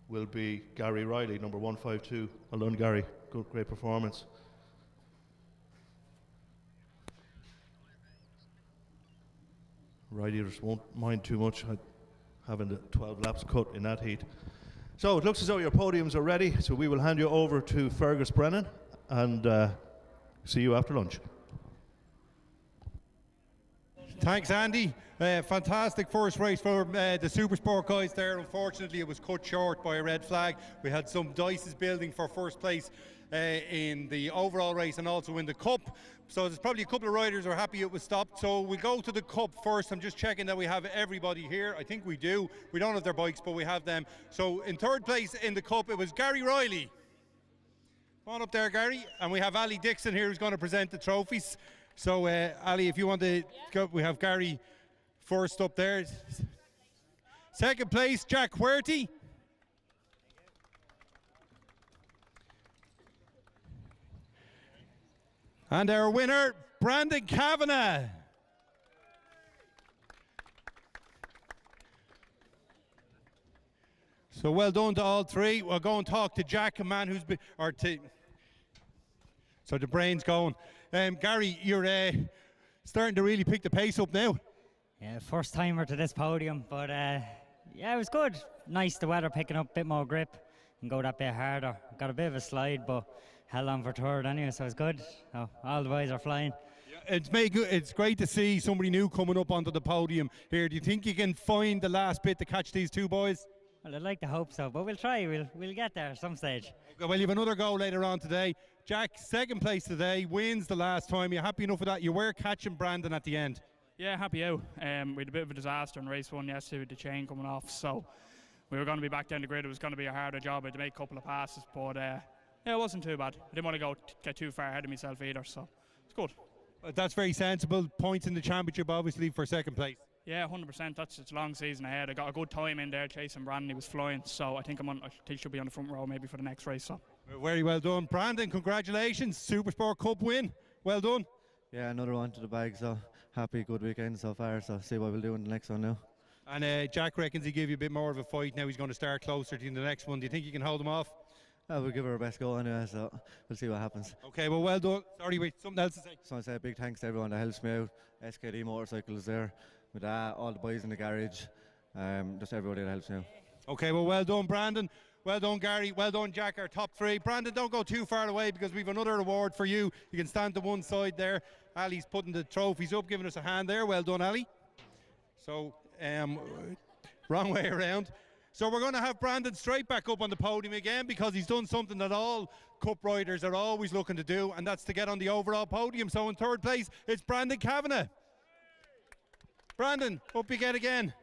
will be Gary Riley, number 152. Well done, Gary. Good, great performance. Riders won't mind too much having the 12 laps cut in that heat. So it looks as though your podiums are ready, so we will hand you over to Fergus Brennan and see you after lunch. Thanks, Andy. Fantastic first race for the Supersport guys there. Unfortunately, it was cut short by a red flag. We had some dices building for first place in the overall race and also in the Cup. So there's probably a couple of riders who are happy it was stopped. So we'll go to the Cup first. I'm just checking that we have everybody here. I think we do. We don't have their bikes, but we have them. So in 3rd place in the Cup, it was Gary Riley. Come on up there, Gary. And we have Ali Dixon here who's going to present the trophies. So Ali, if you want to go, we have Gary first up there. 2nd place, Jack Huerty. And our winner, Brandon Kavanagh. So well done to all 3. We'll go and talk to Jack, a man who's been, so the brain's going. Gary, you're starting to really pick the pace up now. Yeah, first timer to this podium, but yeah, it was good. Nice, the weather picking up, a bit more grip and go that bit harder. Got a bit of a slide, but held on for 3rd anyway, so it's good. So all the boys are flying. Yeah, it's great to see somebody new coming up onto the podium here. Do you think you can find the last bit to catch these 2 boys? Well, I'd like to hope so, but we'll try. We'll get there at some stage. Okay, well, you have another go later on today. Jack, 2nd place today, wins the last time. You're happy enough with that? You were catching Brandon at the end. Yeah, happy out. We had a bit of a disaster in race 1 yesterday with the chain coming off, so we were going to be back down the grid. It was going to be a harder job. I had to make a couple of passes, but yeah, it wasn't too bad. I didn't want to get too far ahead of myself either, so it's good. That's very sensible. Points in the championship, obviously, for 2nd place. Yeah, 100%. It's a long season ahead. I got a good time in there chasing Brandon. He was flying, so I think I should be on the front row maybe for the next race. So very well done, Brandon. Congratulations, Supersport Cup win. Well done. Yeah, another one to the bag. So happy, good weekend so far. So see what we'll do in the next one now. And Jack reckons he gave you a bit more of a fight. Now he's going to start closer to the next one. Do you think you can hold him off? We'll give it our best go anyway, so we'll see what happens. Okay, well done. Sorry, wait, something else to say? So I say a big thanks to everyone that helps me out. SKD Motorcycles there, with all the boys in the garage, just everybody that helps me out. Okay, well done, Brandon. Well done, Gary. Well done, Jack, our top 3. Brandon, don't go too far away because we've another award for you. You can stand to one side there. Ali's putting the trophies up, giving us a hand there. Well done, Ali. So, wrong way around. So we're going to have Brandon straight back up on the podium again because he's done something that all Cup riders are always looking to do, and that's to get on the overall podium. So in 3rd place, it's Brandon Kavanagh. Brandon, up you get again.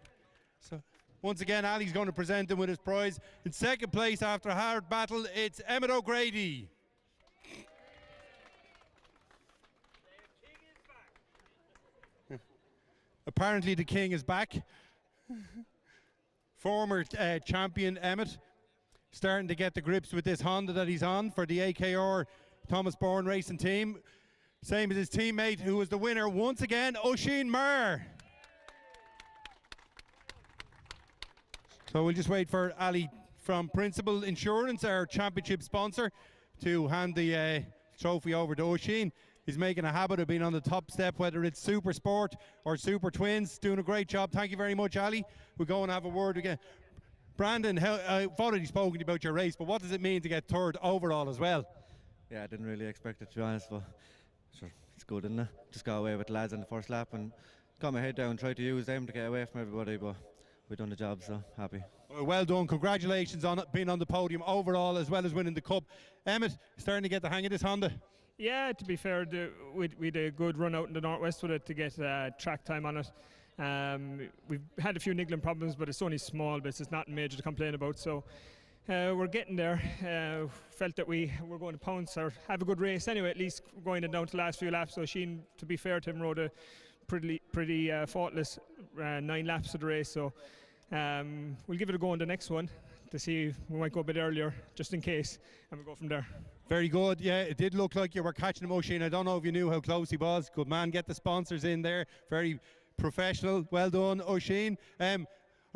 So once again, Ali's going to present him with his prize. In 2nd place, after a hard battle, it's Eamon O'Grady. Apparently the king is back. Former champion Emmett. starting to get the grips with this Honda that he's on for the AKR Thomas Bourne Racing team. Same as his teammate who was the winner once again, Oisin Marr. So we'll just wait for Ali from Principal Insurance, our championship sponsor, to hand the trophy over to Oisin. He's making a habit of being on the top step, whether it's Supersport or Super Twins. Doing a great job. Thank you very much, Ali. We'll go and have a word again. Brandon, I've already spoken about your race, but what does it mean to get third overall as well? Yeah, I didn't really expect it, to be honest, but sure, it's good, isn't it? Just got away with the lads in the first lap and got my head down, tried to use them to get away from everybody, but we've done the job, so happy. Well done. Congratulations on being on the podium overall as well as winning the Cup. Emmett, starting to get the hang of this Honda? Yeah, to be fair, we had a good run out in the Northwest with it to get track time on it. We've had a few niggling problems, but it's only small bits. It's not major to complain about. So we're getting there. Felt that we were going to pounce or have a good race anyway, at least going down to the last few laps. So Sheen, to be fair to him, rode a pretty faultless 9 laps of the race. So we'll give it a go on the next one to see. We might go a bit earlier just in case, and we'll go from there. Very good. Yeah, it did look like you were catching him, Oisin. I don't know if you knew how close he was. Good man. Get the sponsors in there. Very professional. Well done, Oisin. I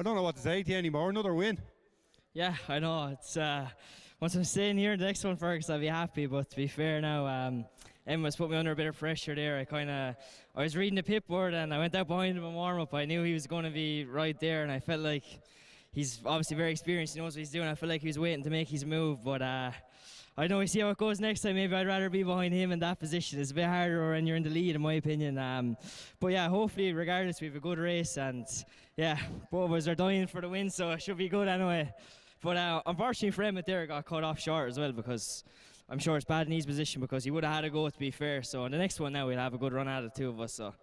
don't know what to say to you anymore. Another win. Yeah, I know. It's once I'm staying here in the next one, Fergus, I'll be happy. But to be fair now, Emma's put me under a bit of pressure there. I was reading the pit board and I went out behind him in warm-up. I knew he was going to be right there, and I felt like he's obviously very experienced. He knows what he's doing. I felt like he was waiting to make his move, but I know we see how it goes next time. Maybe I'd rather be behind him in that position. It's a bit harder when you're in the lead, in my opinion. But yeah, hopefully, regardless, we have a good race, and yeah, both of us are dying for the win, so it should be good anyway. But unfortunately for Emmett there, got cut off short as well, because I'm sure it's bad in his position, because he would have had a go, to be fair. So in the next one now, we'll have a good run at it, two of us. So.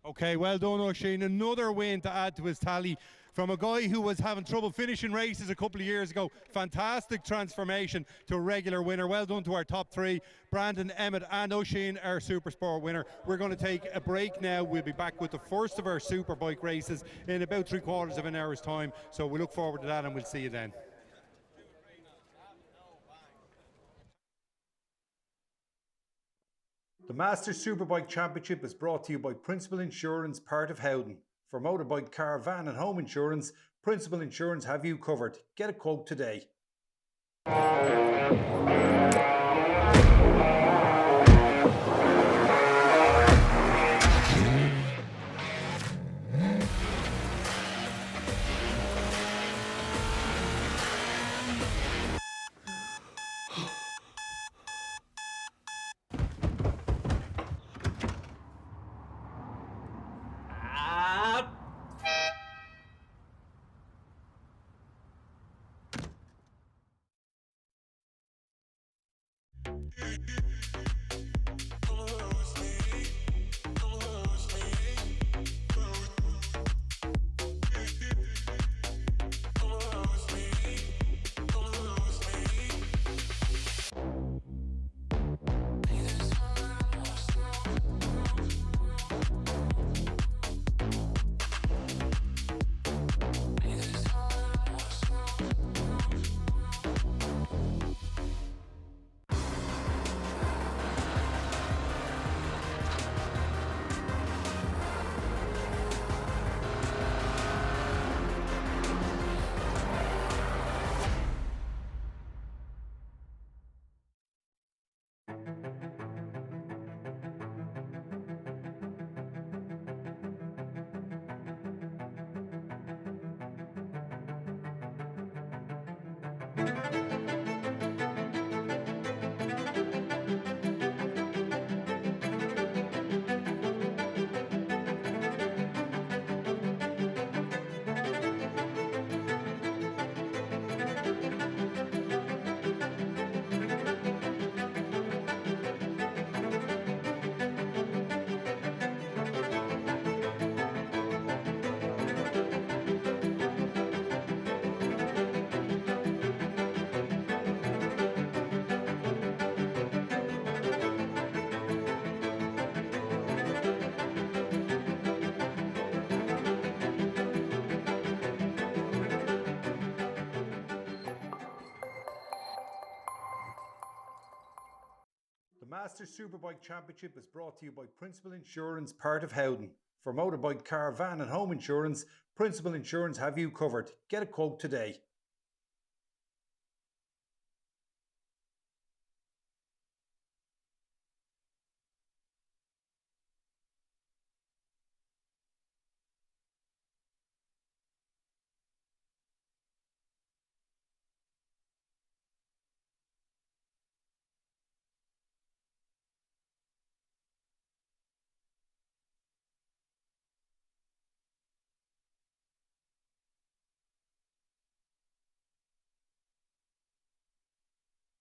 Okay, well done, Oisin. Another win to add to his tally from a guy who was having trouble finishing races a couple of years ago. Fantastic transformation to a regular winner. Well done to our top 3, Brandon, Emmett and Oisin, our Supersport winner. We're going to take a break now. We'll be back with the first of our Superbike races in about 3/4 of an hour's time. So we look forward to that, and we'll see you then. The Masters Superbike Championship is brought to you by Principal Insurance, part of Howden. For motorbike, car, van and home insurance, Principal Insurance have you covered. Get a quote today. Masters Superbike Championship is brought to you by Principal Insurance, part of Howden. For motorbike, car, van and home insurance, Principal Insurance have you covered. Get a quote today.